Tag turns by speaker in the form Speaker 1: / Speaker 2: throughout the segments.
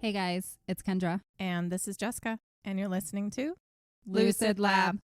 Speaker 1: Hey guys, it's Kendra.
Speaker 2: And this is Jessica, and you're listening to
Speaker 1: Lucid Lab.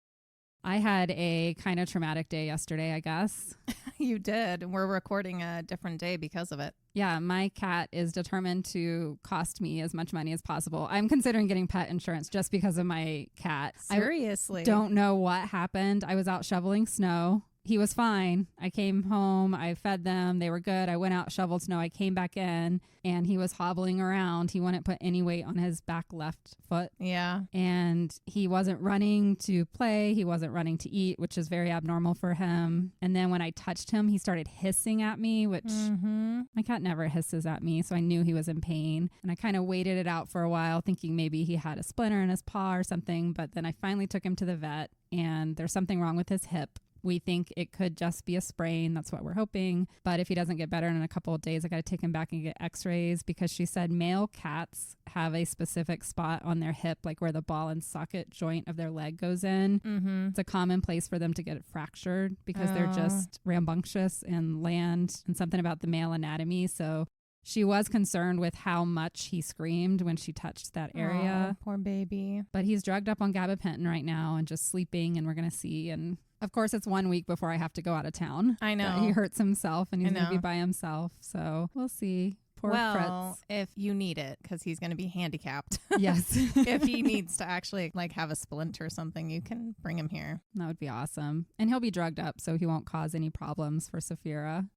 Speaker 1: I had a kind of traumatic day yesterday, I guess.
Speaker 2: You did. We're recording a different day because of it.
Speaker 1: Yeah, my cat is determined to cost me as much money as possible. I'm considering getting pet insurance just because of my cat.
Speaker 2: Seriously?
Speaker 1: I don't know what happened. I was out shoveling snow. He was fine. I came home. I fed them. They were good. I went out, shoveled snow. I came back in, and he was hobbling around. He wouldn't put any weight on his back left foot.
Speaker 2: Yeah.
Speaker 1: And he wasn't running to play. He wasn't running to eat, which is very abnormal for him. And then when I touched him, he started hissing at me, which my cat never hisses at me. So I knew he was in pain. And I kind of waited it out for a while, thinking maybe he had a splinter in his paw or something. But then I finally took him to the vet, and there's something wrong with his hip. We think it could just be a sprain. That's what we're hoping. But if he doesn't get better in a couple of days, I got to take him back and get x-rays, because she said male cats have a specific spot on their hip, like where the ball and socket joint of their leg goes in. It's a common place for them to get it fractured because they're just rambunctious and land, and something about the male anatomy. So she was concerned with how much he screamed when she touched that area.
Speaker 2: Poor baby.
Speaker 1: But he's drugged up on gabapentin right now and just sleeping, and we're going to see. And of course, it's 1 week before I have to go out of town.
Speaker 2: I know.
Speaker 1: He hurts himself, and he's going to be by himself. So we'll see. Poor Fritz.
Speaker 2: If you need it, because he's going to be handicapped.
Speaker 1: Yes.
Speaker 2: If he needs to actually have a splint or something, you can bring him here.
Speaker 1: That would be awesome. And he'll be drugged up, so he won't cause any problems for Saphira.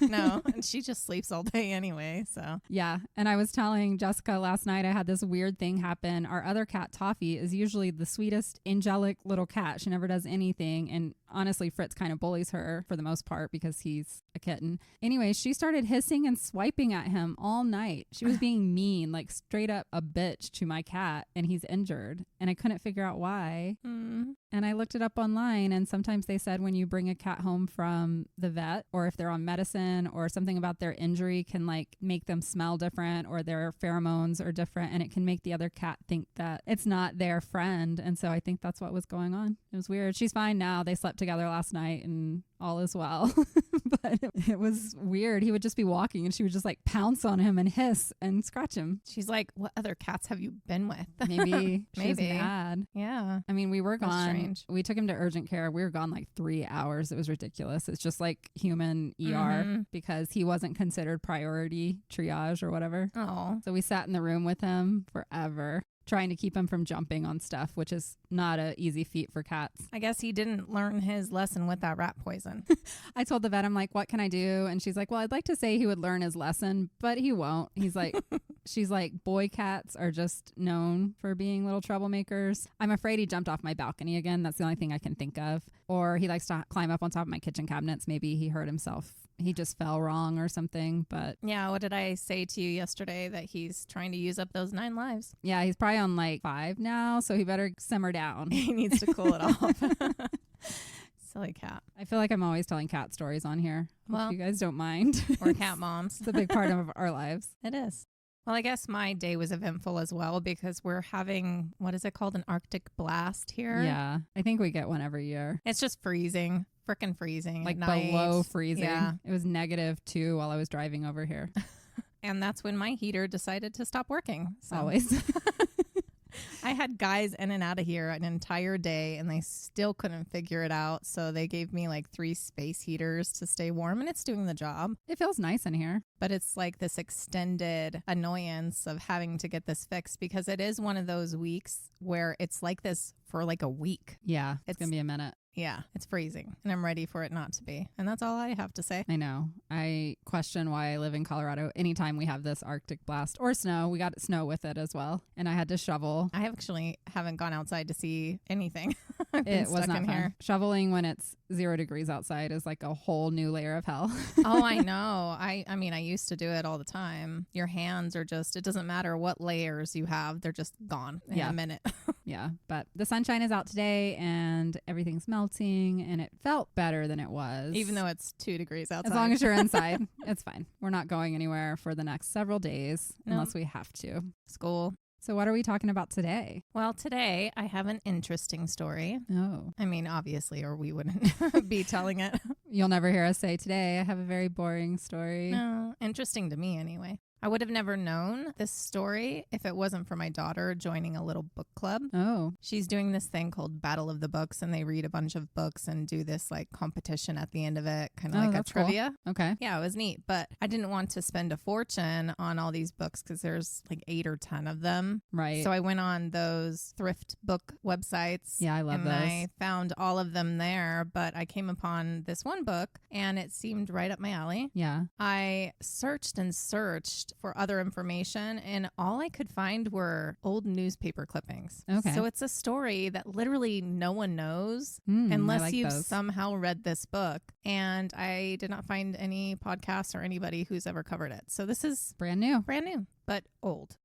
Speaker 2: No, and she just sleeps all day anyway, so.
Speaker 1: Yeah, and I was telling Jessica last night I had this weird thing happen. Our other cat, Toffee, is usually the sweetest, angelic little cat. She never does anything, and honestly, Fritz kind of bullies her for the most part because he's a kitten. Anyway, she started hissing and swiping at him all night. She was being mean, like straight up a bitch to my cat, and he's injured, and I couldn't figure out why. And I looked it up online, and sometimes they said when you bring a cat home from the vet, or if they're on medicine, or something about their injury can make them smell different, or their pheromones are different, and it can make the other cat think that it's not their friend. And so I think that's what was going on. It was weird. She's fine now. They slept together last night and all is well. But it was weird. He would just be walking and she would just pounce on him and hiss and scratch him.
Speaker 2: She's like, what other cats have you been with?
Speaker 1: Maybe she was mad.
Speaker 2: Yeah.
Speaker 1: I mean, we were gone.
Speaker 2: Strange.
Speaker 1: We took him to urgent care. We were gone 3 hours. It was ridiculous. It's just like human ER because he wasn't considered priority triage or whatever.
Speaker 2: Oh.
Speaker 1: So we sat in the room with him forever, trying to keep him from jumping on stuff, which is not an easy feat for cats.
Speaker 2: I guess he didn't learn his lesson with that rat poison.
Speaker 1: I told the vet, I'm like, what can I do? And she's like, well, I'd like to say he would learn his lesson, but he won't. He's like, she's like, boy cats are just known for being little troublemakers. I'm afraid he jumped off my balcony again. That's the only thing I can think of. Or he likes to climb up on top of my kitchen cabinets. Maybe he hurt himself. He just fell wrong or something, but...
Speaker 2: Yeah, what did I say to you yesterday? That he's trying to use up those 9 lives.
Speaker 1: Yeah, he's probably on 5 now, so he better simmer down.
Speaker 2: He needs to cool it off. Silly cat.
Speaker 1: I feel like I'm always telling cat stories on here.
Speaker 2: Well,
Speaker 1: if you guys don't mind.
Speaker 2: We're cat moms.
Speaker 1: It's a big part of our lives.
Speaker 2: It is. Well, I guess my day was eventful as well because we're having, what is it called? An Arctic blast here.
Speaker 1: Yeah. I think we get one every year.
Speaker 2: It's just freezing. Frickin' freezing.
Speaker 1: Below freezing.
Speaker 2: Yeah.
Speaker 1: It was -2 while I was driving over here.
Speaker 2: And that's when my heater decided to stop working. So.
Speaker 1: Always.
Speaker 2: I had guys in and out of here an entire day and they still couldn't figure it out. So they gave me 3 space heaters to stay warm, and it's doing the job.
Speaker 1: It feels nice in here.
Speaker 2: But it's this extended annoyance of having to get this fixed because it is one of those weeks where it's like this for a week.
Speaker 1: Yeah, it's going to be a minute.
Speaker 2: Yeah, it's freezing and I'm ready for it not to be. And that's all I have to say.
Speaker 1: I know. I question why I live in Colorado anytime we have this Arctic blast or snow. We got snow with it as well. And I had to shovel.
Speaker 2: I actually haven't gone outside to see anything.
Speaker 1: It was not fun. Here. Shoveling when it's 0 degrees outside is a whole new layer of hell.
Speaker 2: Oh, I know. I mean, I used to do it all the time. Your hands are just, it doesn't matter what layers you have. They're just gone in a minute.
Speaker 1: Yeah. But the sunshine is out today and everything's melting and it felt better than it was.
Speaker 2: Even though it's 2 degrees outside.
Speaker 1: As long as you're inside, it's fine. We're not going anywhere for the next several days unless we have to.
Speaker 2: School.
Speaker 1: So what are we talking about today?
Speaker 2: Well, today I have an interesting story.
Speaker 1: Oh.
Speaker 2: I mean, obviously, or we wouldn't be telling it.
Speaker 1: You'll never hear us say today, I have a very boring story.
Speaker 2: No, interesting to me anyway. I would have never known this story if it wasn't for my daughter joining a little book club.
Speaker 1: Oh.
Speaker 2: She's doing this thing called Battle of the Books, and they read a bunch of books and do this like competition at the end of it, kind of like a trivia.
Speaker 1: Cool. Okay.
Speaker 2: Yeah, it was neat, but I didn't want to spend a fortune on all these books because there's like 8 or 10 of them.
Speaker 1: Right.
Speaker 2: So I went on those thrift book websites.
Speaker 1: Yeah, I love those.
Speaker 2: And I found all of them there, but I came upon this one book and it seemed right up my alley.
Speaker 1: Yeah.
Speaker 2: I searched and searched for other information, and all I could find were old newspaper clippings.
Speaker 1: Okay.
Speaker 2: So it's a story that literally no one knows
Speaker 1: I
Speaker 2: unless
Speaker 1: like
Speaker 2: you've
Speaker 1: those.
Speaker 2: somehow read this book. And I did not find any podcasts or anybody who's ever covered it. So this is
Speaker 1: brand new,
Speaker 2: but old.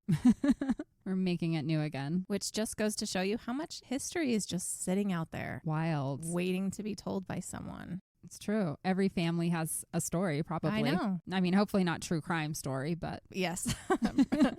Speaker 1: We're making it new again.
Speaker 2: Which just goes to show you how much history is just sitting out there.
Speaker 1: Wild.
Speaker 2: Waiting to be told by someone.
Speaker 1: It's true. Every family has a story, probably.
Speaker 2: I know.
Speaker 1: I mean, hopefully not true crime story, but
Speaker 2: yes.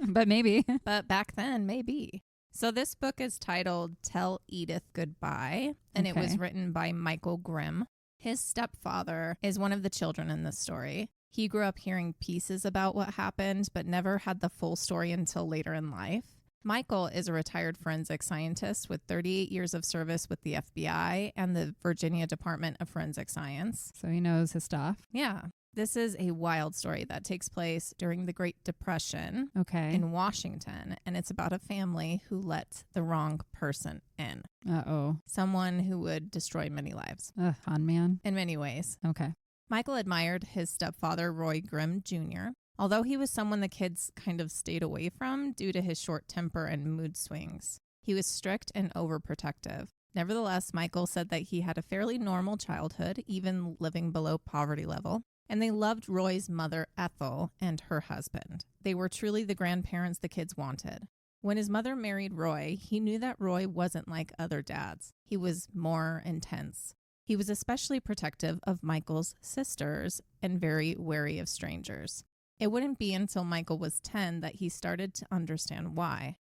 Speaker 1: but maybe.
Speaker 2: But back then, maybe. So this book is titled Tell Edith Goodbye, and it was written by Michael Grimm. His stepfather is one of the children in this story. He grew up hearing pieces about what happened, but never had the full story until later in life. Michael is a retired forensic scientist with 38 years of service with the FBI and the Virginia Department of Forensic Science.
Speaker 1: So he knows his stuff.
Speaker 2: Yeah. This is a wild story that takes place during the Great Depression in Washington, and it's about a family who let the wrong person in.
Speaker 1: Uh-oh.
Speaker 2: Someone who would destroy many lives.
Speaker 1: Con man.
Speaker 2: In many ways.
Speaker 1: Okay.
Speaker 2: Michael admired his stepfather, Roy Grimm Jr., although he was someone the kids kind of stayed away from due to his short temper and mood swings. He was strict and overprotective. Nevertheless, Michael said that he had a fairly normal childhood, even living below poverty level. And they loved Roy's mother, Ethel, and her husband. They were truly the grandparents the kids wanted. When his mother married Roy, he knew that Roy wasn't like other dads. He was more intense. He was especially protective of Michael's sisters and very wary of strangers. It wouldn't be until Michael was 10 that he started to understand why.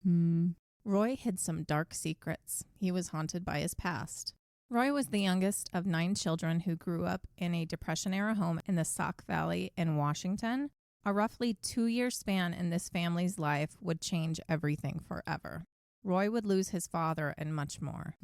Speaker 2: Roy hid some dark secrets. He was haunted by his past. Roy was the youngest of 9 children who grew up in a Depression-era home in the Skagit Valley in Washington. A roughly 2-year span in this family's life would change everything forever. Roy would lose his father and much more.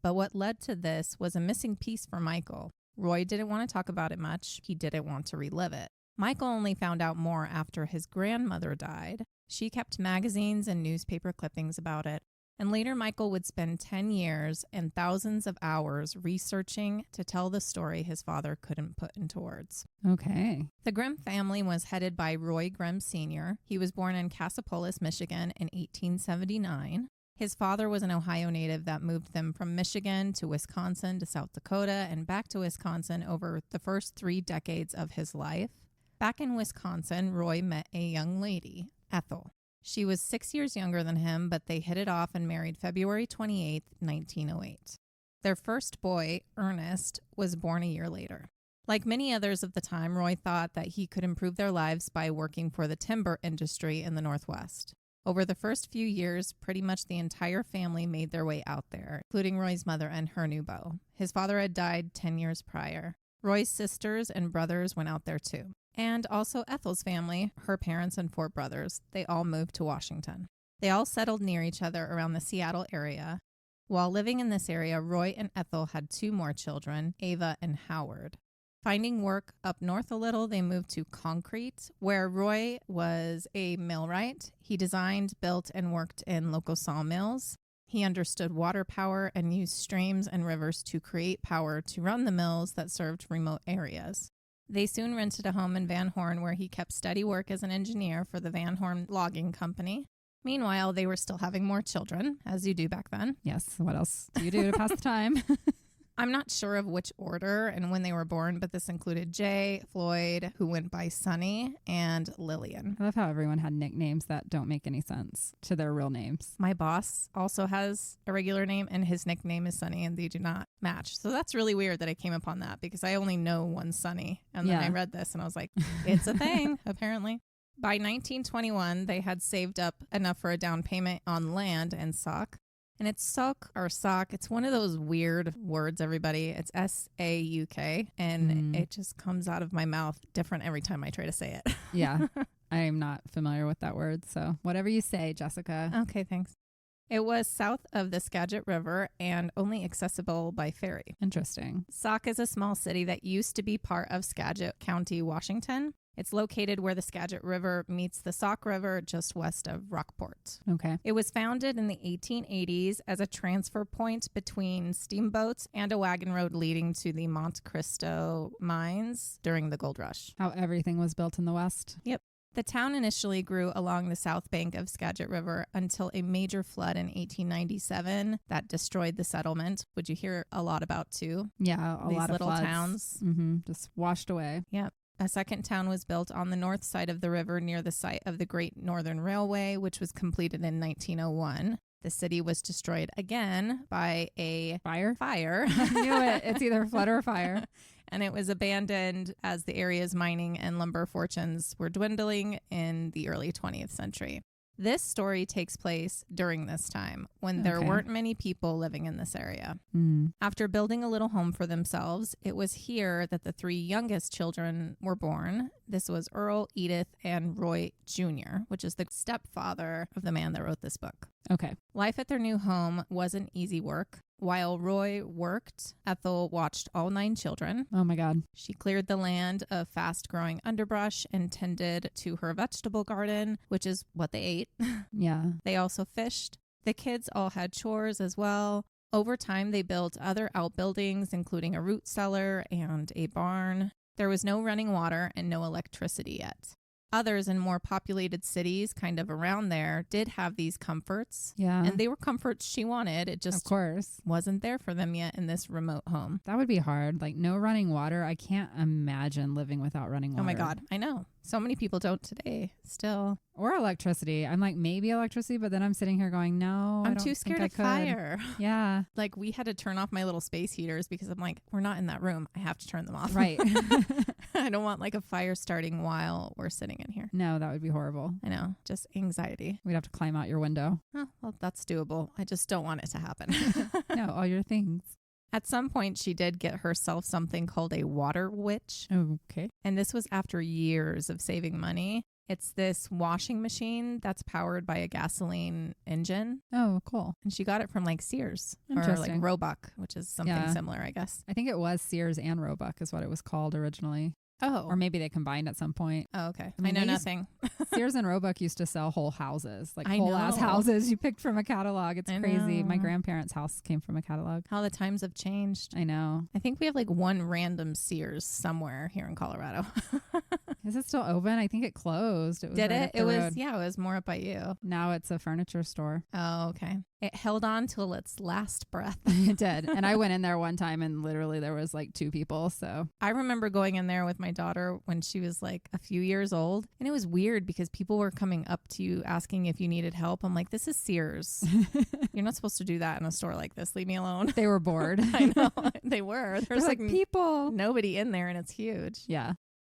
Speaker 2: But what led to this was a missing piece for Michael. Roy didn't want to talk about it much. He didn't want to relive it. Michael only found out more after his grandmother died. She kept magazines and newspaper clippings about it. And later, Michael would spend 10 years and thousands of hours researching to tell the story his father couldn't put into words.
Speaker 1: Okay.
Speaker 2: The Grimm family was headed by Roy Grimm Sr. He was born in Cassopolis, Michigan in 1879. His father was an Ohio native that moved them from Michigan to Wisconsin to South Dakota and back to Wisconsin over the first 3 decades of his life. Back in Wisconsin, Roy met a young lady, Ethel. She was 6 years younger than him, but they hit it off and married February 28, 1908. Their first boy, Ernest, was born a year later. Like many others of the time, Roy thought that he could improve their lives by working for the timber industry in the Northwest. Over the first few years, pretty much the entire family made their way out there, including Roy's mother and her new beau. His father had died 10 years prior. Roy's sisters and brothers went out there too. And also Ethel's family, her parents and 4 brothers, they all moved to Washington. They all settled near each other around the Seattle area. While living in this area, Roy and Ethel had 2 more children, Ava and Howard. Finding work up north a little, they moved to Concrete, where Roy was a millwright. He designed, built, and worked in local sawmills. He understood water power and used streams and rivers to create power to run the mills that served remote areas. They soon rented a home in Van Horn where he kept steady work as an engineer for the Van Horn Logging Company. Meanwhile, they were still having more children, as you do back then.
Speaker 1: Yes. What else do you do to pass the time?
Speaker 2: I'm not sure of which order and when they were born, but this included Jay, Floyd, who went by Sonny, and Lillian.
Speaker 1: I love how everyone had nicknames that don't make any sense to their real names.
Speaker 2: My boss also has a regular name, and his nickname is Sonny, and they do not match. So that's really weird that I came upon that because I only know one Sonny. And then I read this and I was like, it's a thing, apparently. By 1921, they had saved up enough for a down payment on land in Sauk. And it's Sauk or Sauk. It's one of those weird words, everybody. It's S-A-U-K. And it just comes out of my mouth different every time I try to say it.
Speaker 1: Yeah. I'm not familiar with that word. So whatever you say, Jessica.
Speaker 2: Okay, thanks. It was south of the Skagit River and only accessible by ferry.
Speaker 1: Interesting.
Speaker 2: Sauk is a small city that used to be part of Skagit County, Washington. It's located where the Skagit River meets the Sauk River just west of Rockport.
Speaker 1: Okay.
Speaker 2: It was founded in the 1880s as a transfer point between steamboats and a wagon road leading to the Monte Cristo mines during the gold rush.
Speaker 1: How everything was built in the West.
Speaker 2: Yep. The town initially grew along the south bank of Skagit River until a major flood in 1897 that destroyed the settlement, which you hear a lot about too.
Speaker 1: Yeah, a
Speaker 2: These
Speaker 1: lot of
Speaker 2: little
Speaker 1: floods.
Speaker 2: towns.
Speaker 1: Just washed away.
Speaker 2: Yep. A second town was built on the north side of the river near the site of the Great Northern Railway, which was completed in 1901. The city was destroyed again by a
Speaker 1: Fire?
Speaker 2: fire.
Speaker 1: I knew it. It's either flood or fire.
Speaker 2: And it was abandoned as the area's mining and lumber fortunes were dwindling in the early 20th century. This story takes place during this time when there
Speaker 1: Okay.
Speaker 2: weren't many people living in this area.
Speaker 1: Mm.
Speaker 2: After building a little home for themselves, it was here that the three youngest children were born. This was Earl, Edith, and Roy Jr., which is the stepfather of the man that wrote this book.
Speaker 1: Okay.
Speaker 2: Life at their new home wasn't easy work. While Roy worked, Ethel watched all 9 children.
Speaker 1: Oh my God.
Speaker 2: She cleared the land of fast-growing underbrush and tended to her vegetable garden, which is what they ate.
Speaker 1: Yeah.
Speaker 2: They also fished. The kids all had chores as well. Over time, they built other outbuildings, including a root cellar and a barn. There was no running water and no electricity yet. Others in more populated cities kind of around there did have these comforts.
Speaker 1: Yeah.
Speaker 2: And they were comforts she wanted. It
Speaker 1: of
Speaker 2: just
Speaker 1: course.
Speaker 2: wasn't there for them yet in this remote home.
Speaker 1: That would be hard. Like no running water. I can't imagine living without running water.
Speaker 2: Oh my God. I know. So many people don't today still.
Speaker 1: Or electricity. I'm like, maybe electricity, but then I'm sitting here going, no, I
Speaker 2: I'm
Speaker 1: don't
Speaker 2: too
Speaker 1: think
Speaker 2: scared
Speaker 1: I
Speaker 2: of
Speaker 1: could.
Speaker 2: fire.
Speaker 1: Yeah.
Speaker 2: Like we had to turn off my little space heaters because I'm like, we're not in that room. I have to turn them off.
Speaker 1: Right.
Speaker 2: I don't want like a fire starting while we're sitting in here.
Speaker 1: No, that would be horrible.
Speaker 2: I know. Just anxiety.
Speaker 1: We'd have to climb out your window.
Speaker 2: Oh, well, that's doable. I just don't want it to happen.
Speaker 1: No, all your things.
Speaker 2: At some point, she did get herself something called a water witch.
Speaker 1: Okay.
Speaker 2: And this was after years of saving money. It's this washing machine that's powered by a gasoline engine.
Speaker 1: Oh, cool.
Speaker 2: And she got it from like Sears or like
Speaker 1: Interesting.
Speaker 2: Roebuck, which is something
Speaker 1: Yeah.
Speaker 2: similar, I guess.
Speaker 1: I think it was Sears and Roebuck is what it was called originally.
Speaker 2: Oh.
Speaker 1: Or maybe they combined at some point.
Speaker 2: Oh, okay.
Speaker 1: I mean,
Speaker 2: I know
Speaker 1: they used-
Speaker 2: nothing.
Speaker 1: Sears and Roebuck used to sell whole houses, like
Speaker 2: I
Speaker 1: whole ass
Speaker 2: know.
Speaker 1: houses you picked from a catalog. It's
Speaker 2: I
Speaker 1: crazy. My
Speaker 2: know.
Speaker 1: grandparents' house came from a catalog.
Speaker 2: How the times have changed.
Speaker 1: I know.
Speaker 2: I think we have like one random Sears somewhere here in Colorado.
Speaker 1: Is it still open? I think it closed. It was
Speaker 2: Did
Speaker 1: right
Speaker 2: it?
Speaker 1: up the
Speaker 2: It was,
Speaker 1: road.
Speaker 2: yeah, it was more up by you.
Speaker 1: Now it's a furniture store.
Speaker 2: Oh, okay. It held on till its last breath.
Speaker 1: It did. And I went in there one time and literally there was like 2 people. So
Speaker 2: I remember going in there with my daughter when she was like a few years old. And it was weird because people were coming up to you asking if you needed help. I'm like, this is Sears. You're not supposed to do that in a store like this. Leave me alone.
Speaker 1: they were bored.
Speaker 2: I know. They were. There's
Speaker 1: They're like people.
Speaker 2: nobody in there and it's huge.
Speaker 1: Yeah.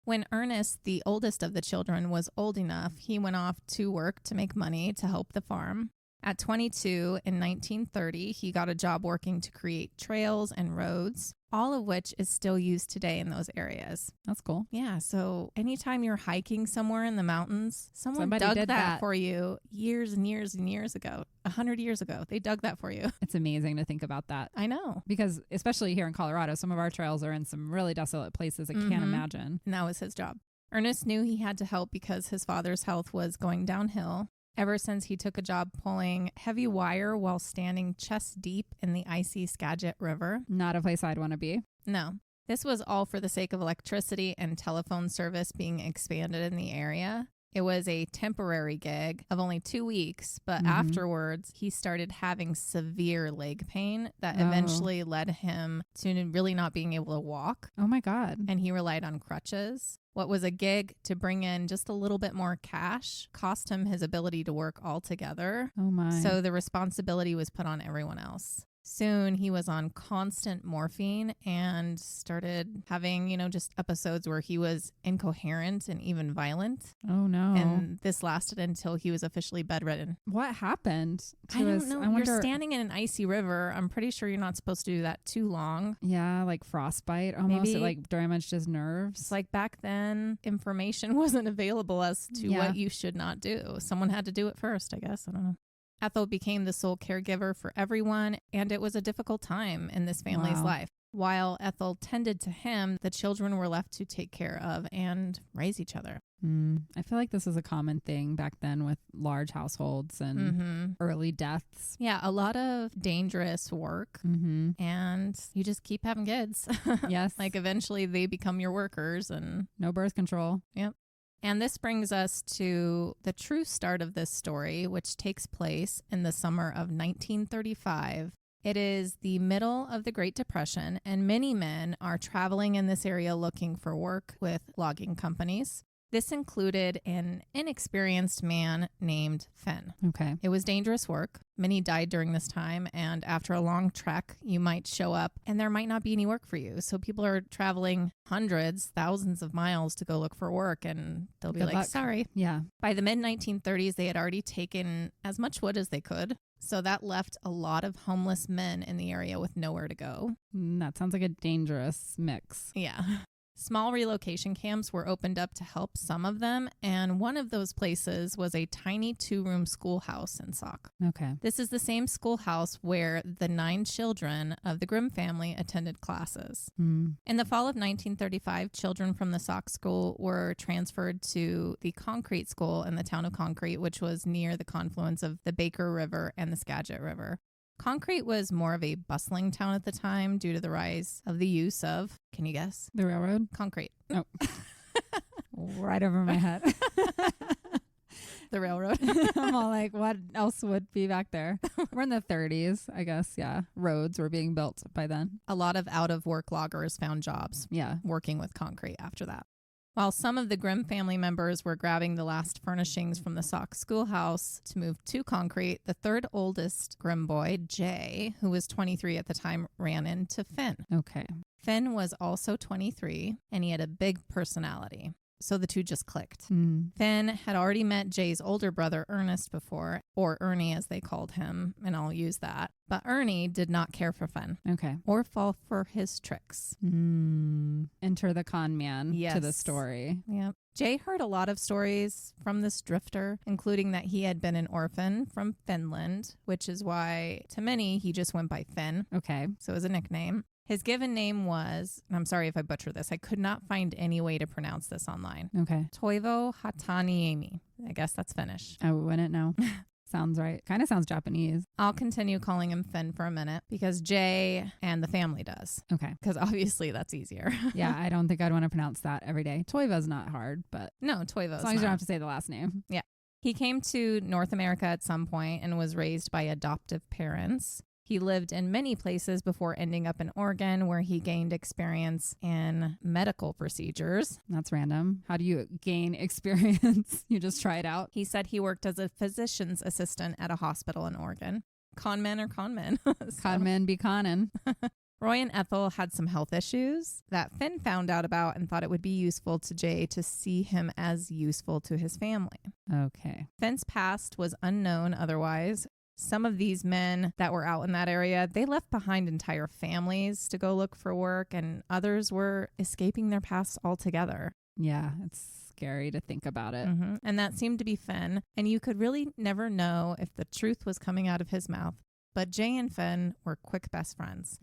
Speaker 2: When Ernest, the oldest of the children, was old enough, he went off to work to make money to help the farm. At 22 in 1930, he got a job working to create trails and roads, all of which is still used today in those areas.
Speaker 1: That's cool.
Speaker 2: Yeah, so anytime you're hiking somewhere in the mountains,
Speaker 1: Somebody
Speaker 2: dug
Speaker 1: did
Speaker 2: that
Speaker 1: that.
Speaker 2: for you years and years and years ago, 100 years ago. They dug that for you.
Speaker 1: It's amazing to think about that.
Speaker 2: I know.
Speaker 1: Because especially here in Colorado, some of our trails are in some really desolate places. I can't
Speaker 2: Mhm.
Speaker 1: imagine.
Speaker 2: And that was his job. Ernest knew he had to help because his father's health was going downhill. Ever since he took a job pulling heavy wire while standing chest deep in the icy Skagit River.
Speaker 1: Not a place I'd want to be.
Speaker 2: No. This was all for the sake of electricity and telephone service being expanded in the area. It was a temporary gig of only 2 weeks, but
Speaker 1: Mhm.
Speaker 2: afterwards he started having severe leg pain that
Speaker 1: Oh.
Speaker 2: eventually led him to really not being able to walk,
Speaker 1: Oh my God.
Speaker 2: and he relied on crutches. What was a gig to bring in just a little bit more cash cost him his ability to work altogether.
Speaker 1: Oh my.
Speaker 2: So the responsibility was put on everyone else. Soon he was on constant morphine and started having, just episodes where he was incoherent and even violent.
Speaker 1: Oh, no.
Speaker 2: And this lasted until he was officially bedridden.
Speaker 1: What happened?
Speaker 2: I don't know. You're standing in an icy river. I'm pretty sure you're not supposed to do that too long.
Speaker 1: Yeah, like frostbite almost.
Speaker 2: Maybe.
Speaker 1: It like damaged his nerves.
Speaker 2: It's like back then, information wasn't available as to what you should not do. Someone had to do it first, I guess. I don't know. Ethel became the sole caregiver for everyone, and it was a difficult time in this family's life. While Ethel tended to him, the children were left to take care of and raise each other.
Speaker 1: I feel like this is a common thing back then with large households and early deaths.
Speaker 2: Yeah, a lot of dangerous work, and you just keep having kids.
Speaker 1: Yes.
Speaker 2: Like eventually they become your workers and
Speaker 1: no birth control.
Speaker 2: Yep. And this brings us to the true start of this story, which takes place in the summer of 1935. It is the middle of the Great Depression, and many men are traveling in this area looking for work with logging companies. This included an inexperienced man named Finn.
Speaker 1: Okay.
Speaker 2: It was dangerous work. Many died during this time, and after a long trek, you might show up and there might not be any work for you. So people are traveling hundreds, thousands of miles to go look for work, and they'll be
Speaker 1: Good
Speaker 2: like,
Speaker 1: luck.
Speaker 2: sorry.
Speaker 1: Yeah.
Speaker 2: By the mid-1930s, they had already taken as much wood as they could. So that left a lot of homeless men in the area with nowhere to go.
Speaker 1: That sounds like a dangerous mix.
Speaker 2: Yeah. Small relocation camps were opened up to help some of them, and one of those places was a tiny 2-room schoolhouse in Sauk.
Speaker 1: Okay.
Speaker 2: This is the same schoolhouse where the 9 children of the Grimm family attended classes. In the fall of 1935, children from the Sauk school were transferred to the Concrete School in the town of Concrete, which was near the confluence of the Baker River and the Skagit River. Concrete was more of a bustling town at the time due to the rise of the use of, can you guess?
Speaker 1: The railroad?
Speaker 2: Concrete.
Speaker 1: Oh. Right over my head.
Speaker 2: The railroad.
Speaker 1: I'm all like, what else would be back there? We're in the 30s, I guess. Yeah. Roads were being built by then.
Speaker 2: A lot of out-of-work loggers found jobs working with concrete after that. While some of the Grimm family members were grabbing the last furnishings from the Sauk schoolhouse to move to Concrete, the third oldest Grimm boy, Jay, who was 23 at the time, ran into Finn.
Speaker 1: Okay.
Speaker 2: Finn was also 23, and he had a big personality. So the two just clicked. Finn had already met Jay's older brother, Ernest, before, or Ernie as they called him, and I'll use that. But Ernie did not care for Finn.
Speaker 1: Okay.
Speaker 2: Or fall for his tricks.
Speaker 1: Enter the con man to the story.
Speaker 2: Yep. Jay heard a lot of stories from this drifter, including that he had been an orphan from Finland, which is why, to many, he just went by Finn.
Speaker 1: Okay.
Speaker 2: So it was a nickname. His given name was, and I'm sorry if I butcher this, I could not find any way to pronounce this online.
Speaker 1: Okay.
Speaker 2: Toivo Hataniemi. I guess that's Finnish.
Speaker 1: I wouldn't know. Sounds right. Kind of sounds Japanese.
Speaker 2: I'll continue calling him Finn for a minute because Jay and the family does.
Speaker 1: Okay.
Speaker 2: Because obviously that's easier.
Speaker 1: Yeah, I don't think I'd want to pronounce that every day. Toivo's not hard, but
Speaker 2: no, Toivo's
Speaker 1: as long as you don't have to say the last name.
Speaker 2: Yeah. He came to North America at some point and was raised by adoptive parents. He lived in many places before ending up in Oregon, where he gained experience in medical procedures.
Speaker 1: That's random. How do you gain experience? You just try it out?
Speaker 2: He said he worked as a physician's assistant at a hospital in Oregon. Con men are con men.
Speaker 1: Con men be conning.
Speaker 2: Roy and Ethel had some health issues that Finn found out about and thought it would be useful to Jay to see him as useful to his family.
Speaker 1: Okay.
Speaker 2: Finn's past was unknown otherwise. Some of these men that were out in that area, they left behind entire families to go look for work, and others were escaping their past altogether.
Speaker 1: Yeah, it's scary to think about it.
Speaker 2: And that seemed to be Finn, and you could really never know if the truth was coming out of his mouth. But Jay and Finn were quick best friends.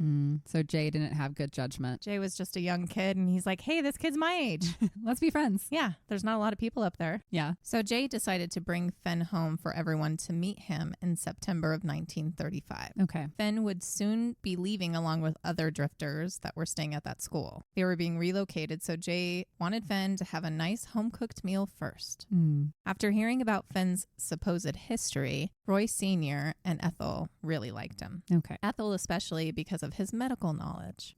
Speaker 1: So Jay didn't have good judgment.
Speaker 2: Jay was just a young kid, and he's like, hey, this kid's my age.
Speaker 1: Let's be friends.
Speaker 2: Yeah, there's not a lot of people up there.
Speaker 1: Yeah.
Speaker 2: So Jay decided to bring Finn home for everyone to meet him in September of 1935.
Speaker 1: Okay.
Speaker 2: Finn would soon be leaving along with other drifters that were staying at that school. They were being relocated, so Jay wanted Finn to have a nice home-cooked meal first. After hearing about Finn's supposed history, Roy Sr. and Ethel really liked him.
Speaker 1: Okay.
Speaker 2: Ethel especially because of his medical knowledge.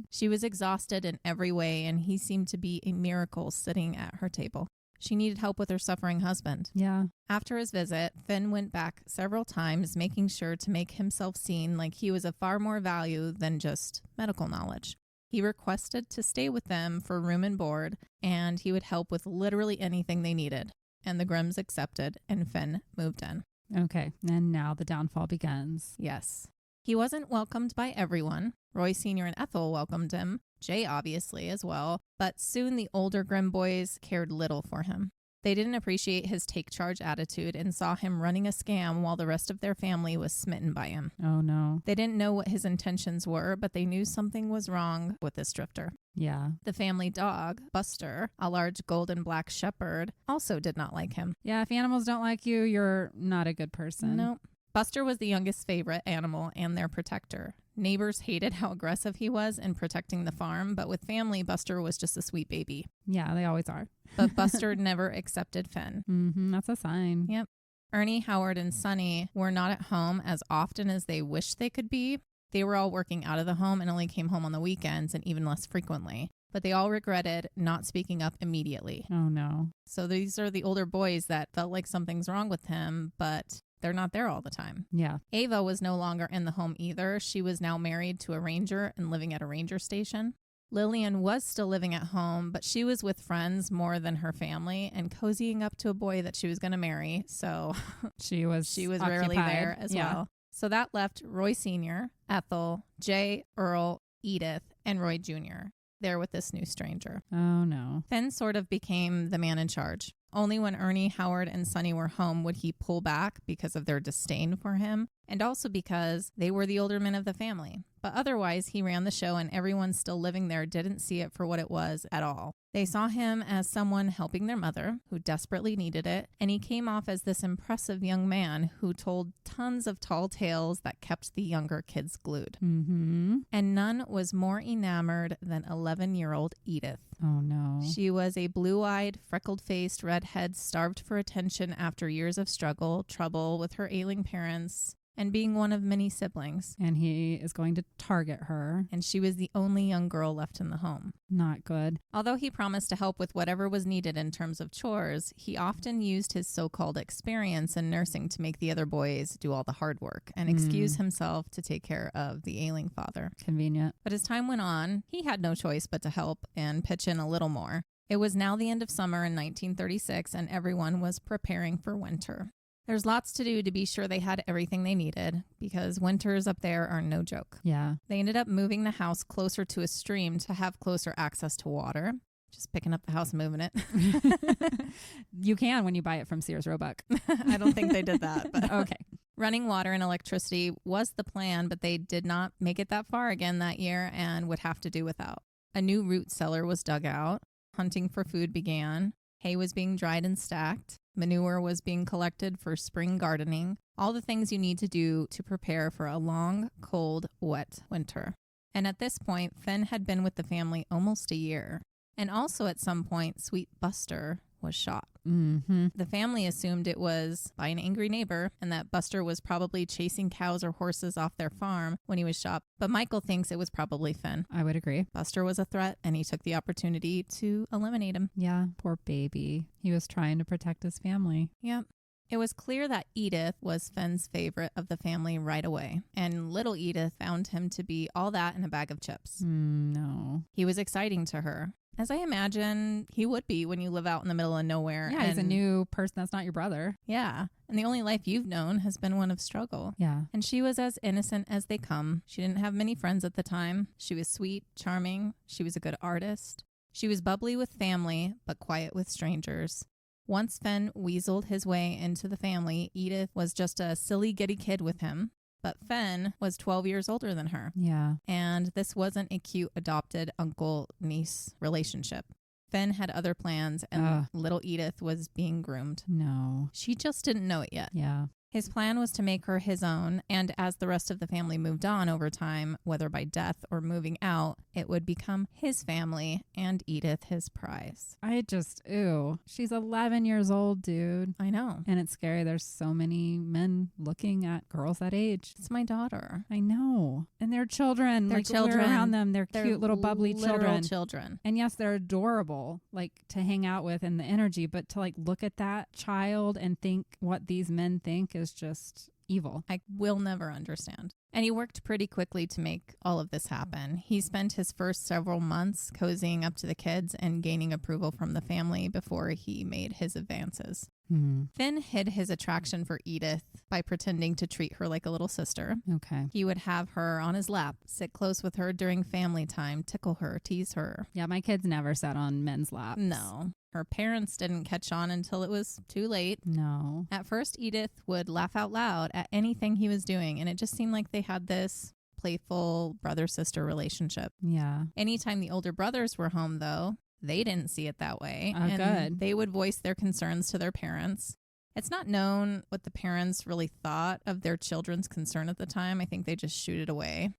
Speaker 2: She was exhausted in every way, and he seemed to be a miracle sitting at her table. She needed help with her suffering husband.
Speaker 1: Yeah.
Speaker 2: After his visit, Finn went back several times, making sure to make himself seen like he was of far more value than just medical knowledge. He requested to stay with them for room and board, and he would help with literally anything they needed. And the Grimms accepted, and Finn moved in.
Speaker 1: Okay. And now the downfall begins.
Speaker 2: Yes. He wasn't welcomed by everyone. Roy Sr. and Ethel welcomed him. Jay, obviously, as well. But soon the older Grimm boys cared little for him. They didn't appreciate his take charge attitude and saw him running a scam while the rest of their family was smitten by him.
Speaker 1: Oh, no.
Speaker 2: They didn't know what his intentions were, but they knew something was wrong with this drifter.
Speaker 1: Yeah.
Speaker 2: The family dog, Buster, a large golden black shepherd, also did not like him.
Speaker 1: Yeah, if animals don't like you, you're not a good person.
Speaker 2: No. Buster was the youngest favorite animal and their protector. Neighbors hated how aggressive he was in protecting the farm, but with family, Buster was just a sweet baby.
Speaker 1: Yeah, they always are.
Speaker 2: But Buster never accepted Finn.
Speaker 1: That's a sign.
Speaker 2: Yep. Ernie, Howard, and Sonny were not at home as often as they wished they could be. They were all working out of the home and only came home on the weekends and even less frequently. But they all regretted not speaking up immediately.
Speaker 1: Oh, no.
Speaker 2: So these are the older boys that felt like something's wrong with him, but they're not there all the time.
Speaker 1: Yeah.
Speaker 2: Ava was no longer in the home either. She was now married to a ranger and living at a ranger station. Lillian was still living at home, but she was with friends more than her family and cozying up to a boy that she was going to marry. So
Speaker 1: she was
Speaker 2: rarely there as well. So that left Roy Sr., Ethel, Jay, Earl, Edith, and Roy Jr. there with this new stranger.
Speaker 1: Oh, no.
Speaker 2: Finn sort of became the man in charge. Only when Ernie, Howard, and Sonny were home would he pull back because of their disdain for him, and also because they were the older men of the family. But otherwise, he ran the show, and everyone still living there didn't see it for what it was at all. They saw him as someone helping their mother, who desperately needed it, and he came off as this impressive young man who told tons of tall tales that kept the younger kids glued.
Speaker 1: Mm-hmm.
Speaker 2: And none was more enamored than 11-year-old Edith.
Speaker 1: Oh, no.
Speaker 2: She was a blue-eyed, freckled-faced redhead starved for attention after years of struggle, trouble with her ailing parents, and being one of many siblings.
Speaker 1: And he is going to target her.
Speaker 2: And she was the only young girl left in the home.
Speaker 1: Not good.
Speaker 2: Although he promised to help with whatever was needed in terms of chores, he often used his so-called experience in nursing to make the other boys do all the hard work and excuse himself to take care of the ailing father.
Speaker 1: Convenient.
Speaker 2: But as time went on, he had no choice but to help and pitch in a little more. It was now the end of summer in 1936, and everyone was preparing for winter. There's lots to do to be sure they had everything they needed, because winters up there are no joke.
Speaker 1: Yeah.
Speaker 2: They ended up moving the house closer to a stream to have closer access to water. Just picking up the house and moving it.
Speaker 1: You can when you buy it from Sears Roebuck.
Speaker 2: I don't think they did that. But
Speaker 1: Okay.
Speaker 2: Running water and electricity was the plan, but they did not make it that far again that year and would have to do without. A new root cellar was dug out. Hunting for food began. Hay was being dried and stacked. Manure was being collected for spring gardening. All the things you need to do to prepare for a long, cold, wet winter. And at this point, Finn had been with the family almost a year. And also at some point, sweet Buster was shot.
Speaker 1: Mm-hmm.
Speaker 2: The family assumed it was by an angry neighbor and that Buster was probably chasing cows or horses off their farm when he was shot. But Michael thinks it was probably Finn.
Speaker 1: I would agree.
Speaker 2: Buster was a threat and he took the opportunity to eliminate him.
Speaker 1: Yeah, poor baby. He was trying to protect his family.
Speaker 2: Yep. It was clear that Edith was Finn's favorite of the family right away. And little Edith found him to be all that in a bag of chips.
Speaker 1: No.
Speaker 2: He was exciting to her, as I imagine he would be when you live out in the middle of nowhere.
Speaker 1: Yeah, he's a new person that's not your brother.
Speaker 2: Yeah. And the only life you've known has been one of struggle.
Speaker 1: Yeah.
Speaker 2: And she was as innocent as they come. She didn't have many friends at the time. She was sweet, charming. She was a good artist. She was bubbly with family, but quiet with strangers. Once Finn weaseled his way into the family, Edith was just a silly giddy kid with him. But Finn was 12 years older than her.
Speaker 1: Yeah.
Speaker 2: And this wasn't a cute adopted uncle-niece relationship. Finn had other plans, and little Edith was being groomed.
Speaker 1: No.
Speaker 2: She just didn't know it yet.
Speaker 1: Yeah.
Speaker 2: His plan was to make her his own, and as the rest of the family moved on over time, whether by death or moving out, it would become his family and Edith his prize.
Speaker 1: Ew. She's 11 years old, dude.
Speaker 2: I know.
Speaker 1: And it's scary. There's so many men looking at girls that age.
Speaker 2: It's my daughter.
Speaker 1: I know. And they're children.
Speaker 2: They're
Speaker 1: like,
Speaker 2: children.
Speaker 1: We're around them. They're cute little bubbly
Speaker 2: literal
Speaker 1: children. And yes, they're adorable, like to hang out with and the energy, but to like look at that child and think what these men think is just evil.
Speaker 2: I will never understand. And he worked pretty quickly to make all of this happen. He spent his first several months cozying up to the kids and gaining approval from the family before he made his advances. Finn hid his attraction for Edith by pretending to treat her like a little sister.
Speaker 1: Okay.
Speaker 2: He would have her on his lap, sit close with her during family time, tickle her, tease her.
Speaker 1: Yeah, my kids never sat on men's laps.
Speaker 2: No. Her parents didn't catch on until it was too late.
Speaker 1: No.
Speaker 2: At first, Edith would laugh out loud at anything he was doing, and it just seemed like they had this playful brother-sister relationship.
Speaker 1: Yeah.
Speaker 2: Anytime the older brothers were home, though, they didn't see it that way.
Speaker 1: Oh,
Speaker 2: and
Speaker 1: good.
Speaker 2: They would voice their concerns to their parents. It's not known what the parents really thought of their children's concern at the time. I think they just shoot it away.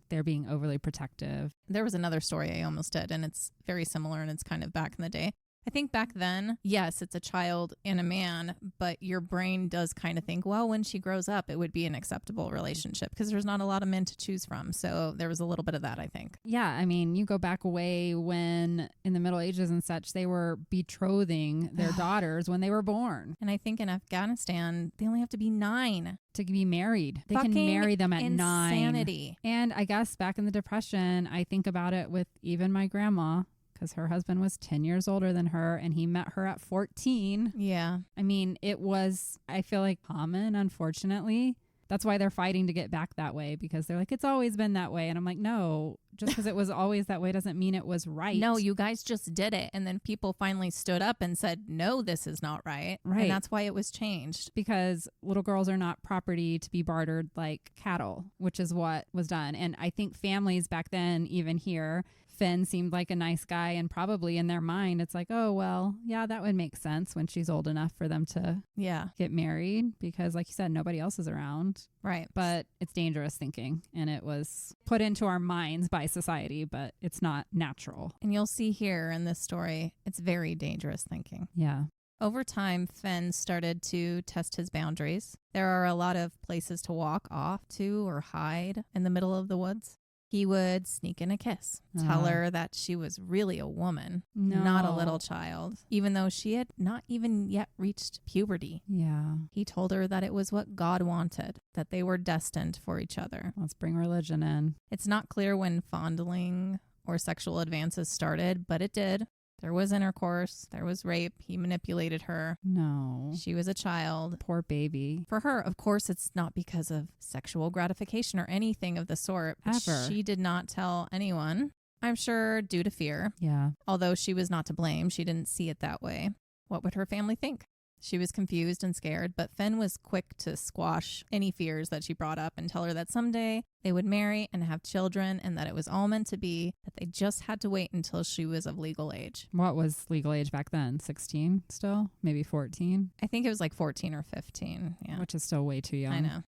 Speaker 1: They're being overly protective.
Speaker 2: There was another story I almost did, and it's very similar, and it's kind of back in the day. I think back then, yes, it's a child and a man, but your brain does kind of think, well, when she grows up, it would be an acceptable relationship because there's not a lot of men to choose from. So there was a little bit of that, I think.
Speaker 1: Yeah, I mean, you go back way when in the Middle Ages and such, they were betrothing their daughters when they were born.
Speaker 2: And I think in Afghanistan, they only have to be 9
Speaker 1: to be married. They
Speaker 2: Fucking
Speaker 1: can marry them at
Speaker 2: insanity.
Speaker 1: 9. And I guess back in the Depression, I think about it with even my grandma, because her husband was 10 years older than her and he met her at 14.
Speaker 2: Yeah.
Speaker 1: I mean, it was, I feel like, common, unfortunately. That's why they're fighting to get back that way, because they're like, it's always been that way. And I'm like, no, just because it was always that way doesn't mean it was right.
Speaker 2: No, you guys just did it. And then people finally stood up and said, no, this is not right.
Speaker 1: Right.
Speaker 2: And that's why it was changed.
Speaker 1: Because little girls are not property to be bartered like cattle, which is what was done. And I think families back then, even here, Finn seemed like a nice guy, and probably in their mind, it's like, oh, well, yeah, that would make sense when she's old enough for them to get married, because like you said, nobody else is around.
Speaker 2: Right.
Speaker 1: But it's dangerous thinking, and it was put into our minds by society, but it's not natural.
Speaker 2: And you'll see here in this story, it's very dangerous thinking.
Speaker 1: Yeah.
Speaker 2: Over time, Finn started to test his boundaries. There are a lot of places to walk off to or hide in the middle of the woods. He would sneak in a kiss, tell her that she was really a woman, not a little child, even though she had not even yet reached puberty.
Speaker 1: Yeah.
Speaker 2: He told her that it was what God wanted, that they were destined for each other.
Speaker 1: Let's bring religion in.
Speaker 2: It's not clear when fondling or sexual advances started, but it did. There was intercourse. There was rape. He manipulated her.
Speaker 1: No.
Speaker 2: She was a child.
Speaker 1: Poor baby.
Speaker 2: For her, of course, it's not because of sexual gratification or anything of the sort.
Speaker 1: Ever.
Speaker 2: She did not tell anyone. I'm sure due to fear.
Speaker 1: Yeah.
Speaker 2: Although she was not to blame, she didn't see it that way. What would her family think? She was confused and scared, but Finn was quick to squash any fears that she brought up and tell her that someday they would marry and have children and that it was all meant to be, that they just had to wait until she was of legal age.
Speaker 1: What was legal age back then? 16 still? Maybe 14?
Speaker 2: I think it was like 14 or 15. Yeah.
Speaker 1: Which is still way too young.
Speaker 2: I know.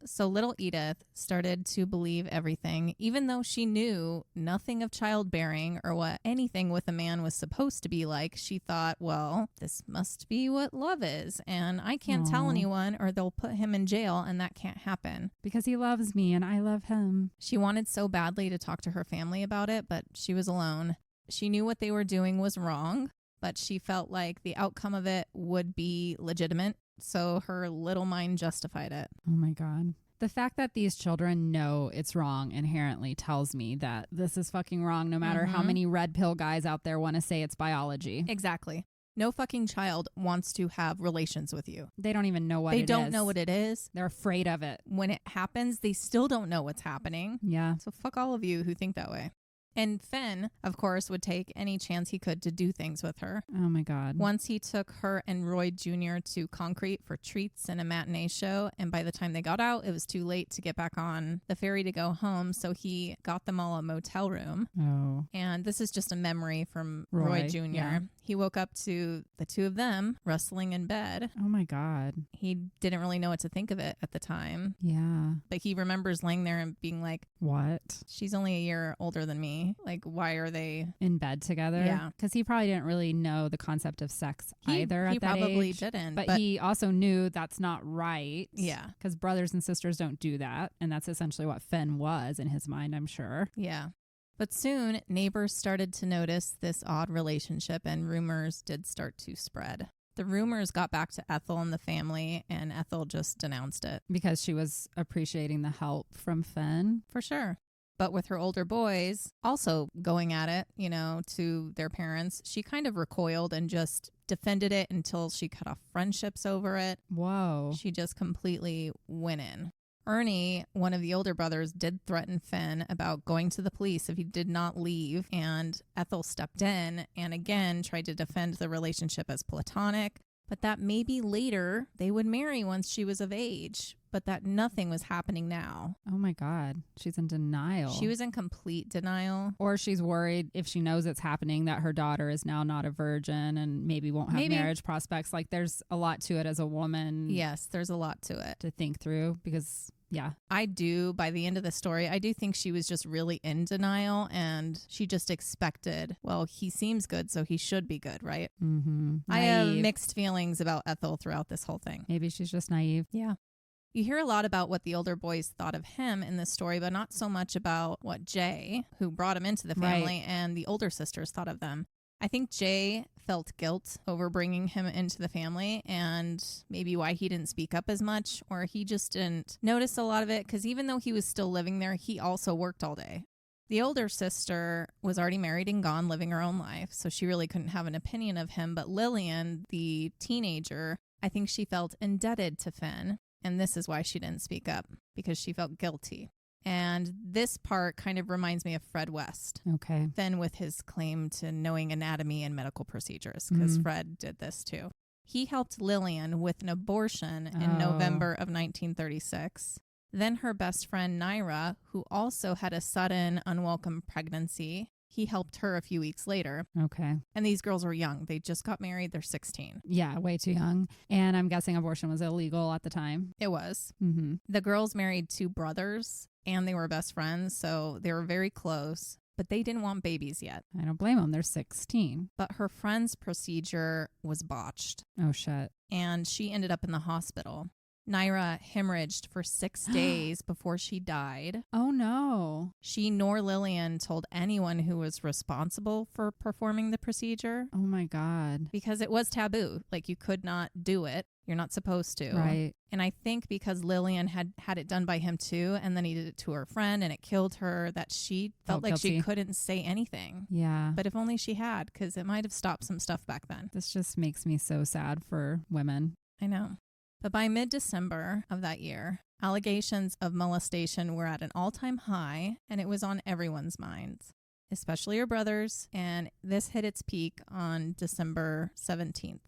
Speaker 2: So little Edith started to believe everything, even though she knew nothing of childbearing or what anything with a man was supposed to be like. She thought, well, this must be what love is, and I can't tell anyone or they'll put him in jail, and that can't happen.
Speaker 1: Because he loves me and I love him.
Speaker 2: She wanted so badly to talk to her family about it, but she was alone. She knew what they were doing was wrong, but she felt like the outcome of it would be legitimate. So her little mind justified it.
Speaker 1: Oh my God. The fact that these children know it's wrong inherently tells me that this is fucking wrong, no matter how many red pill guys out there want to say it's biology.
Speaker 2: Exactly. No fucking child wants to have relations with you.
Speaker 1: They don't even know what it is.
Speaker 2: They don't know what it is.
Speaker 1: They're afraid of it.
Speaker 2: When it happens, they still don't know what's happening.
Speaker 1: Yeah.
Speaker 2: So fuck all of you who think that way. And Finn, of course, would take any chance he could to do things with her.
Speaker 1: Oh my God.
Speaker 2: Once he took her and Roy Jr. to Concrete for treats and a matinee show. And by the time they got out, it was too late to get back on the ferry to go home. So he got them all a motel room.
Speaker 1: Oh.
Speaker 2: And this is just a memory from Roy Jr.
Speaker 1: Yeah.
Speaker 2: He woke up to the two of them wrestling in bed.
Speaker 1: Oh my God.
Speaker 2: He didn't really know what to think of it at the time.
Speaker 1: Yeah.
Speaker 2: But he remembers laying there and being like,
Speaker 1: What?
Speaker 2: she's only a year older than me. Like, why are they
Speaker 1: In bed together?
Speaker 2: Yeah.
Speaker 1: Because he probably didn't really know the concept of sex either at
Speaker 2: he
Speaker 1: that
Speaker 2: probably
Speaker 1: age.
Speaker 2: didn't.
Speaker 1: But he also knew that's not right.
Speaker 2: Yeah.
Speaker 1: Because brothers and sisters don't do that. And that's essentially what Finn was in his mind, I'm sure.
Speaker 2: Yeah. But soon, neighbors started to notice this odd relationship and rumors did start to spread. The rumors got back to Ethel and the family, and Ethel just denounced it.
Speaker 1: Because she was appreciating the help from Finn.
Speaker 2: For sure. But with her older boys also going at it, to their parents, she kind of recoiled and just defended it until she cut off friendships over it.
Speaker 1: Whoa.
Speaker 2: She just completely went in. Ernie, one of the older brothers, did threaten Finn about going to the police if he did not leave, and Ethel stepped in and again tried to defend the relationship as platonic, but that maybe later they would marry once she was of age, but that nothing was happening now.
Speaker 1: Oh my God. She's in denial.
Speaker 2: She was in complete denial.
Speaker 1: Or she's worried if she knows it's happening that her daughter is now not a virgin and maybe won't have marriage prospects. Like there's a lot to it as a woman.
Speaker 2: Yes, there's a lot to it.
Speaker 1: To think through because... Yeah.
Speaker 2: By the end of the story, I do think she was just really in denial and she just expected, well, he seems good, so he should be good, right?
Speaker 1: Mm-hmm.
Speaker 2: I have mixed feelings about Ethel throughout this whole thing.
Speaker 1: Maybe she's just naive.
Speaker 2: Yeah. You hear a lot about what the older boys thought of him in this story, but not so much about what Jay, who brought him into the family, and the older sisters thought of them. I think Jay felt guilt over bringing him into the family and maybe why he didn't speak up as much, or he just didn't notice a lot of it because even though he was still living there, he also worked all day. The older sister was already married and gone, living her own life, so she really couldn't have an opinion of him. But Lillian, the teenager, I think she felt indebted to Finn, and this is why she didn't speak up, because she felt guilty. And this part kind of reminds me of Fred West.
Speaker 1: Okay.
Speaker 2: Finn with his claim to knowing anatomy and medical procedures, because Fred did this too. He helped Lillian with an abortion in November of 1936. Then her best friend, Naira, who also had a sudden, unwelcome pregnancy, he helped her a few weeks later.
Speaker 1: Okay.
Speaker 2: And these girls were young. They just got married. They're 16.
Speaker 1: Yeah, way too young. And I'm guessing abortion was illegal at the time.
Speaker 2: It was.
Speaker 1: Mm-hmm.
Speaker 2: The girls married two brothers, and they were best friends, so they were very close. But they didn't want babies yet.
Speaker 1: I don't blame them. They're 16.
Speaker 2: But her friend's procedure was botched.
Speaker 1: Oh, shit.
Speaker 2: And she ended up in the hospital. Naira hemorrhaged for 6 days before she died.
Speaker 1: Oh, no.
Speaker 2: She nor Lillian told anyone who was responsible for performing the procedure.
Speaker 1: Oh, my God.
Speaker 2: Because it was taboo. Like, you could not do it. You're not supposed to.
Speaker 1: Right.
Speaker 2: And I think because Lillian had it done by him too, and then he did it to her friend and it killed her, that she felt like
Speaker 1: guilty.
Speaker 2: she couldn't say anything.
Speaker 1: Yeah.
Speaker 2: But if only she had, because it might have stopped some stuff back then.
Speaker 1: This just makes me so sad for women.
Speaker 2: I know. But by mid-December of that year, allegations of molestation were at an all-time high, and it was on everyone's minds, especially her brothers, and this hit its peak on December 17th.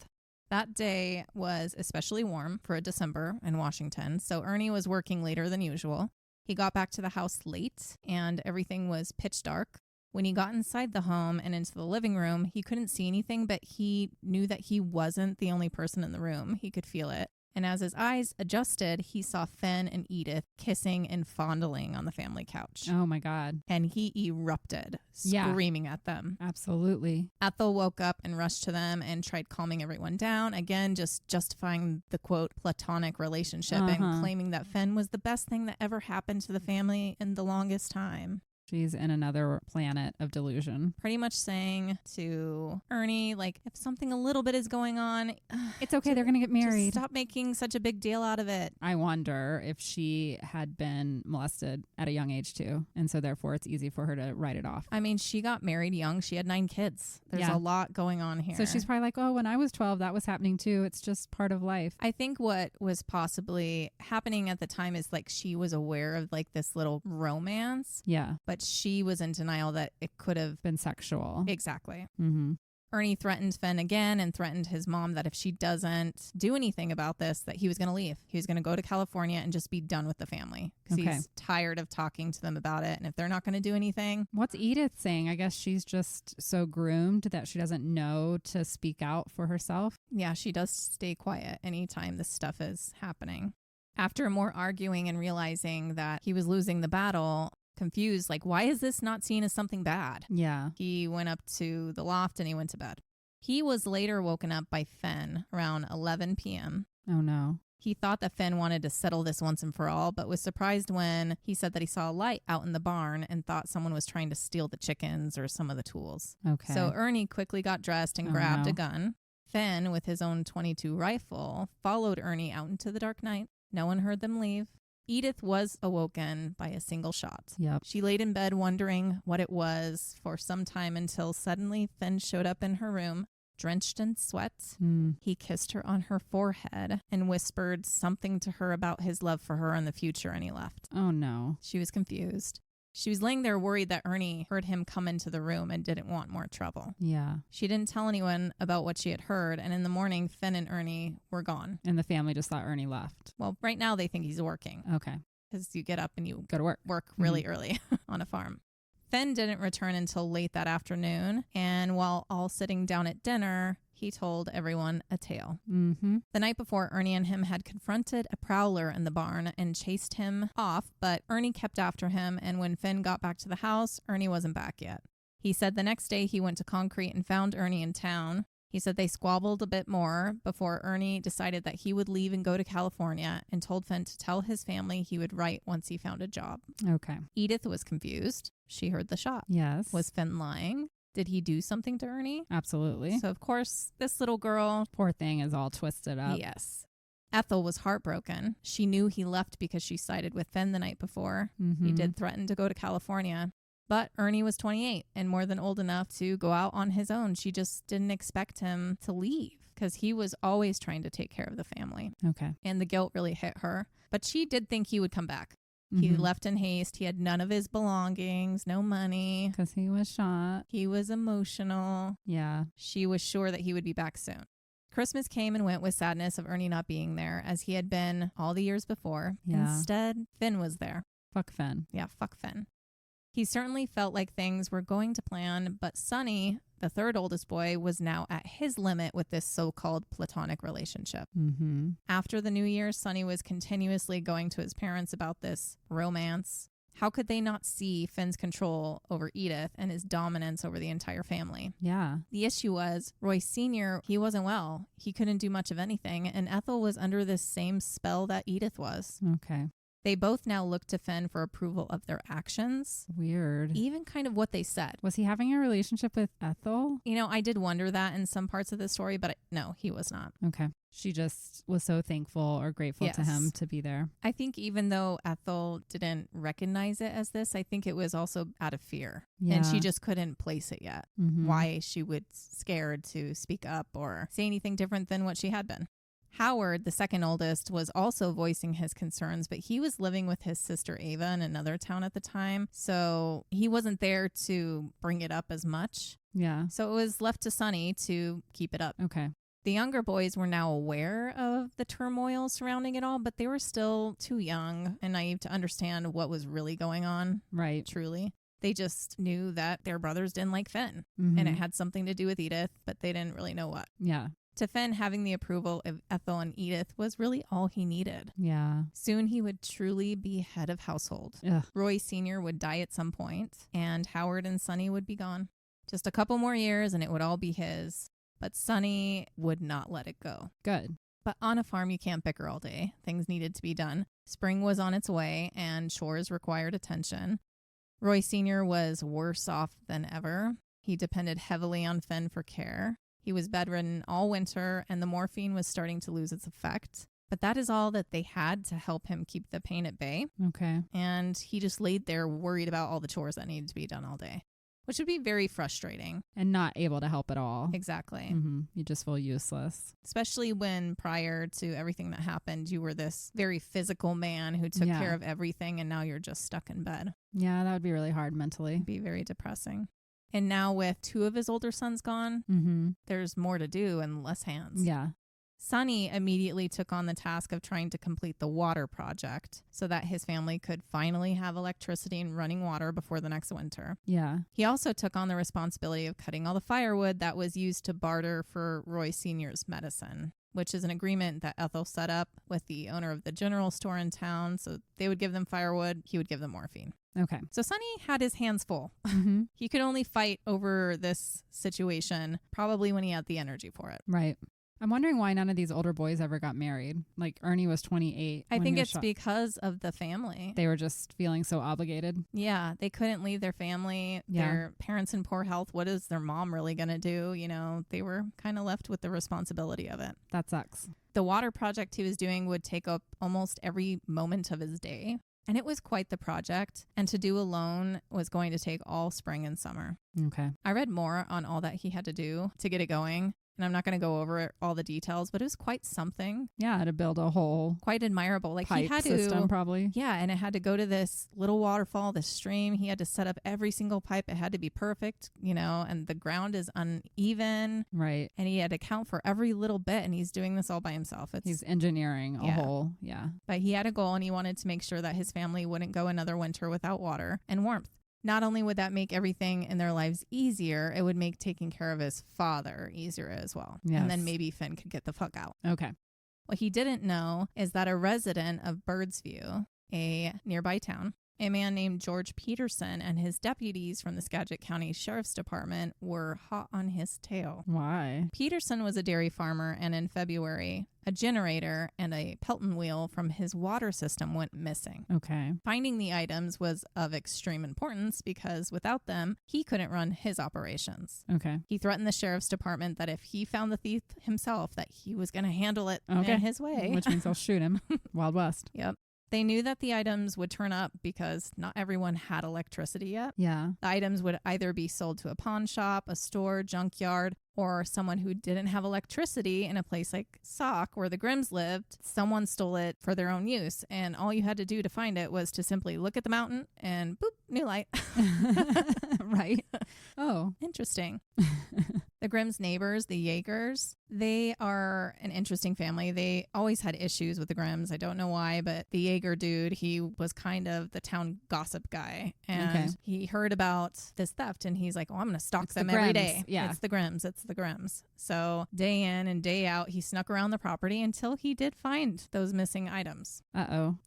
Speaker 2: That day was especially warm for a December in Washington, so Ernie was working later than usual. He got back to the house late, and everything was pitch dark. When he got inside the home and into the living room, he couldn't see anything, but he knew that he wasn't the only person in the room. He could feel it. And as his eyes adjusted, he saw Finn and Edith kissing and fondling on the family couch.
Speaker 1: Oh, my God.
Speaker 2: And he erupted, screaming at them.
Speaker 1: Absolutely.
Speaker 2: Ethel woke up and rushed to them and tried calming everyone down. Again, just justifying the, quote, platonic relationship and claiming that Finn was the best thing that ever happened to the family in the longest time.
Speaker 1: She's in another planet of delusion.
Speaker 2: Pretty much saying to Ernie, like, if something a little bit is going on,
Speaker 1: it's okay. They're going to get married.
Speaker 2: Just stop making such a big deal out of it.
Speaker 1: I wonder if she had been molested at a young age too. And so therefore it's easy for her to write it off.
Speaker 2: I mean, she got married young. She had 9 kids. There's a lot going on here.
Speaker 1: So she's probably like, oh, when I was 12, that was happening too. It's just part of life.
Speaker 2: I think what was possibly happening at the time is like she was aware of like this little romance.
Speaker 1: Yeah.
Speaker 2: But but she was in denial that it could have
Speaker 1: Been sexual.
Speaker 2: Exactly.
Speaker 1: Mm-hmm.
Speaker 2: Ernie threatened Finn again and threatened his mom that if she doesn't do anything about this, that he was going to leave. He was going to go to California and just be done with the family because he's tired of talking to them about it. And if they're not going to do anything.
Speaker 1: What's Edith saying? I guess she's just so groomed that she doesn't know to speak out for herself.
Speaker 2: Yeah, she does stay quiet anytime this stuff is happening. After more arguing and realizing that he was losing the battle, confused, like, why is this not seen as something bad?
Speaker 1: Yeah.
Speaker 2: He went up to the loft and he went to bed. He was later woken up by Finn around 11 p.m.
Speaker 1: Oh, no.
Speaker 2: He thought that Finn wanted to settle this once and for all, but was surprised when he said that he saw a light out in the barn and thought someone was trying to steal the chickens or some of the tools.
Speaker 1: Okay.
Speaker 2: So Ernie quickly got dressed and grabbed a gun. Finn, with his own .22 rifle, followed Ernie out into the dark night. No one heard them leave. Edith was awoken by a single shot.
Speaker 1: Yep.
Speaker 2: She laid in bed wondering what it was for some time until suddenly Finn showed up in her room, drenched in sweat. He kissed her on her forehead and whispered something to her about his love for her and the future, and he left.
Speaker 1: Oh, no.
Speaker 2: She was confused. She was laying there worried that Ernie heard him come into the room and didn't want more trouble.
Speaker 1: Yeah.
Speaker 2: She didn't tell anyone about what she had heard, and in the morning, Finn and Ernie were gone.
Speaker 1: And the family just thought Ernie left.
Speaker 2: Well, right now they think he's working.
Speaker 1: Okay.
Speaker 2: Because you get up and you
Speaker 1: go to work.
Speaker 2: Work really early on a farm. Finn didn't return until late that afternoon, and while all sitting down at dinner, he told everyone a tale.
Speaker 1: Mm-hmm.
Speaker 2: The night before, Ernie and him had confronted a prowler in the barn and chased him off, but Ernie kept after him, and when Finn got back to the house, Ernie wasn't back yet. He said the next day he went to Concrete and found Ernie in town. He said they squabbled a bit more before Ernie decided that he would leave and go to California and told Finn to tell his family he would write once he found a job.
Speaker 1: Okay.
Speaker 2: Edith was confused. She heard the shot.
Speaker 1: Yes.
Speaker 2: Was Finn lying? Did he do something to Ernie?
Speaker 1: Absolutely.
Speaker 2: So, of course, this little girl...
Speaker 1: Poor thing is all twisted up.
Speaker 2: Yes. Ethel was heartbroken. She knew he left because she sided with Finn the night before.
Speaker 1: Mm-hmm.
Speaker 2: He did threaten to go to California. But Ernie was 28 and more than old enough to go out on his own. She just didn't expect him to leave because he was always trying to take care of the family.
Speaker 1: Okay.
Speaker 2: And the guilt really hit her. But she did think he would come back. He left in haste. He had none of his belongings, no money.
Speaker 1: Because he was shot.
Speaker 2: He was emotional.
Speaker 1: Yeah.
Speaker 2: She was sure that he would be back soon. Christmas came and went with sadness of Ernie not being there, as he had been all the years before.
Speaker 1: Yeah.
Speaker 2: Instead, Finn was there.
Speaker 1: Fuck Finn.
Speaker 2: Yeah, fuck Finn. He certainly felt like things were going to plan, but Sonny, the third oldest boy, was now at his limit with this so-called platonic relationship.
Speaker 1: Mm-hmm.
Speaker 2: After the new year, Sonny was continuously going to his parents about this romance. How could they not see Finn's control over Edith and his dominance over the entire family?
Speaker 1: Yeah.
Speaker 2: The issue was Roy Sr., he wasn't well. He couldn't do much of anything, and Ethel was under this same spell that Edith was.
Speaker 1: Okay.
Speaker 2: They both now looked to Finn for approval of their actions.
Speaker 1: Weird.
Speaker 2: Even kind of what they said.
Speaker 1: Was he having a relationship with Ethel?
Speaker 2: You know, I did wonder that in some parts of the story, but no, he was not.
Speaker 1: Okay. She just was so thankful or grateful to him to be there.
Speaker 2: I think even though Ethel didn't recognize it as this, I think it was also out of fear.
Speaker 1: Yeah.
Speaker 2: And she just couldn't place it yet.
Speaker 1: Mm-hmm.
Speaker 2: Why she would scared to speak up or say anything different than what she had been. Howard, the second oldest, was also voicing his concerns, but he was living with his sister Ava in another town at the time, so he wasn't there to bring it up as much.
Speaker 1: Yeah.
Speaker 2: So it was left to Sonny to keep it up.
Speaker 1: Okay.
Speaker 2: The younger boys were now aware of the turmoil surrounding it all, but they were still too young and naive to understand what was really going on.
Speaker 1: Right.
Speaker 2: Truly. They just knew that their brothers didn't like Finn,
Speaker 1: Mm-hmm.
Speaker 2: and it had something to do with Edith, but they didn't really know what.
Speaker 1: Yeah.
Speaker 2: To Finn, having the approval of Ethel and Edith was really all he needed.
Speaker 1: Yeah.
Speaker 2: Soon he would truly be head of household.
Speaker 1: Ugh.
Speaker 2: Roy Sr. would die at some point, and Howard and Sonny would be gone. Just a couple more years and it would all be his. But Sonny would not let it go.
Speaker 1: Good.
Speaker 2: But on a farm, you can't bicker all day. Things needed to be done. Spring was on its way, and chores required attention. Roy Sr. was worse off than ever. He depended heavily on Finn for care. He was bedridden all winter, and the morphine was starting to lose its effect. But that is all that they had to help him keep the pain at bay.
Speaker 1: Okay.
Speaker 2: And he just laid there worried about all the chores that needed to be done all day. which would be very frustrating.
Speaker 1: And not able to help at all.
Speaker 2: Exactly.
Speaker 1: You just feel useless.
Speaker 2: Especially when prior to everything that happened, you were this very physical man who took care of everything, and now you're just stuck in bed.
Speaker 1: Yeah, that would be really hard mentally.
Speaker 2: It'd be very depressing. And now with 2 of his older sons gone, there's more to do and less hands.
Speaker 1: Yeah.
Speaker 2: Sonny immediately took on the task of trying to complete the water project so that his family could finally have electricity and running water before the next winter.
Speaker 1: Yeah.
Speaker 2: He also took on the responsibility of cutting all the firewood that was used to barter for Roy Sr.'s medicine, which is an agreement that Ethel set up with the owner of the general store in town. So they would give them firewood, he would give them morphine.
Speaker 1: Okay.
Speaker 2: So Sonny had his hands full. He could only fight over this situation probably when he had the energy for it.
Speaker 1: Right. I'm wondering why none of these older boys ever got married. Like Ernie was 28.
Speaker 2: I think it's because of the family.
Speaker 1: They were just feeling so obligated.
Speaker 2: Yeah, they couldn't leave their family, their parents in poor health. What is their mom really going to do? You know, they were kind of left with the responsibility of it.
Speaker 1: That sucks.
Speaker 2: The water project he was doing would take up almost every moment of his day. And it was quite the project. And to do alone was going to take all spring and summer.
Speaker 1: Okay.
Speaker 2: I read more on all that he had to do to get it going. And I'm not going to go over all the details, but it was quite something.
Speaker 1: Yeah, to build a whole
Speaker 2: quite admirable. Like
Speaker 1: pipe
Speaker 2: he had
Speaker 1: system,
Speaker 2: to,
Speaker 1: probably.
Speaker 2: Yeah, and it had to go to this little waterfall, this stream. He had to set up every single pipe. It had to be perfect, you know, and the ground is uneven.
Speaker 1: Right.
Speaker 2: And he had to count for every little bit, and he's doing this all by himself.
Speaker 1: He's engineering a whole, But
Speaker 2: he had a goal, and he wanted to make sure that his family wouldn't go another winter without water and warmth. Not only would that make everything in their lives easier, it would make taking care of his father easier as well.
Speaker 1: Yes.
Speaker 2: And then maybe Finn could get the fuck out.
Speaker 1: Okay.
Speaker 2: What he didn't know is that a resident of Birdsview, a nearby town, a man named George Peterson and his deputies from the Skagit County Sheriff's Department were hot on his tail.
Speaker 1: Why?
Speaker 2: Peterson was a dairy farmer, and in February, a generator and a Pelton wheel from his water system went missing.
Speaker 1: Okay.
Speaker 2: Finding the items was of extreme importance because without them, he couldn't run his operations.
Speaker 1: Okay.
Speaker 2: He threatened the Sheriff's Department that if he found the thief himself, that he was going to handle it in his way.
Speaker 1: Which means they'll shoot him. Wild West.
Speaker 2: Yep. They knew that the items would turn up because not everyone had electricity yet.
Speaker 1: Yeah.
Speaker 2: The items would either be sold to a pawn shop, a store, junkyard, or someone who didn't have electricity in a place like Sauk where the Grimms lived. Someone stole it for their own use. And all you had to do to find it was to simply look at the mountain and boop, new light.
Speaker 1: Right. Oh.
Speaker 2: Interesting. The Grimm's neighbors, the Yeagers, they are an interesting family. They always had issues with the Grimms. I don't know why, but the Yeager dude, he was kind of the town gossip guy. And he heard about this theft and he's like, oh, I'm going to stalk them every day.
Speaker 1: Yeah.
Speaker 2: It's the Grimms. So day in and day out, he snuck around the property until he did find those missing items.
Speaker 1: Uh-oh.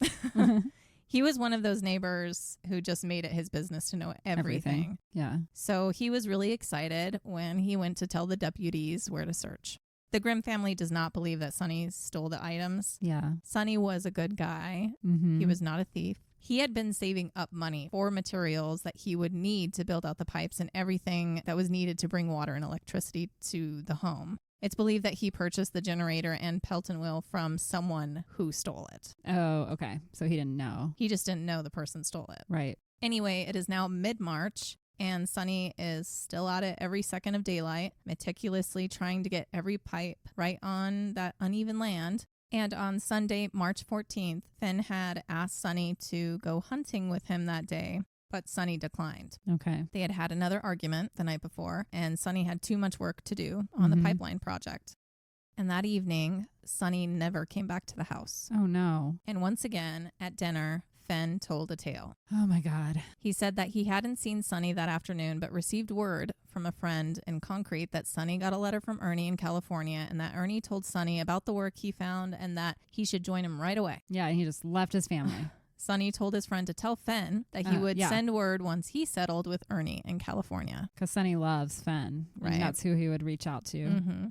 Speaker 2: He was one of those neighbors who just made it his business to know everything.
Speaker 1: Yeah.
Speaker 2: So he was really excited when he went to tell the deputies where to search. The Grimm family does not believe that Sonny stole the items.
Speaker 1: Yeah.
Speaker 2: Sonny was a good guy.
Speaker 1: Mm-hmm.
Speaker 2: He was not a thief. He had been saving up money for materials that he would need to build out the pipes and everything that was needed to bring water and electricity to the home. It's believed that he purchased the generator and Pelton wheel from someone who stole it.
Speaker 1: Oh, okay. So he didn't know.
Speaker 2: He just didn't know the person stole it.
Speaker 1: Right.
Speaker 2: Anyway, it is now mid-March, and Sonny is still at it every second of daylight, meticulously trying to get every pipe right on that uneven land. And on Sunday, March 14th, Finn had asked Sonny to go hunting with him that day, but Sonny declined.
Speaker 1: Okay.
Speaker 2: They had had another argument the night before, and Sonny had too much work to do on the pipeline project. And that evening, Sonny never came back to the house.
Speaker 1: Oh, no.
Speaker 2: And once again, at dinner, Finn told a tale.
Speaker 1: Oh, my God.
Speaker 2: He said that he hadn't seen Sonny that afternoon, but received word from a friend in Concrete that Sonny got a letter from Ernie in California, and that Ernie told Sonny about the work he found and that he should join him right away.
Speaker 1: Yeah, and he just left his family.
Speaker 2: Sonny told his friend to tell Finn that he would send word once he settled with Ernie in California.
Speaker 1: Because Sonny loves Finn.
Speaker 2: Right.
Speaker 1: And that's who he would reach out to.
Speaker 2: Mm-hmm.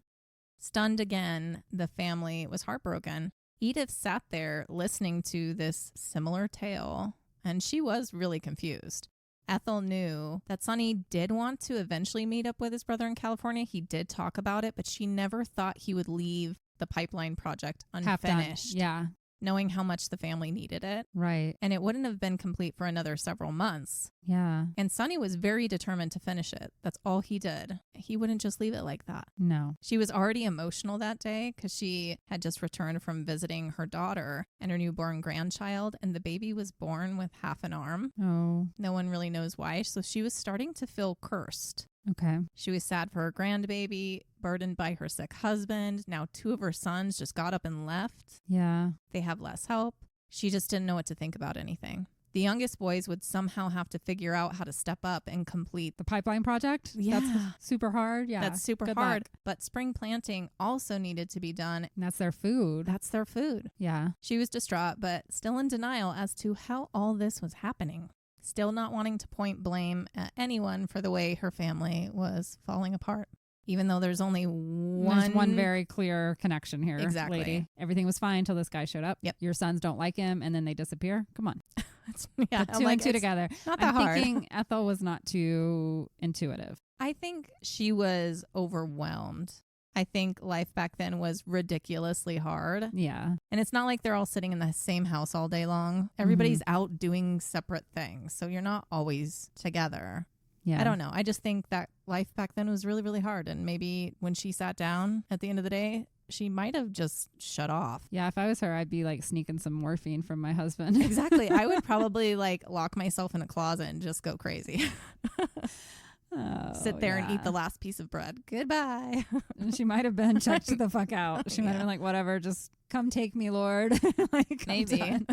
Speaker 2: Stunned again, the family was heartbroken. Edith sat there listening to this similar tale, and she was really confused. Ethel knew that Sonny did want to eventually meet up with his brother in California. He did talk about it, but she never thought he would leave the pipeline project unfinished.
Speaker 1: Yeah.
Speaker 2: knowing how much the family needed it.
Speaker 1: Right.
Speaker 2: And it wouldn't have been complete for another several months.
Speaker 1: Yeah.
Speaker 2: And Sonny was very determined to finish it. That's all he did. He wouldn't just leave it like that.
Speaker 1: No.
Speaker 2: She was already emotional that day because she had just returned from visiting her daughter and her newborn grandchild, and the baby was born with half an arm.
Speaker 1: Oh.
Speaker 2: No one really knows why. So she was starting to feel cursed.
Speaker 1: Okay.
Speaker 2: She was sad for her grandbaby, burdened by her sick husband. Now 2 of her sons just got up and left.
Speaker 1: Yeah.
Speaker 2: They have less help. She just didn't know what to think about anything. The youngest boys would somehow have to figure out how to step up and complete
Speaker 1: The pipeline project?
Speaker 2: Yeah.
Speaker 1: That's super hard. Yeah.
Speaker 2: That's super
Speaker 1: Good
Speaker 2: hard.
Speaker 1: luck.
Speaker 2: But spring planting also needed to be done.
Speaker 1: And that's their food.
Speaker 2: That's their food.
Speaker 1: Yeah.
Speaker 2: She was distraught, but still in denial as to how all this was happening. Still not wanting to point blame at anyone for the way her family was falling apart. Even though there's only
Speaker 1: There's one very clear connection here.
Speaker 2: Exactly.
Speaker 1: Lady. Everything was fine until this guy showed up.
Speaker 2: Yep.
Speaker 1: Your sons don't like him and then they disappear. Come on.
Speaker 2: Yeah,
Speaker 1: Put two and two together.
Speaker 2: Not that
Speaker 1: I'm
Speaker 2: hard.
Speaker 1: thinking Ethel was not too intuitive.
Speaker 2: I think she was overwhelmed. I think life back then was ridiculously hard.
Speaker 1: Yeah.
Speaker 2: And it's not like they're all sitting in the same house all day long. Everybody's out doing separate things. So you're not always together.
Speaker 1: Yeah.
Speaker 2: I don't know. I just think that life back then was really, really hard. And maybe when she sat down at the end of the day, she might have just shut off.
Speaker 1: Yeah, if I was her, I'd be like sneaking some morphine from my husband.
Speaker 2: Exactly. I would probably like lock myself in a closet and just go crazy. Sit there and eat the last piece of bread. Goodbye.
Speaker 1: She might have been checked the fuck out. She might have
Speaker 2: Yeah.
Speaker 1: been like, whatever, just come take me, Lord. Like, I'm
Speaker 2: Maybe.
Speaker 1: done.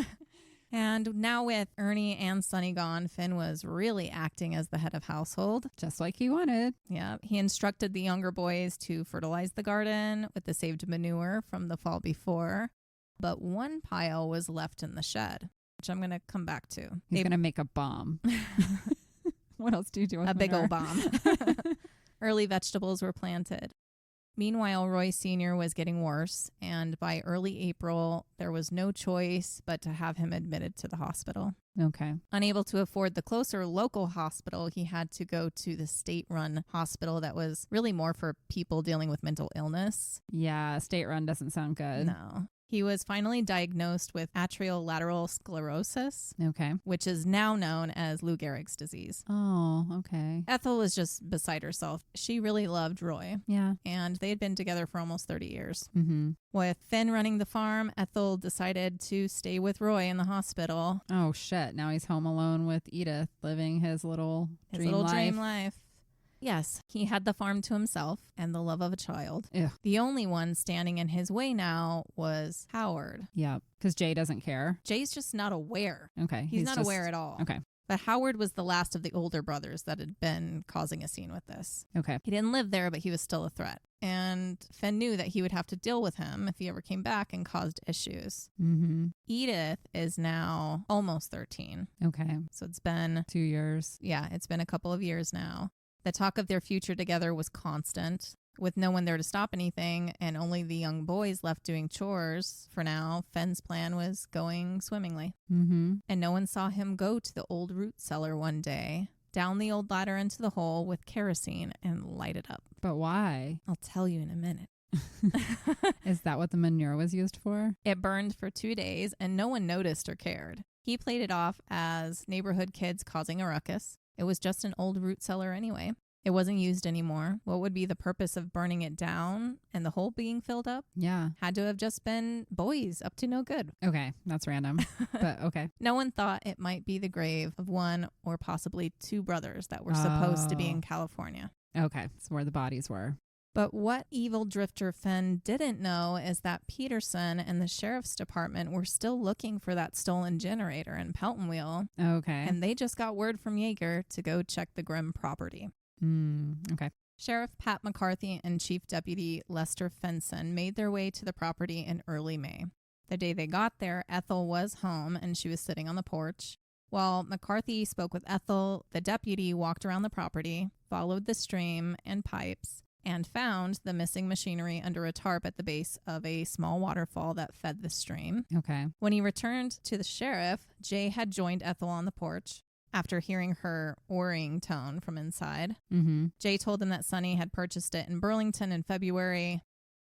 Speaker 2: And now with Ernie and Sonny gone, Finn was really acting as the head of household.
Speaker 1: Just like he wanted.
Speaker 2: Yeah. He instructed the younger boys to fertilize the garden with the saved manure from the fall before. But one pile was left in the shed, which I'm going to come back to.
Speaker 1: He's going to make a bomb. What else do you do with
Speaker 2: A big
Speaker 1: manure?
Speaker 2: old bomb. Early vegetables were planted. Meanwhile, Roy Sr. was getting worse, and by early April, there was no choice but to have him admitted to the hospital.
Speaker 1: Okay.
Speaker 2: Unable to afford the closer local hospital, he had to go to the state-run hospital that was really more for people dealing with mental illness.
Speaker 1: Yeah, state run doesn't sound good.
Speaker 2: No. He was finally diagnosed with atrial lateral sclerosis,
Speaker 1: Okay.
Speaker 2: which is now known as Lou Gehrig's disease.
Speaker 1: Oh, okay.
Speaker 2: Ethel was just beside herself. She really loved Roy,
Speaker 1: Yeah.
Speaker 2: and they had been together for almost 30 years.
Speaker 1: Mm-hmm.
Speaker 2: With Finn running the farm, Ethel decided to stay with Roy in the hospital.
Speaker 1: Oh, shit. Now he's home alone with Edith, living his little dream life.
Speaker 2: Dream life. Yes, he had the farm to himself and the love of a child.
Speaker 1: Ew.
Speaker 2: The only one standing in his way now was Howard.
Speaker 1: Yeah, because Jay doesn't care.
Speaker 2: Jay's just not aware.
Speaker 1: Okay.
Speaker 2: He's not
Speaker 1: just-
Speaker 2: aware at all.
Speaker 1: Okay.
Speaker 2: But Howard was the last of the older brothers that had been causing a scene with this.
Speaker 1: Okay.
Speaker 2: He didn't live there, but he was still a threat. And Finn knew that he would have to deal with him if he ever came back and caused issues.
Speaker 1: Mm-hmm.
Speaker 2: Edith is now almost 13.
Speaker 1: Okay.
Speaker 2: So it's been,
Speaker 1: 2 years.
Speaker 2: it's been a couple of years now. The talk of their future together was constant. With no one there to stop anything and only the young boys left doing chores for now, Finn's plan was going swimmingly.
Speaker 1: Mm-hmm.
Speaker 2: And no one saw him go to the old root cellar one day, down the old ladder into the hole with kerosene and light it up.
Speaker 1: But why?
Speaker 2: I'll tell you in a minute.
Speaker 1: Is that what the manure was used for?
Speaker 2: It burned for 2 days and no one noticed or cared. He played it off as neighborhood kids causing a ruckus. It was just an old root cellar anyway. It wasn't used anymore. What would be the purpose of burning it down and the hole being filled up?
Speaker 1: Yeah.
Speaker 2: Had to have just been boys up to no good.
Speaker 1: Okay. That's random. But okay.
Speaker 2: No one thought it might be the grave of one or possibly 2 brothers that were supposed to be in California.
Speaker 1: Okay. It's where the bodies were.
Speaker 2: But what evil drifter Finn didn't know is that Peterson and the sheriff's department were still looking for that stolen generator in Pelton Wheel.
Speaker 1: Okay.
Speaker 2: And they just got word from Yeager to go check the Grimm property.
Speaker 1: Okay.
Speaker 2: Sheriff Pat McCarthy and Chief Deputy Lester Fenson made their way to the property in early May. The day they got there, Ethel was home and she was sitting on the porch. While McCarthy spoke with Ethel, the deputy walked around the property, followed the stream and pipes, and found the missing machinery under a tarp at the base of a small waterfall that fed the stream.
Speaker 1: Okay.
Speaker 2: When he returned to the sheriff, Jay had joined Ethel on the porch. After hearing her orring tone from inside,
Speaker 1: Mm-hmm.
Speaker 2: Jay told him that Sonny had purchased it in Burlington in February.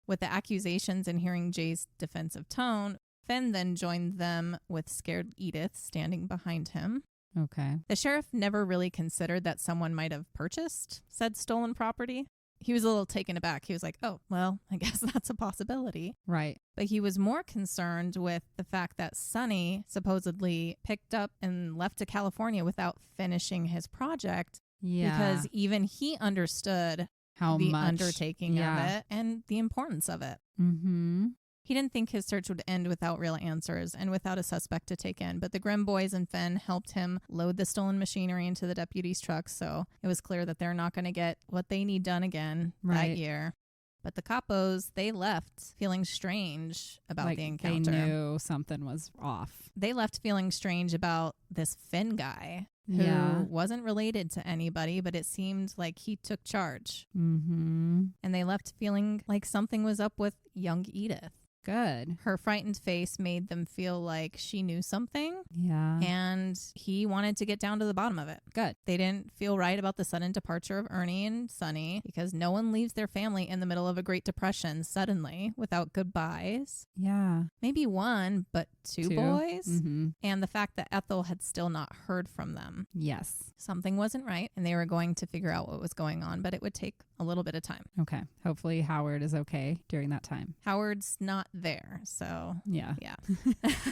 Speaker 2: With the accusations and hearing Jay's defensive tone, Finn then joined them with scared Edith standing behind him.
Speaker 1: Okay.
Speaker 2: The sheriff never really considered that someone might have purchased said stolen property. He was a little taken aback. He was like, oh, well, I guess that's a possibility.
Speaker 1: Right.
Speaker 2: But he was more concerned with the fact that Sonny supposedly picked up and left to California without finishing his project.
Speaker 1: Yeah.
Speaker 2: Because even he understood the undertaking of it and the importance of it.
Speaker 1: Mm-hmm.
Speaker 2: He didn't think his search would end without real answers and without a suspect to take in, but the Grimm boys and Finn helped him load the stolen machinery into the deputy's truck, so it was clear that they're not going to get what they need done again that year. But the capos, they left feeling strange about the encounter.
Speaker 1: They knew something was off.
Speaker 2: They left feeling strange about this Finn guy who wasn't related to anybody, but it seemed like he took charge.
Speaker 1: Mm-hmm.
Speaker 2: And they left feeling like something was up with young Edith.
Speaker 1: Good.
Speaker 2: Her frightened face made them feel like she knew something.
Speaker 1: Yeah.
Speaker 2: And he wanted to get down to the bottom of it.
Speaker 1: Good.
Speaker 2: They didn't feel right about the sudden departure of Ernie and Sonny because no one leaves their family in the middle of a Great Depression suddenly without goodbyes.
Speaker 1: Yeah.
Speaker 2: Maybe one, but two boys.
Speaker 1: Mm-hmm.
Speaker 2: And the fact that Ethel had still not heard from them.
Speaker 1: Yes.
Speaker 2: Something wasn't right, and they were going to figure out what was going on, but it would take a little bit of time.
Speaker 1: Okay. Hopefully Howard is okay during that time.
Speaker 2: Howard's not there, so
Speaker 1: yeah.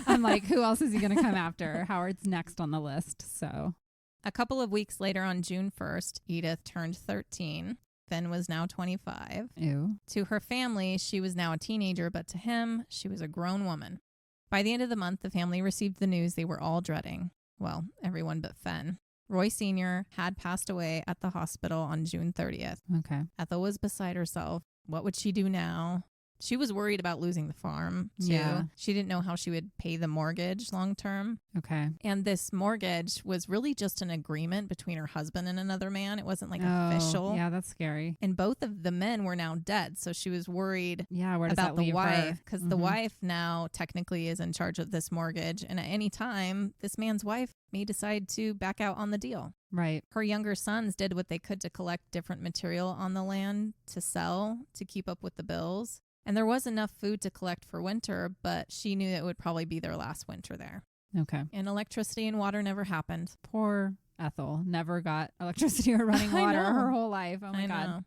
Speaker 2: I'm
Speaker 1: I'm like, who else is he going to come after? Howard's next on the list, so.
Speaker 2: A couple of weeks later on June 1st, Edith turned 13. Finn was now 25.
Speaker 1: Ew.
Speaker 2: To her family, she was now a teenager, but to him, she was a grown woman. By the end of the month, the family received the news they were all dreading. Well, everyone but Finn. Roy Sr. had passed away at the hospital on June 30th.
Speaker 1: Okay.
Speaker 2: Ethel was beside herself. What would she do now? She was worried about losing the farm, too.
Speaker 1: Yeah.
Speaker 2: She didn't know how she would pay the mortgage long term.
Speaker 1: Okay.
Speaker 2: And this mortgage was really just an agreement between her husband and another man. It wasn't like official.
Speaker 1: Yeah, that's scary.
Speaker 2: And both of the men were now dead. So she was worried
Speaker 1: where does
Speaker 2: about
Speaker 1: that
Speaker 2: the
Speaker 1: leave
Speaker 2: wife because the
Speaker 1: Mhm.
Speaker 2: wife now technically is in charge of this mortgage. And at any time, this man's wife may decide to back out on the deal.
Speaker 1: Right.
Speaker 2: Her younger sons did what they could to collect different material on the land to sell to keep up with the bills. And there was enough food to collect for winter, but she knew it would probably be their last winter there.
Speaker 1: Okay.
Speaker 2: And electricity and water never happened.
Speaker 1: Poor Ethel never got electricity or running water her whole life. Oh my God.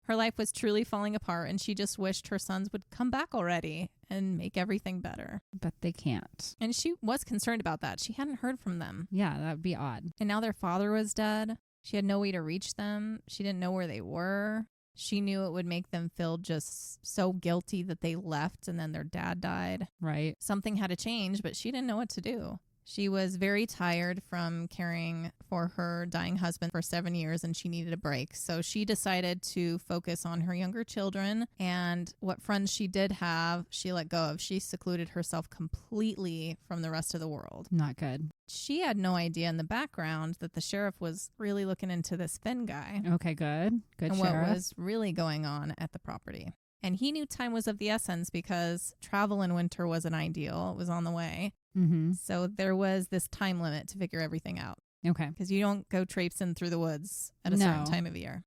Speaker 2: Her life was truly falling apart, and she just wished her sons would come back already and make everything better.
Speaker 1: But they can't.
Speaker 2: And she was concerned about that. She hadn't heard from them.
Speaker 1: Yeah, that would be odd.
Speaker 2: And now their father was dead. She had no way to reach them. She didn't know where they were. She knew it would make them feel just so guilty that they left and then their dad died.
Speaker 1: Right.
Speaker 2: Something had to change, but she didn't know what to do. She was very tired from caring for her dying husband for 7 years, and she needed a break. So she decided to focus on her younger children, and what friends she did have, she let go of. She secluded herself completely from the rest of the world.
Speaker 1: Not good.
Speaker 2: She had no idea in the background that the sheriff was really looking into this Finn guy.
Speaker 1: Okay, good. Good
Speaker 2: and
Speaker 1: sheriff.
Speaker 2: what was really going on at the property. And he knew time was of the essence because travel in winter wasn't ideal. It was on the way.
Speaker 1: Mm-hmm.
Speaker 2: So there was this time limit to figure everything out.
Speaker 1: Okay.
Speaker 2: Because you don't go traipsing through the woods at a certain time of year.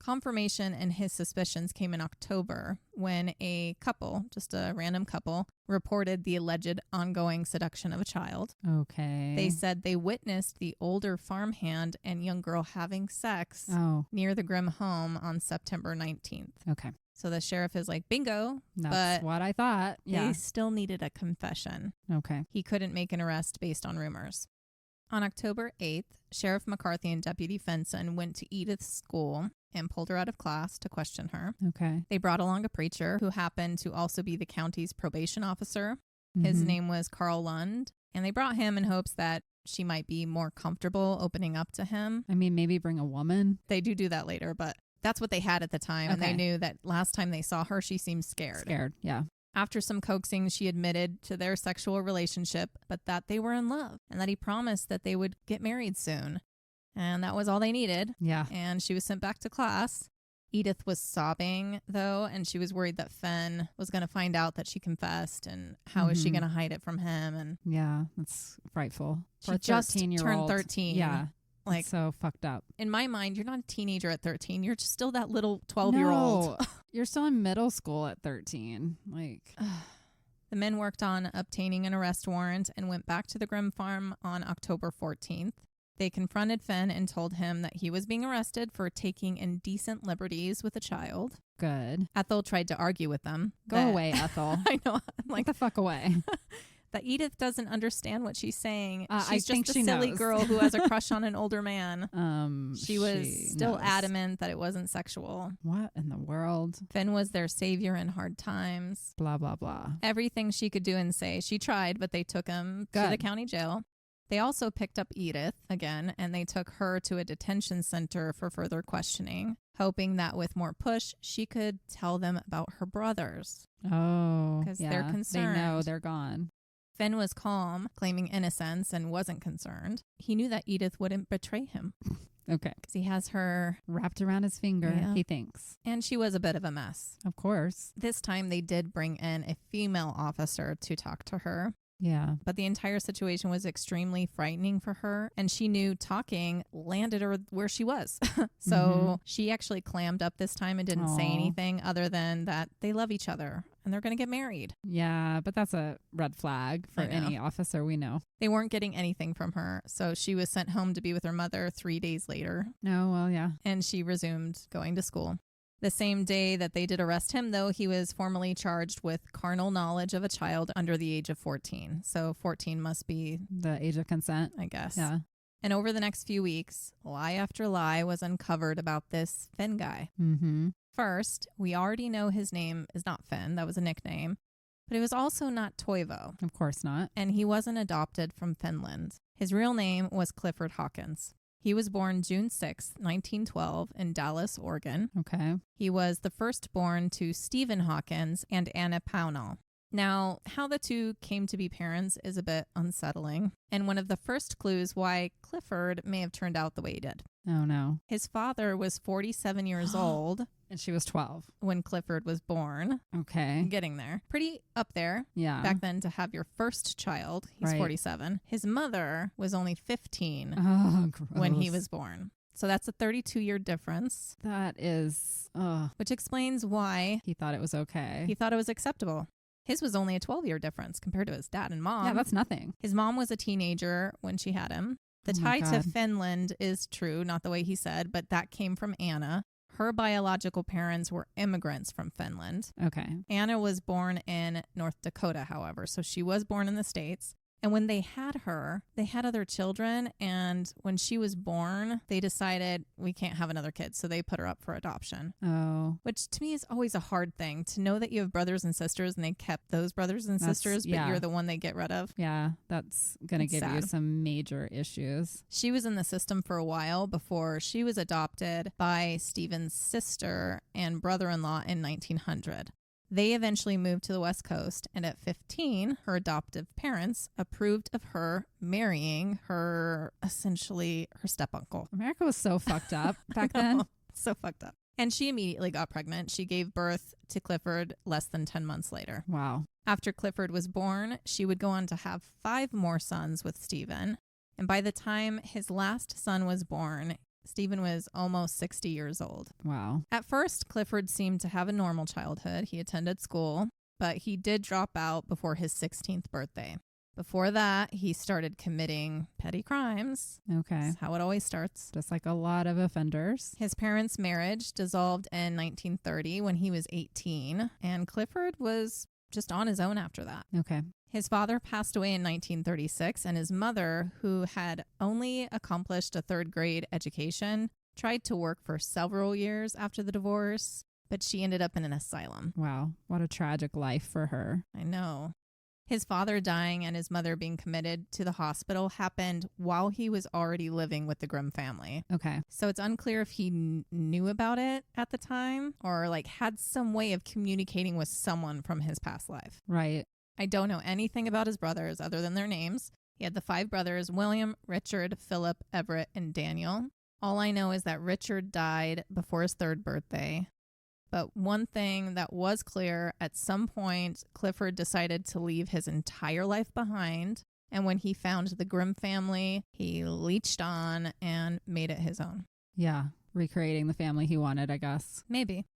Speaker 2: Confirmation in his suspicions came in October when a couple, just a random couple, reported the alleged ongoing seduction of a child.
Speaker 1: Okay.
Speaker 2: They said they witnessed the older farmhand and young girl having sex near the Grimm home on September 19th.
Speaker 1: Okay.
Speaker 2: So the sheriff is like, bingo.
Speaker 1: That's what I thought. Yeah.
Speaker 2: They still needed a confession.
Speaker 1: Okay.
Speaker 2: He couldn't make an arrest based on rumors. On October 8th, Sheriff McCarthy and Deputy Fenson went to Edith's school and pulled her out of class to question her.
Speaker 1: Okay.
Speaker 2: They brought along a preacher who happened to also be the county's probation officer. His name was Carl Lund, and they brought him in hopes that she might be more comfortable opening up to him.
Speaker 1: I mean, maybe bring a woman.
Speaker 2: They do that later, but that's what they had at the time, and they knew that last time they saw her, she seemed scared.
Speaker 1: Scared, yeah.
Speaker 2: After some coaxing, she admitted to their sexual relationship, but that they were in love and that he promised that they would get married soon. And that was all they needed.
Speaker 1: Yeah.
Speaker 2: And she was sent back to class. Edith was sobbing, though, and she was worried that Finn was going to find out that she confessed, and how is she going to hide it from him? And
Speaker 1: yeah, that's frightful.
Speaker 2: She just turned 13.
Speaker 1: Yeah.
Speaker 2: Like,
Speaker 1: so fucked up.
Speaker 2: In my mind, you're not a teenager at 13. You're just still that little 12-year-old.
Speaker 1: No, you're still in middle school at 13. Like,
Speaker 2: The men worked on obtaining an arrest warrant and went back to the Grimm farm on October 14th. They confronted Finn and told him that he was being arrested for taking indecent liberties with a child.
Speaker 1: Good.
Speaker 2: Ethel tried to argue with them.
Speaker 1: Go away, Ethel.
Speaker 2: I know. I'm
Speaker 1: Like, the fuck away.
Speaker 2: that Edith doesn't understand what she's saying.
Speaker 1: I
Speaker 2: She's
Speaker 1: think
Speaker 2: just a
Speaker 1: she
Speaker 2: silly
Speaker 1: knows.
Speaker 2: girl who has a crush on an older man. She was still
Speaker 1: knows.
Speaker 2: adamant that it wasn't sexual.
Speaker 1: What in the world?
Speaker 2: Finn was their savior in hard times.
Speaker 1: Blah, blah, blah.
Speaker 2: Everything she could do and say, she tried, but they took him to the county jail. They also picked up Edith again, and they took her to a detention center for further questioning, hoping that with more push, she could tell them about her brothers.
Speaker 1: Oh,
Speaker 2: because
Speaker 1: yeah.
Speaker 2: they're concerned.
Speaker 1: They know they're gone.
Speaker 2: Finn was calm, claiming innocence, and wasn't concerned. He knew that Edith wouldn't betray him.
Speaker 1: Okay.
Speaker 2: Because he has her
Speaker 1: Wrapped around his finger,
Speaker 2: Yeah.
Speaker 1: he thinks.
Speaker 2: and she was a bit of a mess.
Speaker 1: Of course.
Speaker 2: This time they did bring in a female officer to talk to her.
Speaker 1: Yeah.
Speaker 2: But the entire situation was extremely frightening for her, and she knew talking landed her where she was. So she actually clammed up this time and didn't say
Speaker 1: Aw.
Speaker 2: anything other than that they love each other and they're going to get married.
Speaker 1: Yeah, but that's a red flag for
Speaker 2: I know.
Speaker 1: any officer we know.
Speaker 2: They weren't getting anything from her, so she was sent home to be with her mother 3 days later,
Speaker 1: No, well, yeah.
Speaker 2: and she resumed going to school. The same day that they did arrest him, though, he was formally charged with carnal knowledge of a child under the age of 14. So 14 must be,
Speaker 1: The age of consent.
Speaker 2: I guess.
Speaker 1: Yeah.
Speaker 2: And over the next few weeks, lie after lie was uncovered about this Finn guy.
Speaker 1: Mm-hmm.
Speaker 2: First, we already know his name is not Finn. That was a nickname. But it was also not Toivo.
Speaker 1: Of course not.
Speaker 2: And he wasn't adopted from Finland. His real name was Clifford Hawkins. He was born June 6, 1912 in Dallas, Oregon.
Speaker 1: Okay.
Speaker 2: He was the firstborn to Stephen Hawkins and Anna Pownall. Now, how the two came to be parents is a bit unsettling, and one of the first clues why Clifford may have turned out the way he did.
Speaker 1: Oh, no.
Speaker 2: His father was 47 years old
Speaker 1: And she was 12.
Speaker 2: when Clifford was born.
Speaker 1: Okay.
Speaker 2: Getting there. Pretty up there
Speaker 1: Yeah.
Speaker 2: back then to have your first child. He's
Speaker 1: Right.
Speaker 2: 47. His mother was only 15
Speaker 1: Oh, gross.
Speaker 2: when he was born. So that's a 32-year difference,
Speaker 1: That is,
Speaker 2: which explains why
Speaker 1: he thought it was okay.
Speaker 2: he thought it was acceptable. His was only a 12-year difference compared to his dad and mom.
Speaker 1: Yeah, that's nothing.
Speaker 2: His mom was a teenager when she had him. The
Speaker 1: Oh my
Speaker 2: tie to
Speaker 1: God.
Speaker 2: Finland is true, not the way he said, but that came from Anna. Her biological parents were immigrants from Finland.
Speaker 1: Okay.
Speaker 2: Anna was born in North Dakota, however, so she was born in the States. And when they had her, they had other children. And when she was born, they decided we can't have another kid. So they put her up for adoption,
Speaker 1: Oh,
Speaker 2: which to me is always a hard thing to know that you have brothers and sisters and they kept those brothers and
Speaker 1: That's-
Speaker 2: sisters, but
Speaker 1: yeah.
Speaker 2: you're the one they get rid of.
Speaker 1: yeah. That's going to
Speaker 2: It's
Speaker 1: give you
Speaker 2: sad.
Speaker 1: some major issues.
Speaker 2: She was in the system for a while before she was adopted by Stephen's sister and brother-in-law in 1900. They eventually moved to the West Coast, and at 15, her adoptive parents approved of her marrying essentially her step-uncle.
Speaker 1: America was so fucked up back then.
Speaker 2: So fucked up. And she immediately got pregnant. She gave birth to Clifford less than 10 months later.
Speaker 1: Wow.
Speaker 2: After Clifford was born, she would go on to have 5 more sons with Stephen. And by the time his last son was born, Stephen was almost 60 years old.
Speaker 1: Wow.
Speaker 2: At first, Clifford seemed to have a normal childhood. He attended school, but he did drop out before his 16th birthday. Before that, he started committing petty crimes.
Speaker 1: Okay.
Speaker 2: That's how it always starts.
Speaker 1: Just like a lot of offenders.
Speaker 2: His parents' marriage dissolved in 1930 when he was 18, and Clifford was just on his own after that.
Speaker 1: Okay.
Speaker 2: His father passed away in 1936, and his mother, who had only accomplished a 3rd grade education, tried to work for several years after the divorce, but she ended up in an asylum.
Speaker 1: Wow. What a tragic life for her.
Speaker 2: I know. His father dying and his mother being committed to the hospital happened while he was already living with the Grimm family.
Speaker 1: Okay.
Speaker 2: So it's unclear if he knew about it at the time or had some way of communicating with someone from his past life.
Speaker 1: Right.
Speaker 2: I don't know anything about his brothers other than their names. He had the 5 brothers, William, Richard, Philip, Everett, and Daniel. All I know is that Richard died before his 3rd birthday. But one thing that was clear, at some point, Clifford decided to leave his entire life behind. And when he found the Grimm family, he leeched on and made it his own.
Speaker 1: Yeah. Recreating the family he wanted, I guess.
Speaker 2: Maybe.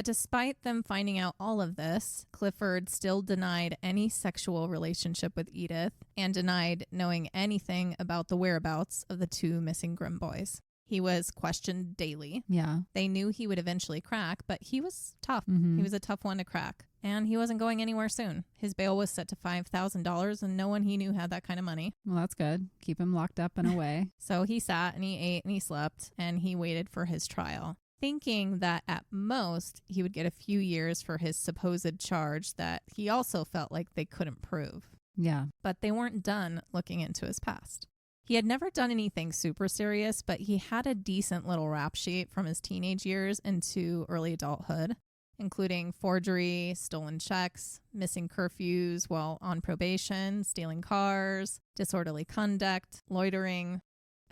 Speaker 2: But despite them finding out all of this, Clifford still denied any sexual relationship with Edith and denied knowing anything about the whereabouts of the two missing Grimm boys. He was questioned daily.
Speaker 1: Yeah.
Speaker 2: They knew he would eventually crack, but he was tough.
Speaker 1: Mm-hmm.
Speaker 2: He was a tough one to crack. And he wasn't going anywhere soon. His bail was set to $5,000, and no one he knew had that kind of money.
Speaker 1: Well, that's good. Keep him locked up and away.
Speaker 2: So he sat and he ate and he slept, and he waited for his trial, thinking that at most he would get a few years for his supposed charge that he also felt like they couldn't prove.
Speaker 1: Yeah.
Speaker 2: But they weren't done looking into his past. He had never done anything super serious, but he had a decent little rap sheet from his teenage years into early adulthood, including forgery, stolen checks, missing curfews while on probation, stealing cars, disorderly conduct, loitering.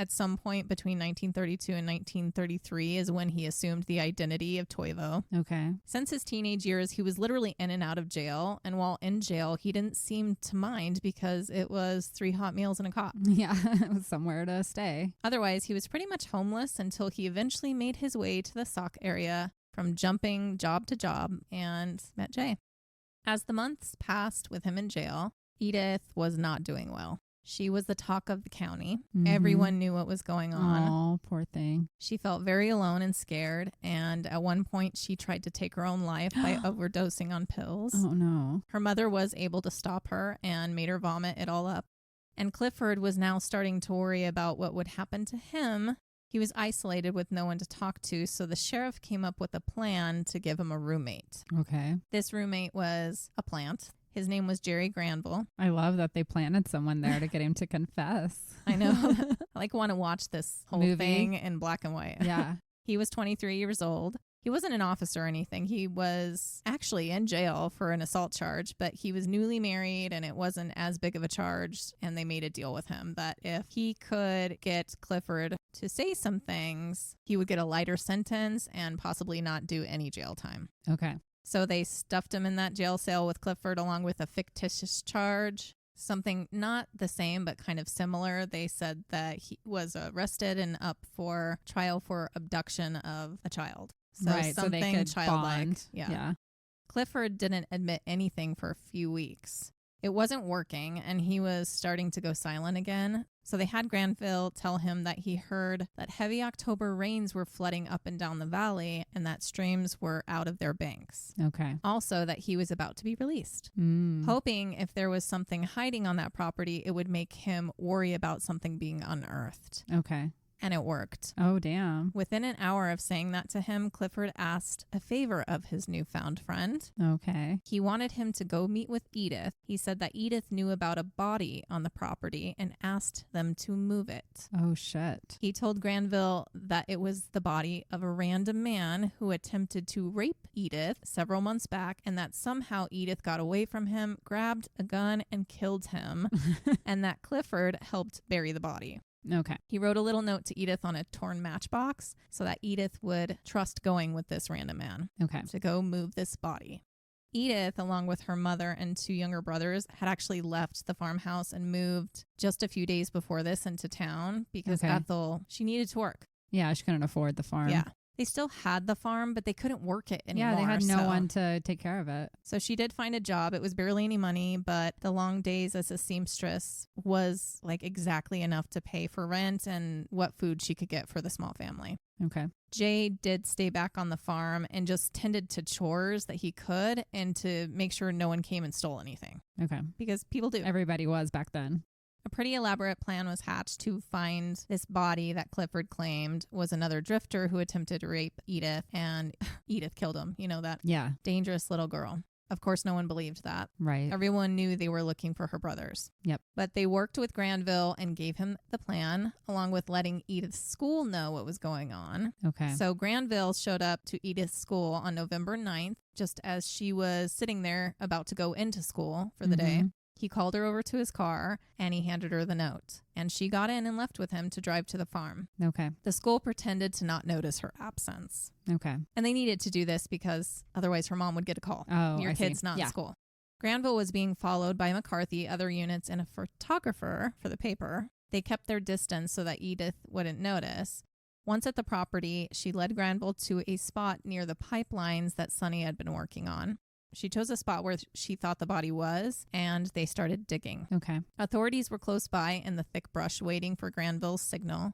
Speaker 2: At some point between 1932 and 1933 is when he assumed the identity of Toivo.
Speaker 1: Okay.
Speaker 2: Since his teenage years, he was literally in and out of jail. And while in jail, he didn't seem to mind because it was 3 hot meals and a cot.
Speaker 1: Yeah. It was somewhere to stay.
Speaker 2: Otherwise, he was pretty much homeless until he eventually made his way to the Sauk area from jumping job to job and met Jay. As the months passed with him in jail, Edith was not doing well. She was the talk of the county.
Speaker 1: Mm-hmm.
Speaker 2: Everyone knew what was going on.
Speaker 1: Oh, poor thing.
Speaker 2: She felt very alone and scared, and at one point she tried to take her own life by overdosing on pills.
Speaker 1: Oh, no.
Speaker 2: Her mother was able to stop her and made her vomit it all up. And Clifford was now starting to worry about what would happen to him. He was isolated with no one to talk to, so the sheriff came up with a plan to give him a roommate.
Speaker 1: Okay.
Speaker 2: This roommate was a plant. His name was Jerry Granville.
Speaker 1: I love that they planted someone there to get him to confess.
Speaker 2: I know. I want to watch this whole
Speaker 1: Movie?
Speaker 2: thing in black and white.
Speaker 1: Yeah.
Speaker 2: He was 23 years old. He wasn't an officer or anything. He was actually in jail for an assault charge, but he was newly married and it wasn't as big of a charge. And they made a deal with him that if he could get Clifford to say some things, he would get a lighter sentence and possibly not do any jail time.
Speaker 1: Okay.
Speaker 2: So they stuffed him in that jail cell with Clifford along with a fictitious charge. Something not the same, but kind of similar. They said that he was arrested and up for trial for abduction of a child. So
Speaker 1: right,
Speaker 2: something
Speaker 1: so they could
Speaker 2: childlike.
Speaker 1: bond.
Speaker 2: Yeah. Clifford didn't admit anything for a few weeks. It wasn't working, and he was starting to go silent again. So they had Granville tell him that he heard that heavy October rains were flooding up and down the valley and that streams were out of their banks.
Speaker 1: Okay.
Speaker 2: Also that he was about to be released. Hoping if there was something hiding on that property, it would make him worry about something being unearthed.
Speaker 1: Okay.
Speaker 2: And it worked.
Speaker 1: Oh, damn.
Speaker 2: Within an hour of saying that to him, Clifford asked a favor of his newfound friend.
Speaker 1: Okay.
Speaker 2: He wanted him to go meet with Edith. He said that Edith knew about a body on the property and asked them to move it.
Speaker 1: Oh, shit.
Speaker 2: He told Granville that it was the body of a random man who attempted to rape Edith several months back, and that somehow Edith got away from him, grabbed a gun, and killed him, and that Clifford helped bury the body.
Speaker 1: Okay.
Speaker 2: He wrote a little note to Edith on a torn matchbox so that Edith would trust going with this random man
Speaker 1: Okay.
Speaker 2: to go move this body. Edith, along with her mother and 2 younger brothers, had actually left the farmhouse and moved just a few days before this into town because
Speaker 1: Okay.
Speaker 2: Ethel, she needed to work.
Speaker 1: Yeah, she couldn't afford the farm.
Speaker 2: Yeah. They still had the farm, but they couldn't work it anymore.
Speaker 1: Yeah, they had no
Speaker 2: so-
Speaker 1: one to take care of it.
Speaker 2: So she did find a job. It was barely any money, but the long days as a seamstress was like exactly enough to pay for rent and what food she could get for the small family.
Speaker 1: Okay.
Speaker 2: Jay did stay back on the farm and just tended to chores that he could and to make sure no one came and stole anything
Speaker 1: Okay.
Speaker 2: because people do.
Speaker 1: Everybody was back then.
Speaker 2: A pretty elaborate plan was hatched to find this body that Clifford claimed was another drifter who attempted to rape Edith, and Edith killed him. You know, that
Speaker 1: Yeah.
Speaker 2: dangerous little girl. Of course, no one believed that.
Speaker 1: Right.
Speaker 2: Everyone knew they were looking for her brothers.
Speaker 1: Yep.
Speaker 2: But they worked with Granville and gave him the plan, along with letting Edith's school know what was going on.
Speaker 1: Okay.
Speaker 2: So Granville showed up to Edith's school on November 9th, just as she was sitting there about to go into school for the day. He called her over to his car and he handed her the note. And she got in and left with him to drive to the farm.
Speaker 1: Okay.
Speaker 2: The school pretended to not notice her absence.
Speaker 1: Okay.
Speaker 2: And they needed to do this because otherwise her mom would get a call.
Speaker 1: Oh,
Speaker 2: Your
Speaker 1: I
Speaker 2: kid's
Speaker 1: see.
Speaker 2: not
Speaker 1: Yeah.
Speaker 2: in school. Granville was being followed by McCarthy, other units, and a photographer for the paper. They kept their distance so that Edith wouldn't notice. Once at the property, she led Granville to a spot near the pipelines that Sonny had been working on. She chose a spot where she thought the body was, and they started digging.
Speaker 1: Okay.
Speaker 2: Authorities were close by in the thick brush waiting for Granville's signal.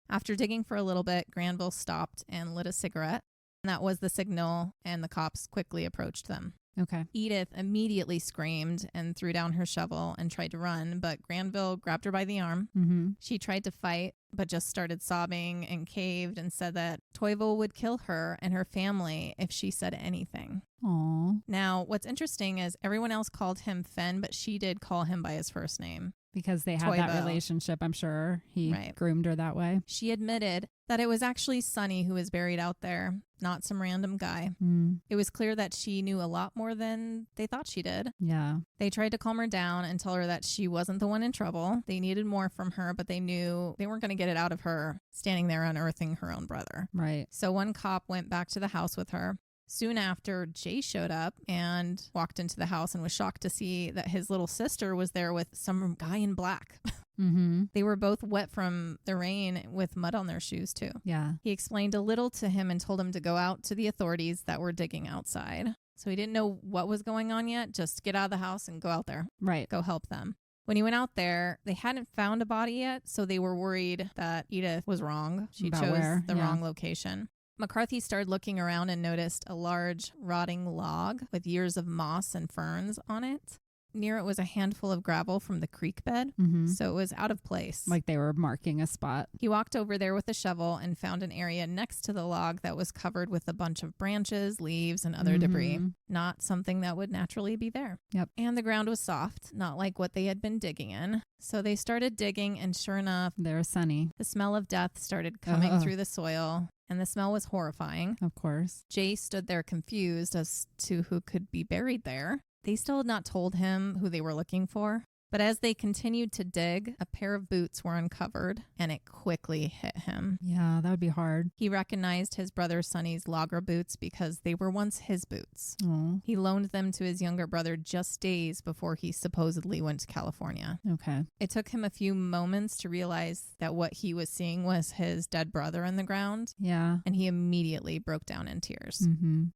Speaker 2: After digging for a little bit, Granville stopped and lit a cigarette. And that was the signal, and the cops quickly approached them.
Speaker 1: Okay.
Speaker 2: Edith immediately screamed and threw down her shovel and tried to run, but Granville grabbed her by the arm.
Speaker 1: Mm-hmm.
Speaker 2: She tried to fight, but just started sobbing and caved and said that Toivo would kill her and her family if she said anything.
Speaker 1: Aww.
Speaker 2: Now, what's interesting is everyone else called him Fen, but she did call him by his first name.
Speaker 1: Because they had that relationship, I'm sure. He groomed her that way.
Speaker 2: She admitted that it was actually Sonny who was buried out there, not some random guy.
Speaker 1: Mm.
Speaker 2: It was clear that she knew a lot more than they thought she did.
Speaker 1: Yeah.
Speaker 2: They tried to calm her down and tell her that she wasn't the one in trouble. They needed more from her, but they knew they weren't going to get it out of her standing there unearthing her own brother.
Speaker 1: Right.
Speaker 2: So one cop went back to the house with her. Soon after, Jay showed up and walked into the house and was shocked to see that his little sister was there with some guy in black.
Speaker 1: Mm-hmm.
Speaker 2: They were both wet from the rain with mud on their shoes, too.
Speaker 1: Yeah.
Speaker 2: He explained a little to him and told him to go out to the authorities that were digging outside. So he didn't know what was going on yet. Just get out of the house and go out there.
Speaker 1: Right.
Speaker 2: Go help them. When he went out there, they hadn't found a body yet, so they were worried that Edith was wrong. She chose the wrong location. McCarthy started looking around and noticed a large rotting log with years of moss and ferns on it. Near it was a handful of gravel from the creek bed, so it was out of place.
Speaker 1: Like they were marking a spot.
Speaker 2: He walked over there with a shovel and found an area next to the log that was covered with a bunch of branches, leaves, and other debris. Not something that would naturally be there.
Speaker 1: Yep.
Speaker 2: And the ground was soft, not like what they had been digging in. So they started digging, and sure enough,
Speaker 1: there's Sonny.
Speaker 2: The smell of death started coming through the soil. And the smell was horrifying.
Speaker 1: Of course.
Speaker 2: Jay stood there confused as to who could be buried there. They still had not told him who they were looking for. But as they continued to dig, a pair of boots were uncovered, and it quickly hit him.
Speaker 1: Yeah, that would be hard.
Speaker 2: He recognized his brother Sonny's logger boots because they were once his boots.
Speaker 1: Aww.
Speaker 2: He loaned them to his younger brother just days before he supposedly went to California.
Speaker 1: Okay.
Speaker 2: It took him a few moments to realize that what he was seeing was his dead brother in the ground.
Speaker 1: Yeah.
Speaker 2: And he immediately broke down in tears.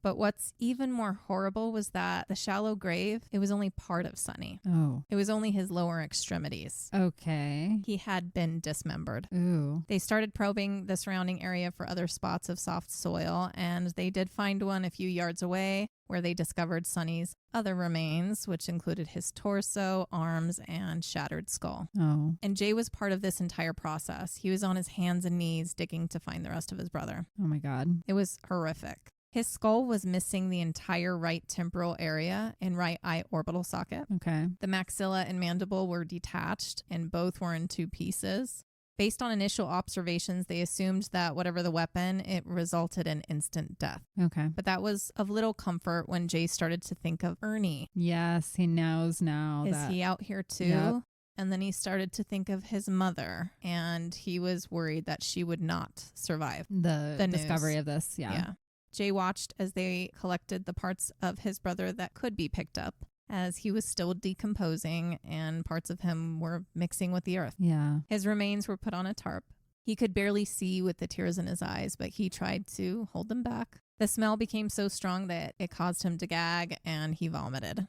Speaker 2: But what's even more horrible was that the shallow grave, it was only part of Sonny.
Speaker 1: Oh.
Speaker 2: It was only his lower extremities.
Speaker 1: Okay.
Speaker 2: He had been dismembered.
Speaker 1: Ooh.
Speaker 2: They started probing the surrounding area for other spots of soft soil, and they did find one a few yards away where they discovered Sonny's other remains, which included his torso, arms, and shattered skull.
Speaker 1: Oh.
Speaker 2: And Jay was part of this entire process. He was on his hands and knees digging to find the rest of his brother.
Speaker 1: Oh my God.
Speaker 2: It was horrific. His skull was missing the entire right temporal area and right eye orbital socket.
Speaker 1: Okay.
Speaker 2: The maxilla and mandible were detached, and both were in two pieces. Based on initial observations, they assumed that whatever the weapon, it resulted in instant death.
Speaker 1: Okay.
Speaker 2: But that was of little comfort when Jay started to think of Ernie.
Speaker 1: Yes, he knows now.
Speaker 2: Is he out here too? Yep. And then he started to think of his mother, and he was worried that she would not survive
Speaker 1: the discovery of this. Yeah.
Speaker 2: Jay watched as they collected the parts of his brother that could be picked up, as he was still decomposing and parts of him were mixing with the earth.
Speaker 1: Yeah.
Speaker 2: His remains were put on a tarp. He could barely see with the tears in his eyes, but he tried to hold them back. The smell became so strong that it caused him to gag, and he vomited.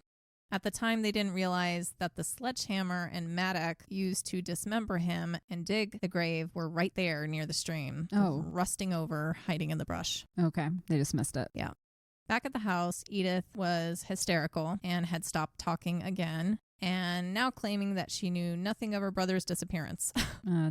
Speaker 2: At the time, they didn't realize that the sledgehammer and mattock used to dismember him and dig the grave were right there near the stream, rusting over, hiding in the brush.
Speaker 1: Okay. They just missed it.
Speaker 2: Yeah. Back at the house, Edith was hysterical and had stopped talking again, and now claiming that she knew nothing of her brother's disappearance.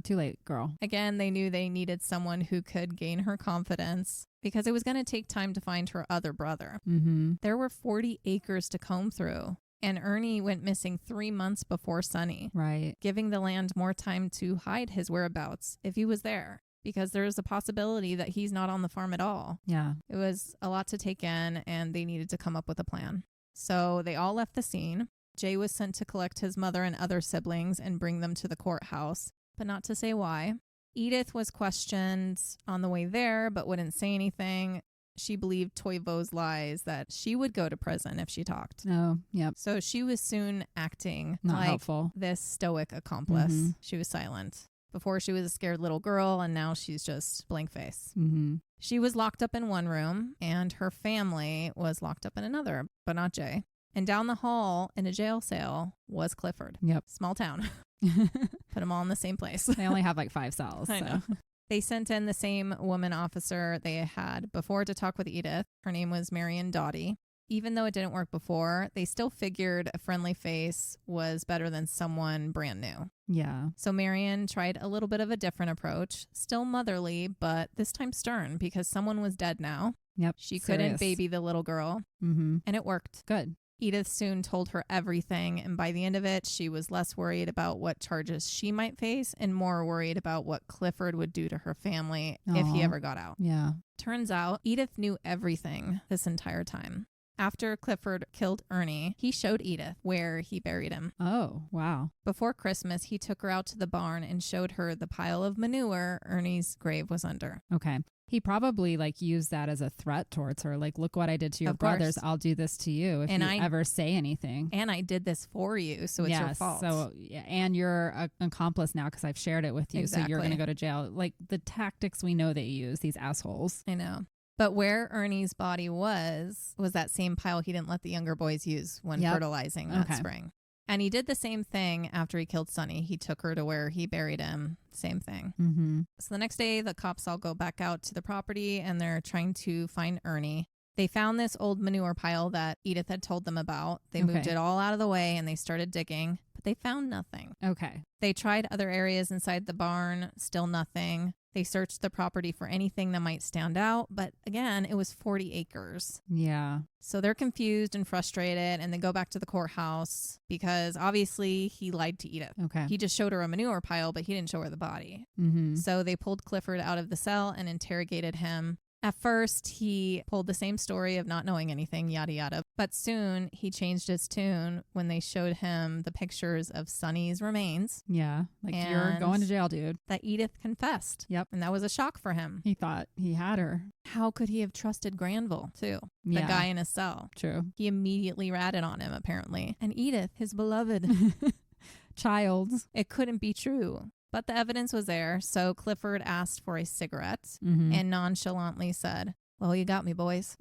Speaker 1: Too late, girl.
Speaker 2: Again, they knew they needed someone who could gain her confidence because it was going to take time to find her other brother. There were 40 acres to comb through. And Ernie went missing 3 months before Sonny,
Speaker 1: right,
Speaker 2: giving the land more time to hide his whereabouts if he was there, because there is a possibility that he's not on the farm at all.
Speaker 1: Yeah.
Speaker 2: It was a lot to take in, and they needed to come up with a plan. So they all left the scene. Jay was sent to collect his mother and other siblings and bring them to the courthouse, but not to say why. Edith was questioned on the way there, but wouldn't say anything. She believed Toivo's lies that she would go to prison if she talked.
Speaker 1: Oh, yep.
Speaker 2: So she was soon acting
Speaker 1: not
Speaker 2: like
Speaker 1: helpful.
Speaker 2: This stoic accomplice. She was silent. Before she was a scared little girl, and now she's just blank face.
Speaker 1: Mm-hmm.
Speaker 2: She was locked up in one room, and her family was locked up in another, but not Jay. And down the hall in a jail cell was Clifford.
Speaker 1: Yep.
Speaker 2: Small town. Put them all in the same place.
Speaker 1: They only have like 5 cells.
Speaker 2: I know. They sent in the same woman officer they had before to talk with Edith. Her name was Marion Doughty. Even though it didn't work before, they still figured a friendly face was better than someone brand new.
Speaker 1: Yeah.
Speaker 2: So Marion tried a little bit of a different approach, still motherly, but this time stern because someone was dead now.
Speaker 1: Yep.
Speaker 2: She
Speaker 1: Serious.
Speaker 2: couldn't baby the little girl,
Speaker 1: Mm-hmm.
Speaker 2: and it worked.
Speaker 1: Good.
Speaker 2: Edith soon told her everything, and by the end of it, she was less worried about what charges she might face and more worried about what Clifford would do to her family if he
Speaker 1: Aw.
Speaker 2: ever got out.
Speaker 1: Yeah.
Speaker 2: Turns out, Edith knew everything this entire time. After Clifford killed Ernie, he showed Edith where he buried him.
Speaker 1: Oh, wow.
Speaker 2: Before Christmas, he took her out to the barn and showed her the pile of manure Ernie's grave was under.
Speaker 1: Okay. He probably like used that as a threat towards her. Like, look what I did to your brothers. I'll do this to you if you ever say anything.
Speaker 2: And I did this for you, so it's your fault.
Speaker 1: So, yeah, and you're an accomplice now because I've shared it with you.
Speaker 2: Exactly.
Speaker 1: So you're going to go to jail. Like the tactics we know they use, these assholes.
Speaker 2: I know. But where Ernie's body was that same pile he didn't let the younger boys use when fertilizing that spring. And he did the same thing after he killed Sonny. He took her to where he buried him. Same thing.
Speaker 1: Mm-hmm.
Speaker 2: So the next day, the cops all go back out to the property and they're trying to find Ernie. They found this old manure pile that Edith had told them about. They moved it all out of the way and they started digging, but they found nothing.
Speaker 1: Okay.
Speaker 2: They tried other areas inside the barn, still nothing. They searched the property for anything that might stand out, but again, it was 40 acres.
Speaker 1: Yeah.
Speaker 2: So they're confused and frustrated, and they go back to the courthouse because obviously he lied to Edith.
Speaker 1: Okay.
Speaker 2: He just showed her a manure pile, but he didn't show her the body.
Speaker 1: Mm-hmm.
Speaker 2: So they pulled Clifford out of the cell and interrogated him. At first, he pulled the same story of not knowing anything, yada, yada. But soon, he changed his tune when they showed him the pictures of Sonny's remains.
Speaker 1: Yeah. Like, you're going to jail, dude.
Speaker 2: That Edith confessed.
Speaker 1: Yep.
Speaker 2: And that was a shock for him.
Speaker 1: He thought he had her.
Speaker 2: How could he have trusted Granville, too? The guy in his cell.
Speaker 1: True.
Speaker 2: He immediately ratted on him, apparently. And Edith, his beloved
Speaker 1: child.
Speaker 2: It couldn't be true. But the evidence was there, so Clifford asked for a cigarette and nonchalantly said, "Well, you got me, boys."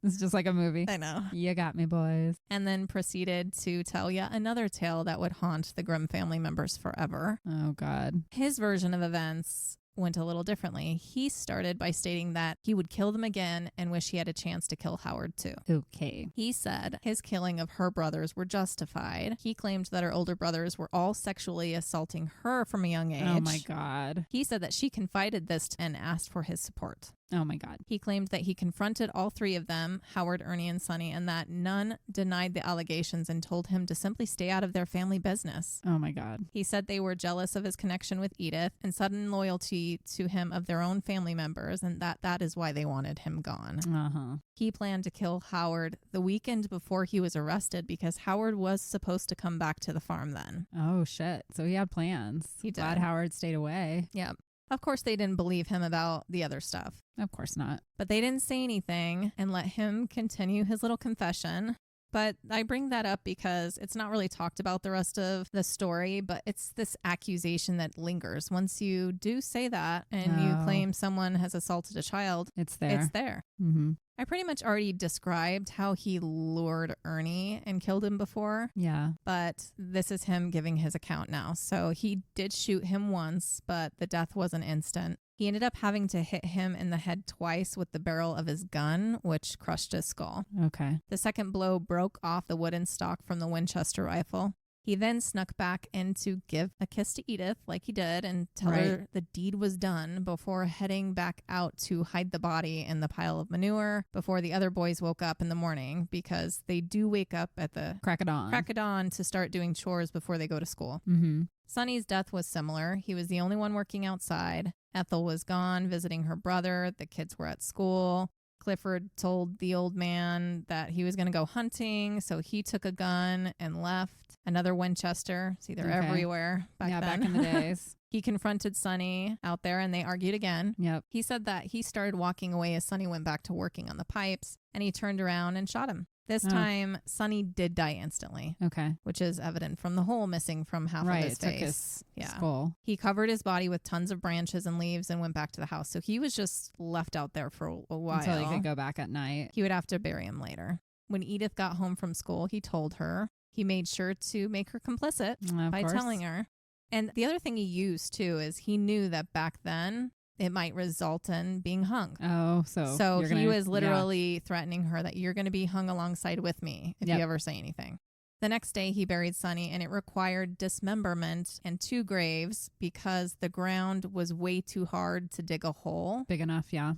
Speaker 1: It's just like a movie.
Speaker 2: I know.
Speaker 1: You got me, boys.
Speaker 2: And then proceeded to tell yet another tale that would haunt the Grimm family members forever.
Speaker 1: Oh, God.
Speaker 2: His version of events went a little differently. He started by stating that he would kill them again and wish he had a chance to kill Howard too.
Speaker 1: Okay.
Speaker 2: He said his killing of her brothers were justified. He claimed that her older brothers were all sexually assaulting her from a young age.
Speaker 1: Oh my God.
Speaker 2: He said that she confided this and asked for his support.
Speaker 1: Oh my God.
Speaker 2: He claimed that he confronted all 3 of them, Howard, Ernie, and Sonny, and that none denied the allegations and told him to simply stay out of their family business.
Speaker 1: Oh my God.
Speaker 2: He said they were jealous of his connection with Edith and sudden loyalty to him of their own family members, and that is why they wanted him gone.
Speaker 1: Uh-huh.
Speaker 2: He planned to kill Howard the weekend before he was arrested because Howard was supposed to come back to the farm then.
Speaker 1: Oh, shit. So he had plans.
Speaker 2: He did.
Speaker 1: Glad Howard stayed away.
Speaker 2: Yeah. Of course, they didn't believe him about the other stuff.
Speaker 1: Of course not.
Speaker 2: But they didn't say anything and let him continue his little confession. But I bring that up because it's not really talked about the rest of the story, but it's this accusation that lingers. Once you do say that and you claim someone has assaulted a child,
Speaker 1: it's there.
Speaker 2: It's there.
Speaker 1: Mm-hmm.
Speaker 2: I pretty much already described how he lured Ernie and killed him before.
Speaker 1: Yeah.
Speaker 2: But this is him giving his account now. So he did shoot him once, but the death wasn't instant. He ended up having to hit him in the head twice with the barrel of his gun, which crushed his skull.
Speaker 1: Okay.
Speaker 2: The second blow broke off the wooden stock from the Winchester rifle. He then snuck back in to give a kiss to Edith, like he did, and tell her the deed was done before heading back out to hide the body in the pile of manure before the other boys woke up in the morning, because they do wake up at the
Speaker 1: crack of dawn
Speaker 2: to start doing chores before they go to school.
Speaker 1: Mm-hmm.
Speaker 2: Sonny's death was similar. He was the only one working outside. Ethel was gone visiting her brother. The kids were at school. Clifford told the old man that he was going to go hunting, so he took a gun and left. Another Winchester. See, they're everywhere back then.
Speaker 1: Back in the days.
Speaker 2: He confronted Sonny out there and they argued again.
Speaker 1: Yep.
Speaker 2: He said that he started walking away as Sonny went back to working on the pipes, and he turned around and shot him. This time, Sonny did die instantly.
Speaker 1: Okay.
Speaker 2: Which is evident from the hole missing from half of his face.
Speaker 1: His skull.
Speaker 2: He covered his body with tons of branches and leaves and went back to the house. So he was just left out there for a while.
Speaker 1: Until he could go back at night.
Speaker 2: He would have to bury him later. When Edith got home from school, he told her. He made sure to make her complicit by telling her. And the other thing he used, too, is he knew that back then it might result in being hung.
Speaker 1: Oh, so
Speaker 2: he was literally threatening her that you're going to be hung alongside with me if you ever say anything. The next day, he buried Sonny, and it required dismemberment and 2 graves because the ground was way too hard to dig a hole.
Speaker 1: Big enough, yeah.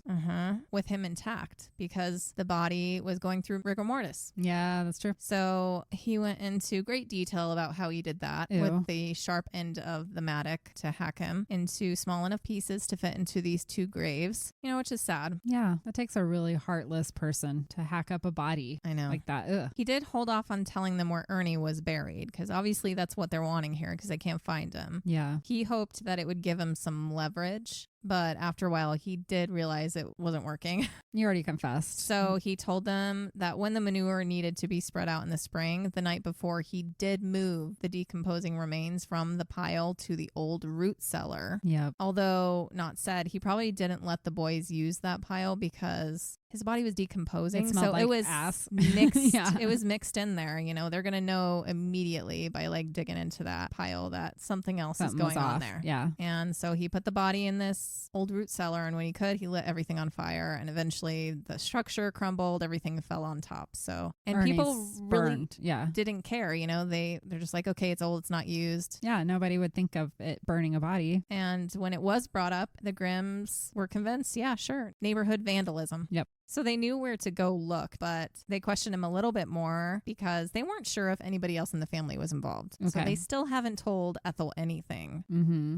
Speaker 2: With him intact because the body was going through rigor mortis.
Speaker 1: Yeah, that's true.
Speaker 2: So he went into great detail about how he did that with the sharp end of the mattock to hack him into small enough pieces to fit into these 2 graves, which is sad.
Speaker 1: Yeah, that takes a really heartless person to hack up a body.
Speaker 2: I know.
Speaker 1: Like that. Ugh.
Speaker 2: He did hold off on telling them where Ernie was buried because obviously that's what they're wanting here because they can't find him.
Speaker 1: Yeah.
Speaker 2: He hoped that it would give him some leverage, but after a while he did realize it wasn't working.
Speaker 1: You already confessed.
Speaker 2: So he told them that when the manure needed to be spread out in the spring, the night before, he did move the decomposing remains from the pile to the old root cellar.
Speaker 1: Yep.
Speaker 2: Although not said, he probably didn't let the boys use that pile because his body was decomposing. So
Speaker 1: like
Speaker 2: it was
Speaker 1: ass.
Speaker 2: mixed. It was mixed in there. They're going to know immediately by like digging into that pile that something else is going on there.
Speaker 1: Yeah.
Speaker 2: And so he put the body in this old root cellar, and when he could, he lit everything on fire, and eventually the structure crumbled, everything fell on top. So, and
Speaker 1: Ernie's
Speaker 2: people really
Speaker 1: burned.
Speaker 2: didn't care. They're just like, okay, it's old, it's not used.
Speaker 1: Yeah, nobody would think of it burning a body.
Speaker 2: And when it was brought up, the Grimms were convinced, yeah, sure, neighborhood vandalism.
Speaker 1: Yep.
Speaker 2: So they knew where to go look, but they questioned him a little bit more because they weren't sure if anybody else in the family was involved. Okay. So they still haven't told Ethel anything.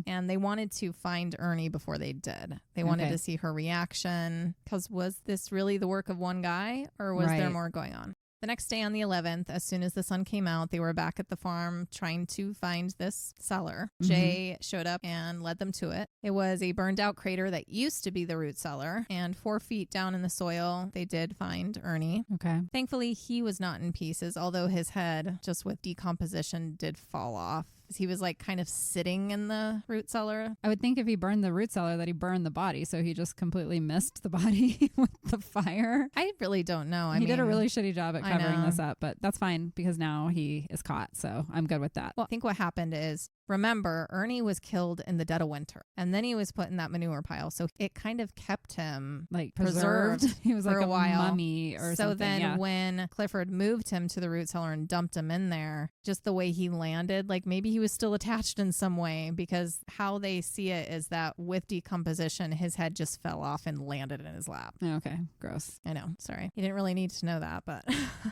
Speaker 2: And they wanted to find Ernie before they did. They wanted to see her reaction because was this really the work of one guy or was there more going on? The next day on the 11th, as soon as the sun came out, they were back at the farm trying to find this cellar. Jay showed up and led them to it. It was a burned out crater that used to be the root cellar, and 4 feet down in the soil, they did find Ernie.
Speaker 1: Okay.
Speaker 2: Thankfully, he was not in pieces, although his head, just with decomposition, did fall off. He was like kind of sitting in the root cellar.
Speaker 1: I would think if he burned the root cellar that he burned the body, so he just completely missed the body with the fire.
Speaker 2: I really don't know.
Speaker 1: He did a really shitty job at covering this up, but that's fine because now he is caught, so I'm good with that.
Speaker 2: Well, I think what happened is, remember, Ernie was killed in the dead of winter, and then he was put in that manure pile, so it kind of kept him
Speaker 1: like preserved. He was
Speaker 2: for
Speaker 1: like
Speaker 2: a while.
Speaker 1: Mummy or
Speaker 2: so
Speaker 1: something.
Speaker 2: So then when Clifford moved him to the root cellar and dumped him in there, just the way he landed, like maybe he was still attached in some way, because how they see it is that with decomposition, his head just fell off and landed in his lap.
Speaker 1: Okay, gross.
Speaker 2: I know, sorry. You didn't really need to know that, but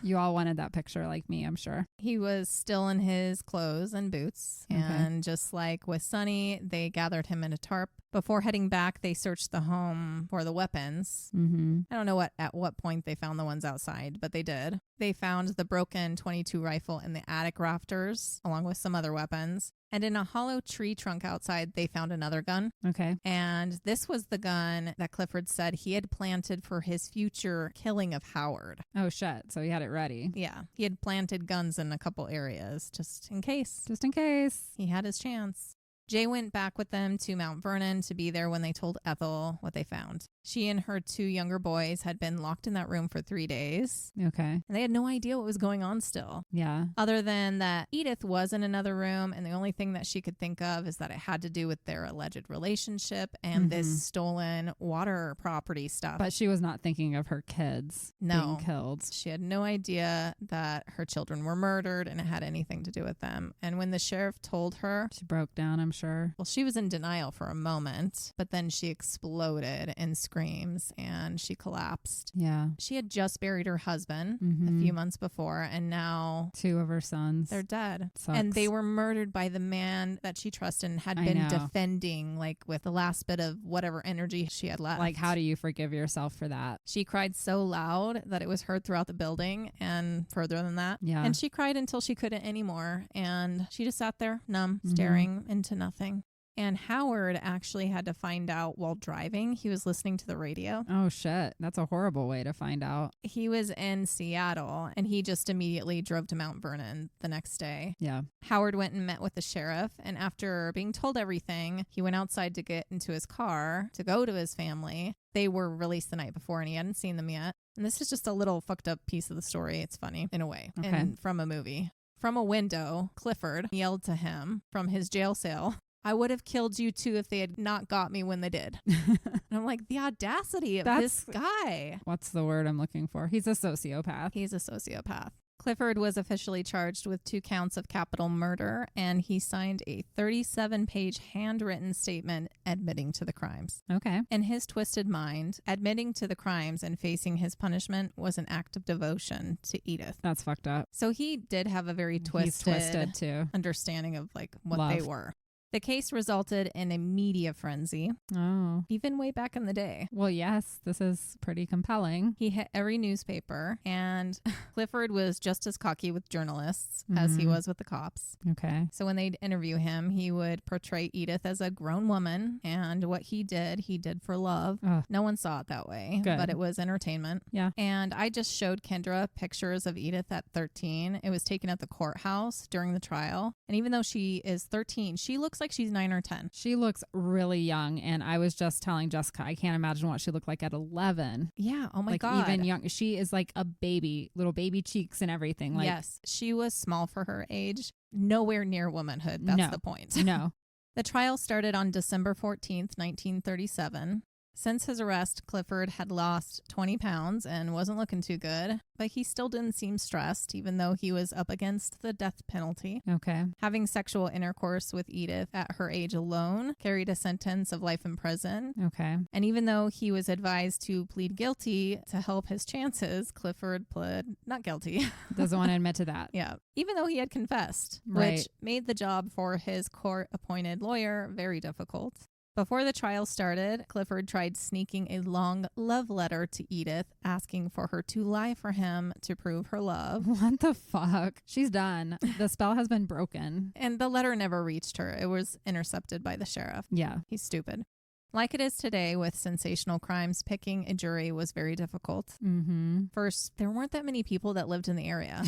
Speaker 1: you all wanted that picture like me, I'm sure.
Speaker 2: He was still in his clothes and boots, and just like with Sonny, they gathered him in a tarp. Before heading back, they searched the home for the weapons. I don't know at what point they found the ones outside, but they did. They found the broken .22 rifle in the attic rafters, along with some other weapons. And in a hollow tree trunk outside, they found another gun.
Speaker 1: Okay.
Speaker 2: And this was the gun that Clifford said he had planted for his future killing of Howard.
Speaker 1: Oh, shit. So he had it ready.
Speaker 2: Yeah. He had planted guns in a couple areas just in case.
Speaker 1: Just in case.
Speaker 2: He had his chance. Jay went back with them to Mount Vernon to be there when they told Ethel what they found. She and her 2 younger boys had been locked in that room for 3 days.
Speaker 1: Okay.
Speaker 2: And they had no idea what was going on still.
Speaker 1: Yeah.
Speaker 2: Other than that Edith was in another room, and the only thing that she could think of is that it had to do with their alleged relationship and this stolen water property stuff.
Speaker 1: But she was not thinking of her kids being killed.
Speaker 2: She had no idea that her children were murdered and it had anything to do with them. And when the sheriff told her,
Speaker 1: she broke down, I'm sure.
Speaker 2: Well, she was in denial for a moment, but then she exploded in screams and she collapsed.
Speaker 1: Yeah.
Speaker 2: She had just buried her husband a few months before, and now
Speaker 1: 2 of her sons,
Speaker 2: they're dead.
Speaker 1: Sucks.
Speaker 2: And they were murdered by the man that she trusted and had been defending, like with the last bit of whatever energy she had left.
Speaker 1: Like, how do you forgive yourself for that?
Speaker 2: She cried so loud that it was heard throughout the building and further than that.
Speaker 1: Yeah.
Speaker 2: And she cried until she couldn't anymore, and she just sat there numb, staring into nothing. And Howard actually had to find out while driving. He was listening to the radio.
Speaker 1: Oh, shit. That's a horrible way to find out.
Speaker 2: He was in Seattle, and he just immediately drove to Mount Vernon the next day.
Speaker 1: Yeah.
Speaker 2: Howard went and met with the sheriff, and after being told everything, he went outside to get into his car to go to his family. They were released the night before, and he hadn't seen them yet. And this is just a little fucked up piece of the story. It's funny, in a way, and from a movie. From a window, Clifford yelled to him from his jail cell, "I would have killed you too if they had not got me when they did." And I'm like, the audacity of this guy.
Speaker 1: What's the word I'm looking for? He's a sociopath.
Speaker 2: He's a sociopath. Clifford was officially charged with 2 counts of capital murder, and he signed a 37-page handwritten statement admitting to the crimes.
Speaker 1: Okay.
Speaker 2: In his twisted mind, admitting to the crimes and facing his punishment was an act of devotion to Edith.
Speaker 1: That's fucked up.
Speaker 2: So he did have a very
Speaker 1: He's twisted too.
Speaker 2: understanding of like what
Speaker 1: Love.
Speaker 2: they were. The case resulted in a media frenzy,
Speaker 1: Oh.
Speaker 2: even way back in the day.
Speaker 1: Well, yes, this is pretty compelling.
Speaker 2: He hit every newspaper, and Clifford was just as cocky with journalists as he was with the cops.
Speaker 1: Okay.
Speaker 2: So when they'd interview him, he would portray Edith as a grown woman, and what he did for love.
Speaker 1: Ugh.
Speaker 2: No one saw it that way,
Speaker 1: Good.
Speaker 2: but it was entertainment.
Speaker 1: Yeah.
Speaker 2: And I just showed Kendra pictures of Edith at 13. It was taken at the courthouse during the trial. And even though she is 13, she looks like she's 9 or 10.
Speaker 1: She looks really young, and I was just telling Jessica, I can't imagine what she looked like at 11.
Speaker 2: Yeah. Oh my
Speaker 1: like
Speaker 2: God.
Speaker 1: Even young. She is like a baby, little baby cheeks and everything. Like,
Speaker 2: yes. She was small for her age. Nowhere near womanhood. That's the point.
Speaker 1: No.
Speaker 2: The trial started on December 14th, 1937. Since his arrest, Clifford had lost 20 pounds and wasn't looking too good, but he still didn't seem stressed, even though he was up against the death penalty.
Speaker 1: Okay.
Speaker 2: Having sexual intercourse with Edith at her age alone carried a sentence of life in prison.
Speaker 1: Okay.
Speaker 2: And even though he was advised to plead guilty to help his chances, Clifford pled not guilty.
Speaker 1: Doesn't want to admit to that.
Speaker 2: Yeah. Even though he had confessed,
Speaker 1: Right.
Speaker 2: which made the job for his court-appointed lawyer very difficult. Before the trial started, Clifford tried sneaking a long love letter to Edith, asking for her to lie for him to prove her love.
Speaker 1: What the fuck? She's done. The spell has been broken.
Speaker 2: And the letter never reached her. It was intercepted by the sheriff.
Speaker 1: Yeah.
Speaker 2: He's stupid. Like it is today with sensational crimes, picking a jury was very difficult.
Speaker 1: Mm-hmm.
Speaker 2: First, there weren't that many people that lived in the area.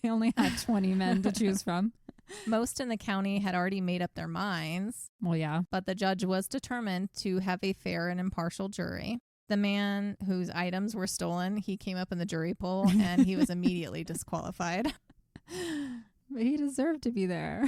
Speaker 1: They only had 20 men to choose from.
Speaker 2: Most in the county had already made up their minds.
Speaker 1: Well, yeah.
Speaker 2: But the judge was determined to have a fair and impartial jury. The man whose items were stolen, he came up in the jury poll and he was immediately disqualified.
Speaker 1: But he deserved to be there.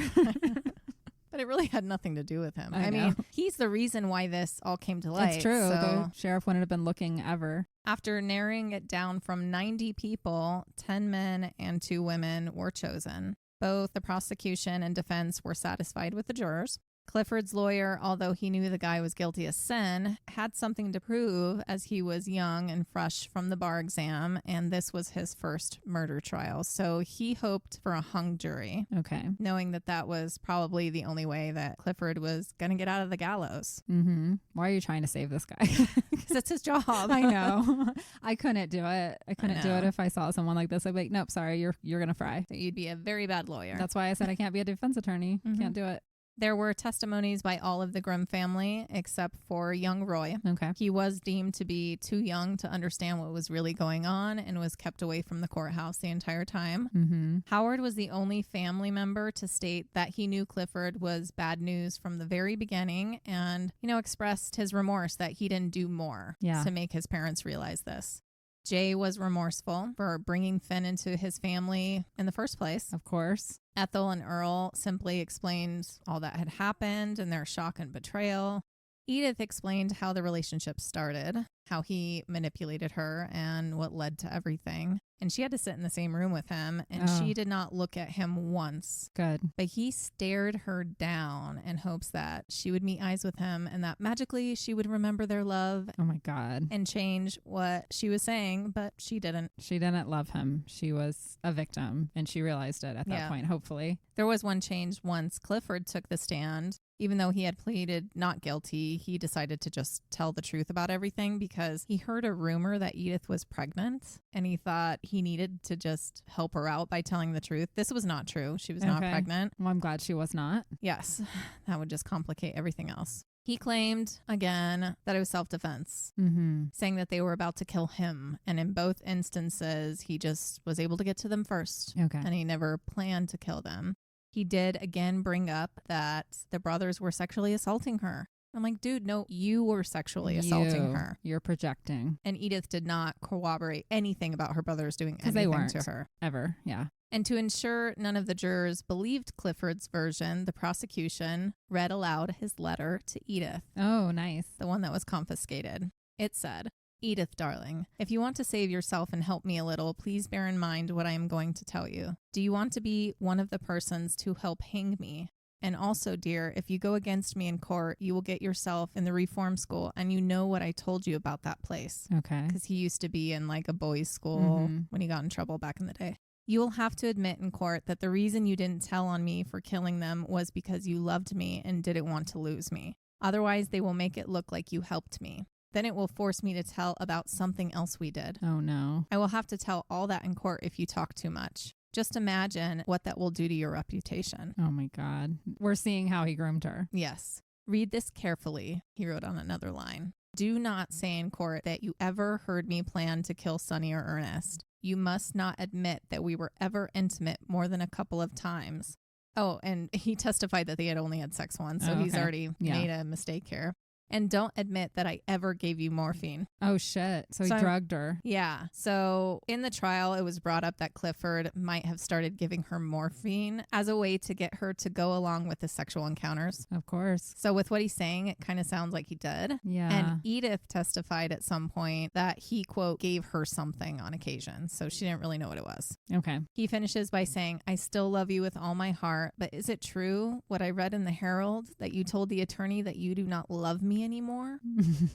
Speaker 2: But it really had nothing to do with him.
Speaker 1: I
Speaker 2: I
Speaker 1: know.
Speaker 2: mean, he's the reason why this all came to light.
Speaker 1: It's true.
Speaker 2: So
Speaker 1: The sheriff wouldn't have been looking ever.
Speaker 2: after narrowing it down from 90 people, 10 men and 2 women were chosen. Both the prosecution and defense were satisfied with the jurors. Clifford's lawyer, although he knew the guy was guilty of sin, had something to prove as he was young and fresh from the bar exam, and this was his first murder trial. So he hoped for a hung jury,
Speaker 1: Okay.
Speaker 2: knowing that that was probably the only way that Clifford was going to get out of the gallows.
Speaker 1: Mm-hmm. Why are you trying to save this guy?
Speaker 2: Because it's his job.
Speaker 1: I know. I couldn't do it. I couldn't do
Speaker 2: know.
Speaker 1: it if I saw someone like this. I'd be like, nope, sorry, you're going to fry.
Speaker 2: So you'd be a very bad lawyer.
Speaker 1: That's why I said I can't be a defense attorney.
Speaker 2: Mhm.
Speaker 1: Can't do it.
Speaker 2: There were testimonies by all of the Grimm family except for young Roy.
Speaker 1: Okay.
Speaker 2: He was deemed to be too young to understand what was really going on and was kept away from the courthouse the entire time.
Speaker 1: Mm-hmm.
Speaker 2: Howard was the only family member to state that he knew Clifford was bad news from the very beginning and, expressed his remorse that he didn't do more to make his parents realize this. Jay was remorseful for bringing Finn into his family in the first place.
Speaker 1: Of course.
Speaker 2: Ethel and Earl simply explained all that had happened and their shock and betrayal. Edith explained how the relationship started, how he manipulated her, and what led to everything. And she had to sit in the same room with him, and she did not look at him once.
Speaker 1: Good.
Speaker 2: But he stared her down in hopes that she would meet eyes with him and that magically she would remember their love
Speaker 1: Oh my God.
Speaker 2: and change what she was saying, but she didn't.
Speaker 1: She didn't love him. She was a victim, and she realized it at that point, hopefully.
Speaker 2: There was one change once Clifford took the stand. Even though he had pleaded not guilty, he decided to just tell the truth about everything because he heard a rumor that Edith was pregnant and he thought he needed to just help her out by telling the truth. This was not true. She was not pregnant.
Speaker 1: Well, I'm glad she was not.
Speaker 2: Yes, that would just complicate everything else. He claimed, again, that it was self-defense, saying that they were about to kill him. And in both instances, he just was able to get to them first.
Speaker 1: Okay.
Speaker 2: And he never planned to kill them. He did again bring up that the brothers were sexually assaulting her. I'm like, dude, no, you were sexually assaulting her.
Speaker 1: You're projecting.
Speaker 2: And Edith did not corroborate anything about her brothers doing anything
Speaker 1: they weren't
Speaker 2: to her.
Speaker 1: Ever, yeah.
Speaker 2: And to ensure none of the jurors believed Clifford's version, the prosecution read aloud his letter to Edith.
Speaker 1: Oh, nice.
Speaker 2: The one that was confiscated. It said, Edith, darling, if you want to save yourself and help me a little, please bear in mind what I am going to tell you. Do you want to be one of the persons to help hang me? And also, dear, if you go against me in court, you will get yourself in the reform school, and you know what I told you about that place.
Speaker 1: Okay.
Speaker 2: Because he used to be in like a boys' school when he got in trouble back in the day. You will have to admit in court that the reason you didn't tell on me for killing them was because you loved me and didn't want to lose me. Otherwise, they will make it look like you helped me. Then it will force me to tell about something else we did.
Speaker 1: Oh, no.
Speaker 2: I will have to tell all that in court if you talk too much. Just imagine what that will do to your reputation.
Speaker 1: Oh, my God. We're seeing how he groomed her.
Speaker 2: Yes. Read this carefully, he wrote on another line. Do not say in court that you ever heard me plan to kill Sonny or Ernest. You must not admit that we were ever intimate more than a couple of times. Oh, and he testified that they had only had sex once, so he's already made a mistake here. And don't admit that I ever gave you morphine.
Speaker 1: Oh, shit. So he drugged her.
Speaker 2: Yeah. So in the trial, it was brought up that Clifford might have started giving her morphine as a way to get her to go along with the sexual encounters.
Speaker 1: Of course.
Speaker 2: So with what he's saying, it kind of sounds like he did.
Speaker 1: Yeah.
Speaker 2: And Edith testified at some point that he, quote, gave her something on occasion. So she didn't really know what it was.
Speaker 1: Okay.
Speaker 2: He finishes by saying, I still love you with all my heart, but is it true what I read in the Herald that you told the attorney that you do not love me anymore?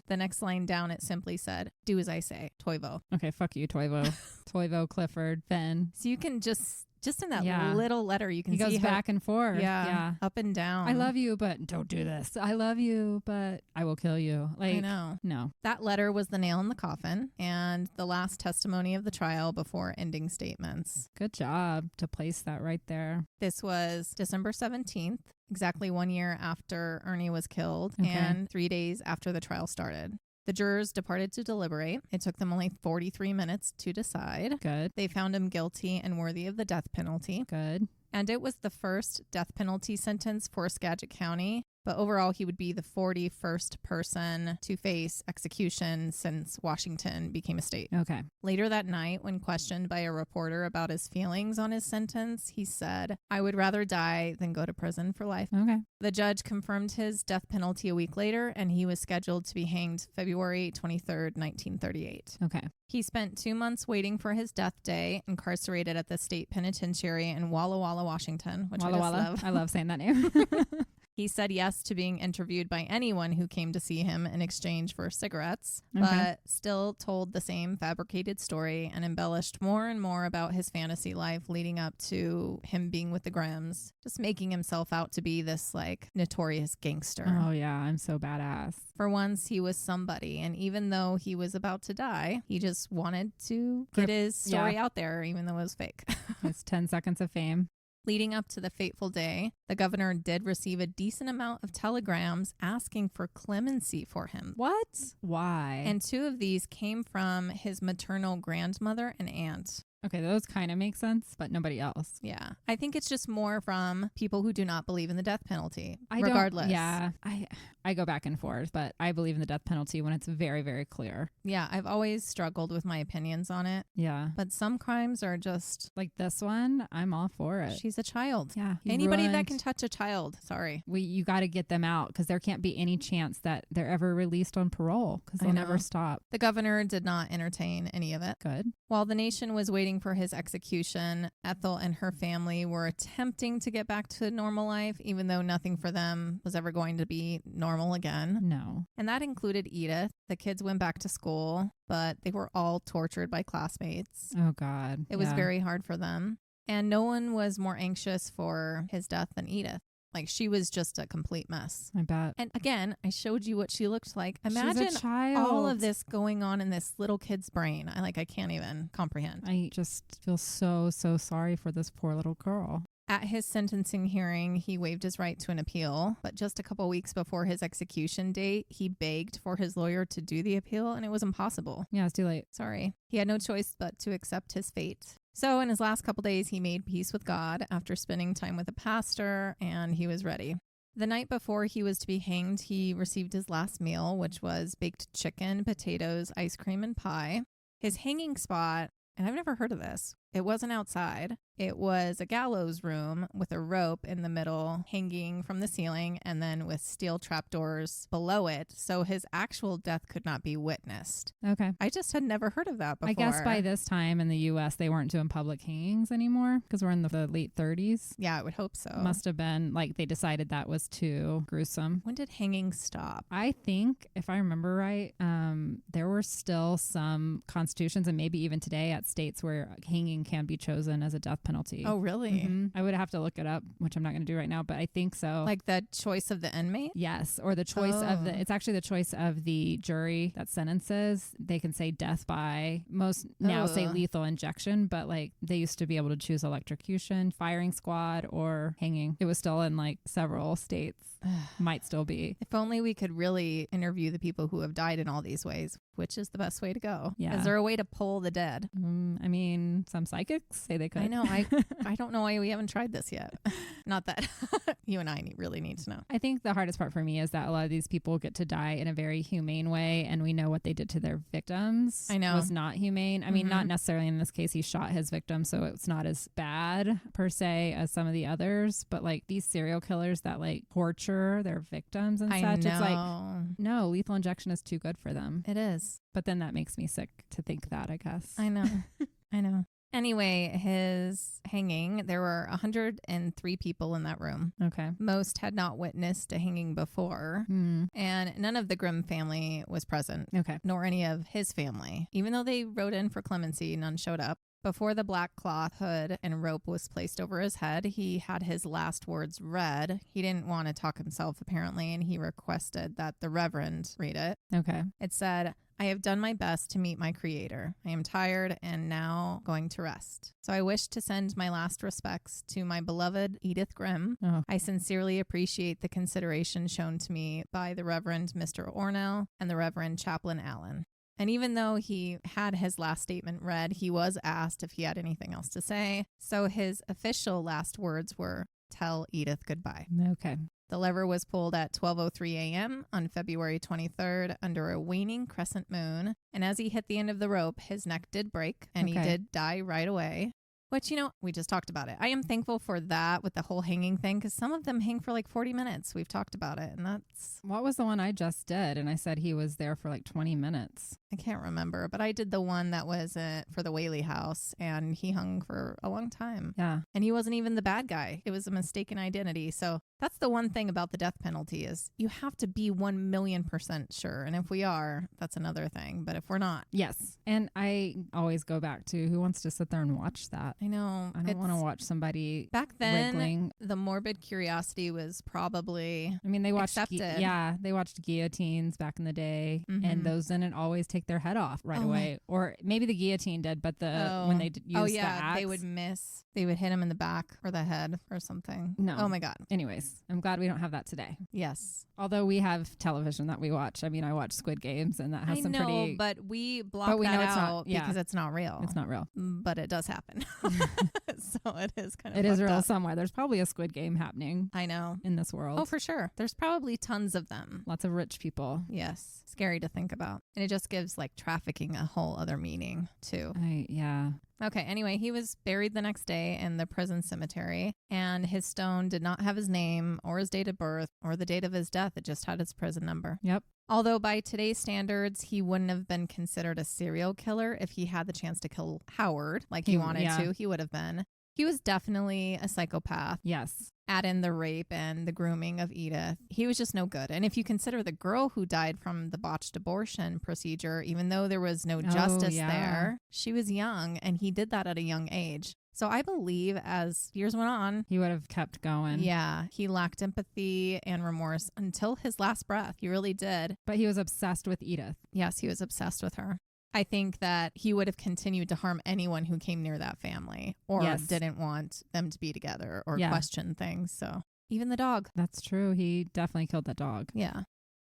Speaker 2: The next line down, it simply said, do as I say, Toivo.
Speaker 1: Okay, fuck you, Toivo. Toivo, Clifford, Finn.
Speaker 2: So you can just in that little letter, you can see
Speaker 1: he goes back and forth.
Speaker 2: Yeah, up and down.
Speaker 1: I love you, but don't do this. I love you, but I will kill you. Like,
Speaker 2: I know.
Speaker 1: No.
Speaker 2: That letter was the nail in the coffin and the last testimony of the trial before ending statements.
Speaker 1: Good job to place that right there.
Speaker 2: This was December 17th, exactly 1 year after Ernie was killed and 3 days after the trial started. The jurors departed to deliberate. It took them only 43 minutes to decide.
Speaker 1: Good.
Speaker 2: They found him guilty and worthy of the death penalty.
Speaker 1: Good.
Speaker 2: And it was the first death penalty sentence for Skagit County. But overall, he would be the 41st person to face execution since Washington became a state.
Speaker 1: Okay.
Speaker 2: Later that night, when questioned by a reporter about his feelings on his sentence, he said, I would rather die than go to prison for life.
Speaker 1: Okay.
Speaker 2: The judge confirmed his death penalty a week later, and he was scheduled to be hanged February 23rd, 1938.
Speaker 1: Okay.
Speaker 2: He spent 2 months waiting for his death day, incarcerated at the state penitentiary in Walla Walla, Washington, which I just love.
Speaker 1: I love saying that name.
Speaker 2: He said yes to being interviewed by anyone who came to see him in exchange for cigarettes, but still told the same fabricated story and embellished more and more about his fantasy life leading up to him being with the Grimms, just making himself out to be this like notorious gangster.
Speaker 1: Oh yeah, I'm so badass.
Speaker 2: For once, he was somebody, and even though he was about to die, he just wanted to get his story out there, even though it was fake.
Speaker 1: It's 10 seconds of fame.
Speaker 2: Leading up to the fateful day, the governor did receive a decent amount of telegrams asking for clemency for him.
Speaker 1: What? Why?
Speaker 2: And 2 of these came from his maternal grandmother and aunt.
Speaker 1: Okay, those kind of make sense, but nobody else.
Speaker 2: Yeah. I think it's just more from people who do not believe in the death penalty,
Speaker 1: I go back and forth, but I believe in the death penalty when it's very, very clear.
Speaker 2: Yeah, I've always struggled with my opinions on it.
Speaker 1: Yeah.
Speaker 2: But some crimes are just...
Speaker 1: Like this one, I'm all for it.
Speaker 2: She's a child.
Speaker 1: Yeah.
Speaker 2: Anybody that can touch a child, sorry.
Speaker 1: You got to get them out because there can't be any chance that they're ever released on parole because they'll never stop.
Speaker 2: The governor did not entertain any of it.
Speaker 1: Good.
Speaker 2: While the nation was waiting for his execution, Ethel and her family were attempting to get back to normal life, even though nothing for them was ever going to be normal again.
Speaker 1: No.
Speaker 2: And that included Edith. The kids went back to school, but they were all tortured by classmates.
Speaker 1: Oh, God.
Speaker 2: It was very hard for them. And no one was more anxious for his death than Edith. Like, she was just a complete mess.
Speaker 1: I bet.
Speaker 2: And again, I showed you what she looked like.
Speaker 1: She's a
Speaker 2: Imagine
Speaker 1: child.
Speaker 2: all of this going on in this little kid's brain. I can't even comprehend.
Speaker 1: I just feel so sorry for this poor little girl.
Speaker 2: At his sentencing hearing, he waived his right to an appeal, but just a couple weeks before his execution date, he begged for his lawyer to do the appeal, and it was impossible.
Speaker 1: Yeah, it's too late.
Speaker 2: Sorry. He had no choice but to accept his fate. So in his last couple days, he made peace with God after spending time with a pastor, and he was ready. The night before he was to be hanged, he received his last meal, which was baked chicken, potatoes, ice cream, and pie. His hanging spot, and I've never heard of this, it wasn't outside. It was a gallows room with a rope in the middle hanging from the ceiling and then with steel trapdoors below it. So his actual death could not be witnessed.
Speaker 1: Okay.
Speaker 2: I just had never heard of that before.
Speaker 1: I guess by this time in the U.S., they weren't doing public hangings anymore because we're in the late 30s.
Speaker 2: Yeah, I would hope so.
Speaker 1: Must have been like they decided that was too gruesome.
Speaker 2: When did hanging stop?
Speaker 1: I think, if I remember right, there were still some constitutions and maybe even today at states where hanging can be chosen as a death penalty.
Speaker 2: Oh, really?
Speaker 1: Mm-hmm. I would have to look it up, which I'm not going to do right now, but I think so.
Speaker 2: Like the choice of the inmate?
Speaker 1: Yes, or the choice of it's actually the choice of the jury that sentences. They can say death by, most now say lethal injection, but like they used to be able to choose electrocution, firing squad, or hanging. It was still in like several states. Might still be.
Speaker 2: If only we could really interview the people who have died in all these ways. Which is the best way to go?
Speaker 1: Yeah.
Speaker 2: Is there a way to pull the dead?
Speaker 1: I mean, some psychics say they could.
Speaker 2: I know. I don't know why we haven't tried this yet. Not that you and I really need to know.
Speaker 1: I think the hardest part for me is that a lot of these people get to die in a very humane way, and we know what they did to their victims.
Speaker 2: I know.
Speaker 1: Was not humane. I mean, not necessarily in this case. He shot his victim, so it's not as bad per se as some of the others. But like these serial killers that like torture their victims and such, it's like, no, lethal injection is too good for them.
Speaker 2: It is.
Speaker 1: But then that makes me sick to think that, I guess.
Speaker 2: I know. I know. Anyway, his hanging, there were 103 people in that room.
Speaker 1: Okay.
Speaker 2: Most had not witnessed a hanging before, and none of the Grimm family was present.
Speaker 1: Okay.
Speaker 2: Nor any of his family. Even though they wrote in for clemency, none showed up. Before the black cloth hood and rope was placed over his head, he had his last words read. He didn't want to talk himself, apparently, and he requested that the Reverend read it.
Speaker 1: Okay.
Speaker 2: It said, "I have done my best to meet my creator. I am tired and now going to rest. So I wish to send my last respects to my beloved Edith Grimm.
Speaker 1: Oh.
Speaker 2: I sincerely appreciate the consideration shown to me by the Reverend Mr. Ornell and the Reverend Chaplain Allen." And even though he had his last statement read, he was asked if he had anything else to say. So his official last words were, "Tell Edith goodbye."
Speaker 1: Okay.
Speaker 2: The lever was pulled at 12:03 a.m. on February 23rd under a waning crescent moon. And as he hit the end of the rope, his neck did break and he did die right away. Which, we just talked about it. I am thankful for that with the whole hanging thing because some of them hang for like 40 minutes. We've talked about it, and that's...
Speaker 1: What was the one I just did? And I said he was there for like 20 minutes.
Speaker 2: I can't remember, but I did the one that was for the Whaley house, and he hung for a long time.
Speaker 1: Yeah.
Speaker 2: And he wasn't even the bad guy. It was a mistaken identity. So that's the one thing about the death penalty is you have to be 1,000,000% sure. And if we are, that's another thing. But if we're not.
Speaker 1: Yes. And I always go back to who wants to sit there and watch that?
Speaker 2: I know.
Speaker 1: I don't want to watch somebody
Speaker 2: back then,
Speaker 1: wriggling.
Speaker 2: The morbid curiosity was probably
Speaker 1: they watched
Speaker 2: accepted.
Speaker 1: They watched guillotines back in the day, and those didn't always take their head off right away. Or maybe the guillotine did, but when they used the axe,
Speaker 2: they would miss. They would hit him in the back or the head or something.
Speaker 1: No.
Speaker 2: Oh my God.
Speaker 1: Anyways, I'm glad we don't have that today.
Speaker 2: Yes.
Speaker 1: Although we have television that we watch. I mean, I watch Squid Games, and that has some pretty...
Speaker 2: but we block that out because it's not real.
Speaker 1: It's not real.
Speaker 2: But it does happen. So it is kind of
Speaker 1: It is real
Speaker 2: up.
Speaker 1: somewhere. There's probably a Squid Game happening.
Speaker 2: I know.
Speaker 1: In this world.
Speaker 2: Oh, for sure. There's probably tons of them.
Speaker 1: Lots of rich people.
Speaker 2: Yes. Scary to think about. And it just gives like trafficking a whole other meaning too.
Speaker 1: Yeah.
Speaker 2: Okay, anyway, he was buried the next day in the prison cemetery, and his stone did not have his name or his date of birth or the date of his death. It just had his prison number.
Speaker 1: Yep.
Speaker 2: Although by today's standards, he wouldn't have been considered a serial killer if he had the chance to kill Howard like he wanted to. He would have been. He was definitely a psychopath.
Speaker 1: Yes.
Speaker 2: Add in the rape and the grooming of Edith. He was just no good. And if you consider the girl who died from the botched abortion procedure, even though there was no justice there, she was young and he did that at a young age. So I believe as years went on,
Speaker 1: He would have kept going.
Speaker 2: yeah, he lacked empathy and remorse until his last breath. He really did.
Speaker 1: But he was obsessed with Edith.
Speaker 2: Yes, he was obsessed with her. I think that he would have continued to harm anyone who came near that family or
Speaker 1: Yes.
Speaker 2: didn't want them to be together or
Speaker 1: Yeah.
Speaker 2: question things. So even the dog.
Speaker 1: That's true. He definitely killed that dog.
Speaker 2: Yeah.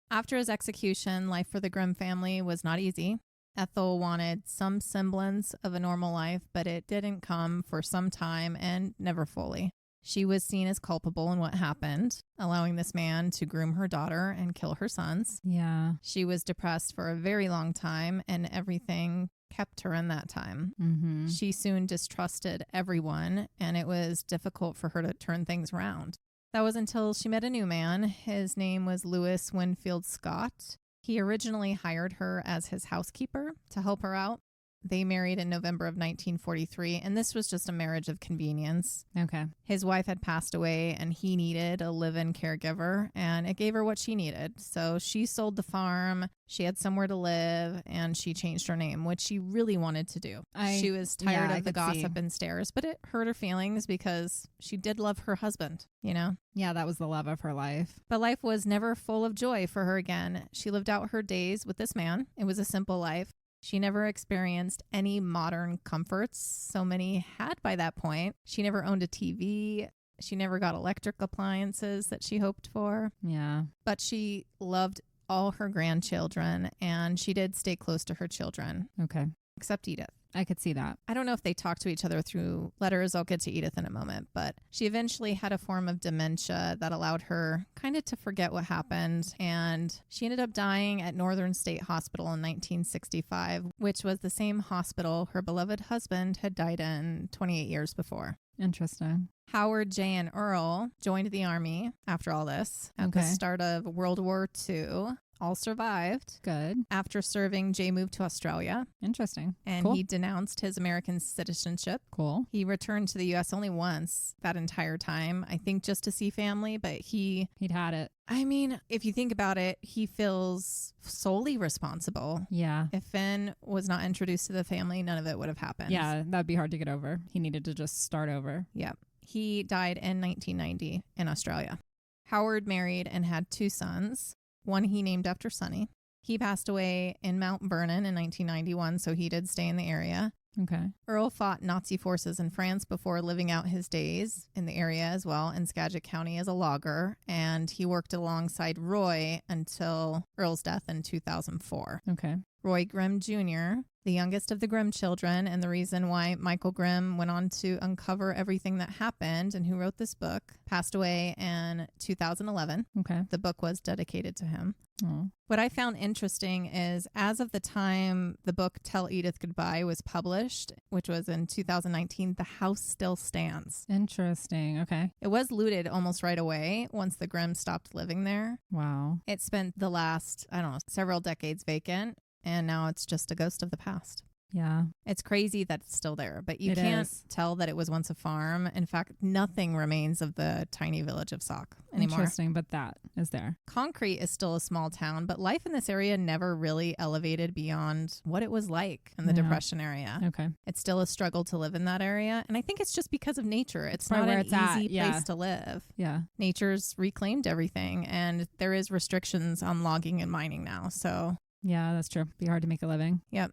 Speaker 2: After his execution, life for the Grimm family was not easy. Ethel wanted some semblance of a normal life, but it didn't come for some time and never fully. She was seen as culpable in what happened, allowing this man to groom her daughter and kill her sons.
Speaker 1: Yeah.
Speaker 2: She was depressed for a very long time, and everything kept her in that time.
Speaker 1: Mm-hmm.
Speaker 2: She soon distrusted everyone, and it was difficult for her to turn things around. That was until she met a new man. His name was Lewis Winfield Scott. He originally hired her as his housekeeper to help her out. They married in November of 1943, and this was just a marriage of convenience.
Speaker 1: Okay.
Speaker 2: His wife had passed away, and he needed a live-in caregiver, and it gave her what she needed. So she sold the farm, she had somewhere to live, and she changed her name, which she really wanted to do. She was tired of the gossip and stares, but it hurt her feelings because she did love her husband, you know?
Speaker 1: Yeah, that was the love of her life.
Speaker 2: But life was never full of joy for her again. She lived out her days with this man. It was a simple life. She never experienced any modern comforts so many had by that point. She never owned a TV. She never got electric appliances that she hoped for.
Speaker 1: Yeah.
Speaker 2: But she loved all her grandchildren, and she did stay close to her children,
Speaker 1: Okay.
Speaker 2: except Edith.
Speaker 1: I could see that.
Speaker 2: I don't know if they talked to each other through letters. I'll get to Edith in a moment, but she eventually had a form of dementia that allowed her kind of to forget what happened. And she ended up dying at Northern State Hospital in 1965, which was the same hospital her beloved husband had died in 28 years before.
Speaker 1: Interesting.
Speaker 2: Howard, Jay, and Earl joined the Army after all this at the start of World War II. All survived.
Speaker 1: Good.
Speaker 2: After serving, Jay moved to Australia.
Speaker 1: Interesting.
Speaker 2: And
Speaker 1: Cool.
Speaker 2: he denounced his American citizenship.
Speaker 1: Cool.
Speaker 2: He returned to the U.S. only once that entire time, I think just to see family, but
Speaker 1: He'd had it.
Speaker 2: I mean, if you think about it, he feels solely responsible.
Speaker 1: Yeah.
Speaker 2: If Finn was not introduced to the family, none of it would have happened.
Speaker 1: Yeah, that'd be hard to get over. He needed to just start over.
Speaker 2: Yep. He died in 1990 in Australia. Howard married and had 2 sons. One he named after Sonny. He passed away in Mount Vernon in 1991, so he did stay in the area.
Speaker 1: Okay.
Speaker 2: Earl fought Nazi forces in France before living out his days in the area as well in Skagit County as a logger, and he worked alongside Roy until Earl's death in 2004.
Speaker 1: Okay.
Speaker 2: Roy Grimm Jr., the youngest of the Grimm children, and the reason why Michael Grimm went on to uncover everything that happened and who wrote this book, passed away in 2011.
Speaker 1: Okay.
Speaker 2: The book was dedicated to him.
Speaker 1: Oh.
Speaker 2: What I found interesting is as of the time the book Tell Edith Goodbye was published, which was in 2019, the house still stands.
Speaker 1: Interesting. Okay.
Speaker 2: It was looted almost right away once the Grimm stopped living there.
Speaker 1: Wow.
Speaker 2: It spent the last, several decades vacant, and now it's just a ghost of the past.
Speaker 1: Yeah.
Speaker 2: It's crazy that it's still there, but you
Speaker 1: It
Speaker 2: can't
Speaker 1: is.
Speaker 2: tell that it was once a farm. In fact, nothing remains of the tiny village of Sauk anymore.
Speaker 1: Interesting, but that is there.
Speaker 2: Concrete is still a small town, but life in this area never really elevated beyond what it was like in the
Speaker 1: Yeah.
Speaker 2: Depression area.
Speaker 1: Okay.
Speaker 2: It's still a struggle to live in that area, and I think it's just because of nature. It's
Speaker 1: Probably
Speaker 2: not
Speaker 1: where
Speaker 2: an
Speaker 1: it's at,
Speaker 2: easy
Speaker 1: yeah.
Speaker 2: place to live.
Speaker 1: Yeah.
Speaker 2: Nature's reclaimed everything, and there is restrictions on logging and mining now. So,
Speaker 1: Yeah, that's true. Be hard to make a living.
Speaker 2: yep.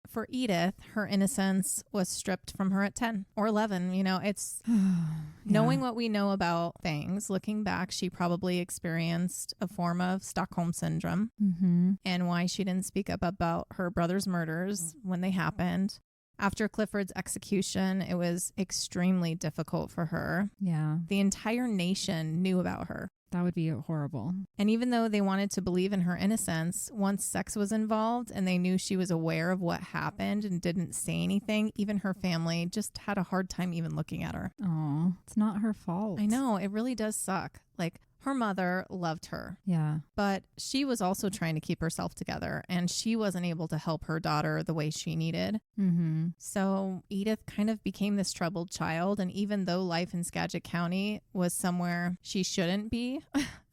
Speaker 2: For Edith, her innocence was stripped from her at 10 or 11. It's knowing what we know about things. Looking back, she probably experienced a form of Stockholm syndrome
Speaker 1: Mm-hmm.
Speaker 2: and why she didn't speak up about her brother's murders when they happened. After Clifford's execution, it was extremely difficult for her.
Speaker 1: Yeah.
Speaker 2: The entire nation knew about her.
Speaker 1: That would be horrible.
Speaker 2: And even though they wanted to believe in her innocence, once sex was involved and they knew she was aware of what happened and didn't say anything, even her family just had a hard time even looking at her.
Speaker 1: Oh, it's not her fault.
Speaker 2: I know, it really does suck. Her mother loved her,
Speaker 1: Yeah.
Speaker 2: but she was also trying to keep herself together, and she wasn't able to help her daughter the way she needed.
Speaker 1: Mm-hmm.
Speaker 2: So Edith kind of became this troubled child, and even though life in Skagit County was somewhere she shouldn't be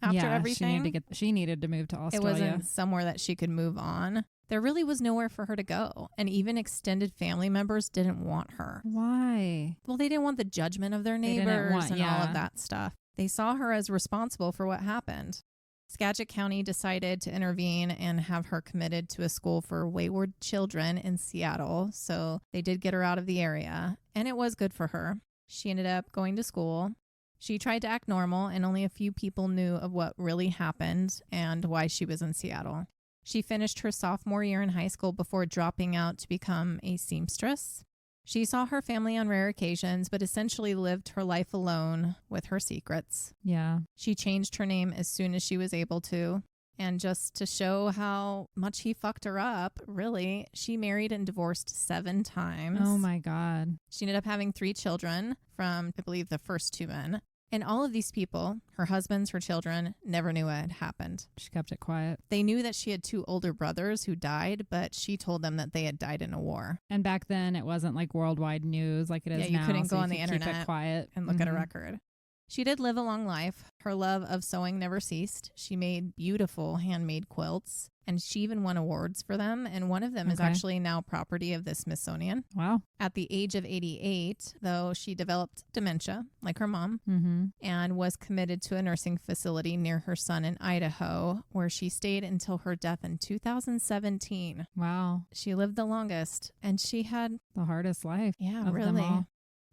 Speaker 2: after everything,
Speaker 1: She needed to move to
Speaker 2: it
Speaker 1: Australia.
Speaker 2: wasn't somewhere that she could move on. There really was nowhere for her to go, and even extended family members didn't want her.
Speaker 1: Why?
Speaker 2: Well, they didn't want the judgment of their neighbors and all of that stuff. They saw her as responsible for what happened. Skagit County decided to intervene and have her committed to a school for wayward children in Seattle, so they did get her out of the area, and it was good for her. She ended up going to school. She tried to act normal, and only a few people knew of what really happened and why she was in Seattle. She finished her sophomore year in high school before dropping out to become a seamstress. She saw her family on rare occasions, but essentially lived her life alone with her secrets.
Speaker 1: Yeah.
Speaker 2: She changed her name as soon as she was able to. And just to show how much he fucked her up, really, she married and divorced 7 times.
Speaker 1: Oh my God.
Speaker 2: She ended up having 3 children from, I believe, the first 2 men. And all of these people, her husbands, her children, never knew what had happened.
Speaker 1: She kept it quiet.
Speaker 2: They knew that she had 2 older brothers who died, but she told them that they had died in a war.
Speaker 1: And back then, it wasn't like worldwide news like it is now.
Speaker 2: Yeah, you couldn't
Speaker 1: so
Speaker 2: go on the
Speaker 1: keep
Speaker 2: internet
Speaker 1: it quiet
Speaker 2: and look at a record. She did live a long life. Her love of sewing never ceased. She made beautiful handmade quilts, and she even won awards for them. And one of them is actually now property of the Smithsonian.
Speaker 1: Wow.
Speaker 2: At the age of 88, though, she developed dementia, like her mom, and was committed to a nursing facility near her son in Idaho, where she stayed until her death in 2017.
Speaker 1: Wow.
Speaker 2: She lived the longest, and she had
Speaker 1: the hardest life.
Speaker 2: Yeah,
Speaker 1: of
Speaker 2: really.
Speaker 1: them all.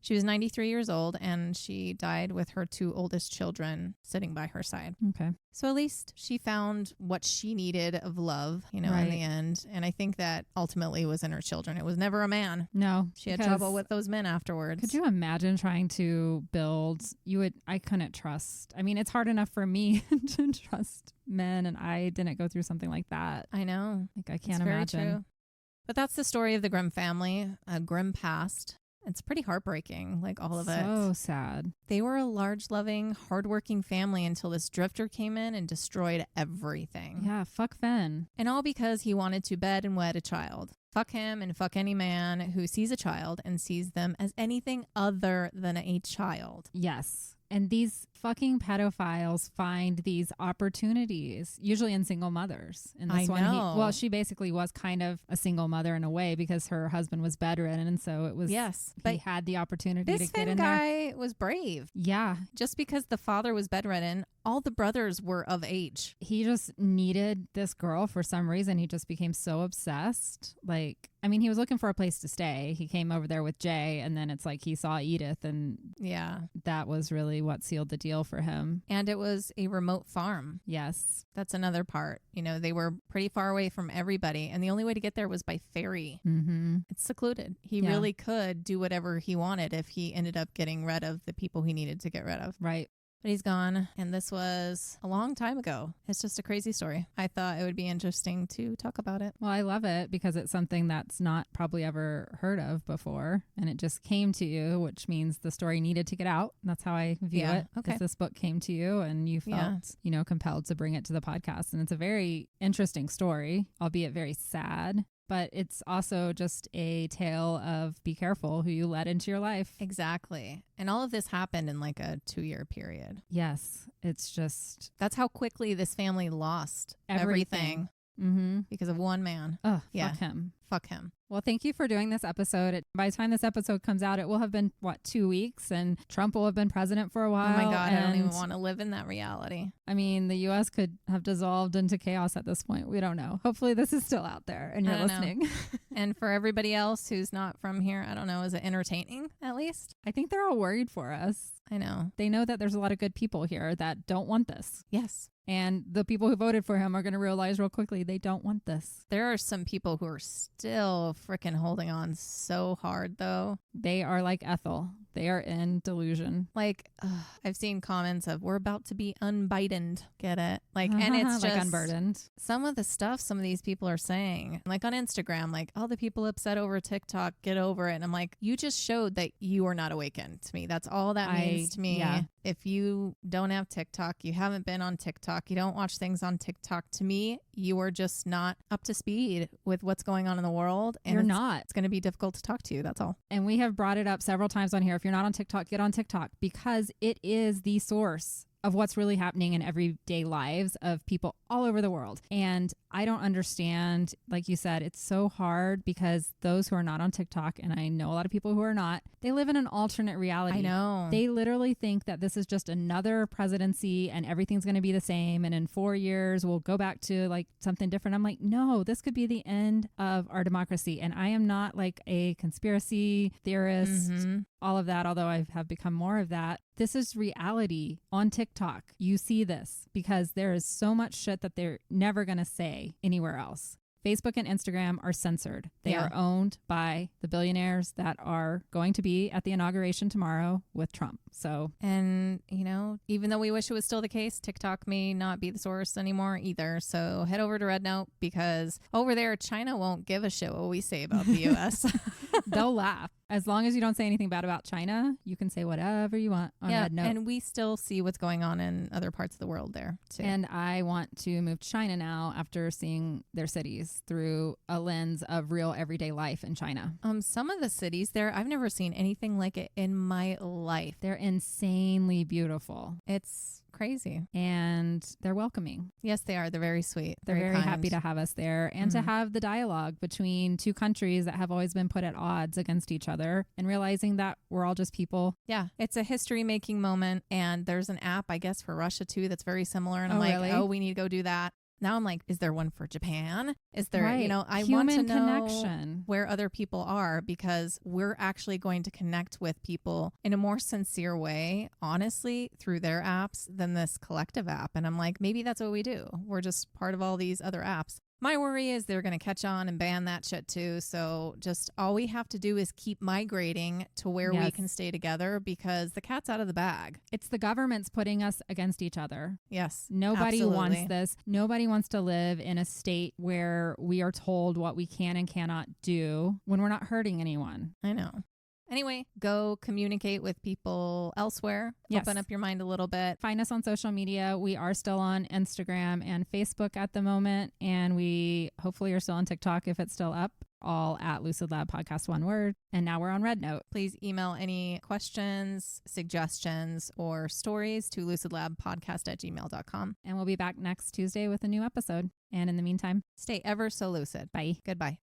Speaker 2: She was 93 years old, and she died with her 2 oldest children sitting by her side.
Speaker 1: Okay.
Speaker 2: So at least she found what she needed of love, in
Speaker 1: Right.
Speaker 2: the end. And I think that ultimately was in her children. It was never a man.
Speaker 1: No.
Speaker 2: She had trouble with those men afterwards.
Speaker 1: Could you imagine trying to build, I couldn't trust. I mean, it's hard enough for me to trust men, and I didn't go through something like that.
Speaker 2: I know.
Speaker 1: Like, I can't
Speaker 2: It's very
Speaker 1: imagine.
Speaker 2: true. But that's the story of the Grimm family. Grimm passed. It's pretty heartbreaking, like all of it.
Speaker 1: So sad.
Speaker 2: They were a large, loving, hardworking family until this drifter came in and destroyed everything.
Speaker 1: Yeah, fuck Fenn.
Speaker 2: And all because he wanted to bed and wed a child. Fuck him and fuck any man who sees a child and sees them as anything other than a child.
Speaker 1: Yes. And these fucking pedophiles find these opportunities, usually in single mothers. In this
Speaker 2: I know.
Speaker 1: Well, she basically was kind of a single mother in a way because her husband was bedridden. And so it was,
Speaker 2: Yes,
Speaker 1: he
Speaker 2: but
Speaker 1: had the opportunity to
Speaker 2: this
Speaker 1: get
Speaker 2: Finn
Speaker 1: in there.
Speaker 2: guy was brave.
Speaker 1: Yeah.
Speaker 2: Just because the father was bedridden, all the brothers were of age.
Speaker 1: He just needed this girl for some reason. He just became so obsessed. Like, I mean, he was looking for a place to stay. He came over there with Jay, and then it's like he saw Edith, and
Speaker 2: Yeah.
Speaker 1: that was really what sealed the deal for him.
Speaker 2: And it was a remote farm.
Speaker 1: Yes.
Speaker 2: That's another part. They were pretty far away from everybody, and the only way to get there was by ferry.
Speaker 1: Mm-hmm.
Speaker 2: It's secluded. He
Speaker 1: Yeah.
Speaker 2: really could do whatever he wanted if he ended up getting rid of the people he needed to get rid of.
Speaker 1: Right.
Speaker 2: But he's gone, and this was a long time ago. It's just a crazy story. I thought it would be interesting to talk about it.
Speaker 1: Well, I love it because it's something that's not probably ever heard of before, and it just came to you, which means the story needed to get out. That's how I view it.
Speaker 2: Okay.
Speaker 1: If this book came to you and you felt, compelled to bring it to the podcast, and it's a very interesting story, albeit very sad. But it's also just a tale of be careful who you let into your life.
Speaker 2: Exactly. And all of this happened in like a 2-year period.
Speaker 1: Yes. It's just
Speaker 2: That's how quickly this family lost everything
Speaker 1: Mm-hmm.
Speaker 2: because of one man.
Speaker 1: Oh,
Speaker 2: Yeah.
Speaker 1: fuck him.
Speaker 2: Fuck him.
Speaker 1: Well, thank you for doing this episode. By the time this episode comes out, it will have been, 2 weeks, and Trump will have been president for a while.
Speaker 2: Oh my God, I don't even
Speaker 1: and,
Speaker 2: want to live in that reality.
Speaker 1: I mean, the U.S. could have dissolved into chaos at this point. We don't know. Hopefully this is still out there and you're
Speaker 2: I don't know.
Speaker 1: listening.
Speaker 2: And for everybody else who's not from here, I don't know, is it entertaining at least?
Speaker 1: I think they're all worried for us.
Speaker 2: I know.
Speaker 1: They know that there's a lot of good people here that don't want this.
Speaker 2: Yes.
Speaker 1: And the people who voted for him are going to realize real quickly they don't want this.
Speaker 2: There are some people who are still freaking holding on so hard, though.
Speaker 1: They are like Ethel. They are in delusion.
Speaker 2: Like, I've seen comments of, we're about to be unbidened. Get it? Like, and it's just
Speaker 1: like unburdened.
Speaker 2: some of the stuff some of these people are saying, like on Instagram, like, all the people upset over TikTok, get over it. And I'm like, you just showed that you are not awakened to me. That's all that means to me.
Speaker 1: Yeah.
Speaker 2: If you don't have TikTok, you haven't been on TikTok, you don't watch things on TikTok, to me, you are just not up to speed with what's going on in the world. And
Speaker 1: You're not.
Speaker 2: It's going to be difficult to talk to you. That's all.
Speaker 1: And we have brought it up several times on here. If you're not on TikTok, get on TikTok because it is the source of what's really happening in everyday lives of people all over the world. And I don't understand, like you said, it's so hard because those who are not on TikTok, and I know a lot of people who are not, they live in an alternate reality.
Speaker 2: I know.
Speaker 1: They literally think that this is just another presidency and everything's going to be the same. And in 4 years, we'll go back to like something different. I'm like, no, this could be the end of our democracy. And I am not like a conspiracy theorist, all of that, although I have become more of that. This is reality on TikTok. You see this because there is so much shit that they're never going to say anywhere else. Facebook and Instagram are censored. They are owned by the billionaires that are going to be at the inauguration tomorrow with Trump. So,
Speaker 2: and you know, even though we wish it was still the case, TikTok may not be the source anymore either. So head over to Red Note because over there, China won't give a shit what we say about the U.S.
Speaker 1: They'll laugh. As long as you don't say anything bad about China, you can say whatever you want on Red Note.
Speaker 2: And we still see what's going on in other parts of the world there too.
Speaker 1: And I want to move to China now after seeing their cities through a lens of real everyday life in China.
Speaker 2: Some of the cities there, I've never seen anything like it in my life.
Speaker 1: They're insanely beautiful.
Speaker 2: It's crazy.
Speaker 1: And they're welcoming.
Speaker 2: Yes, they are. They're very sweet.
Speaker 1: They're very happy to have us there and to have the dialogue between two countries that have always been put at odds against each other and realizing that we're all just people.
Speaker 2: Yeah, it's a history making moment. And there's an app, I guess, for Russia too that's very similar. And I'm like,
Speaker 1: really?
Speaker 2: oh, we need to go do that. Now I'm like, is there one for Japan? Is there,
Speaker 1: right.
Speaker 2: you know, I
Speaker 1: Human
Speaker 2: want to know
Speaker 1: connection.
Speaker 2: Where other people are because we're actually going to connect with people in a more sincere way, honestly, through their apps than this collective app. And I'm like, maybe that's what we do. We're just part of all these other apps. My worry is they're going to catch on and ban that shit too. So just all we have to do is keep migrating to where we can stay together because the cat's out of the bag.
Speaker 1: It's the government's putting us against each other.
Speaker 2: Yes.
Speaker 1: Nobody
Speaker 2: absolutely.
Speaker 1: wants this. Nobody wants to live in a state where we are told what we can and cannot do when we're not hurting anyone.
Speaker 2: I know. Anyway, go communicate with people elsewhere.
Speaker 1: Yes.
Speaker 2: Open up your mind a little bit.
Speaker 1: Find us on social media. We are still on Instagram and Facebook at the moment. And we hopefully are still on TikTok if it's still up. All at Lucid Lab Podcast, one word. And now we're on Red Note.
Speaker 2: Please email any questions, suggestions, or stories to lucidlabpodcast@gmail.com.
Speaker 1: And we'll be back next Tuesday with a new episode. And in the meantime,
Speaker 2: stay ever so lucid.
Speaker 1: bye.
Speaker 2: Goodbye.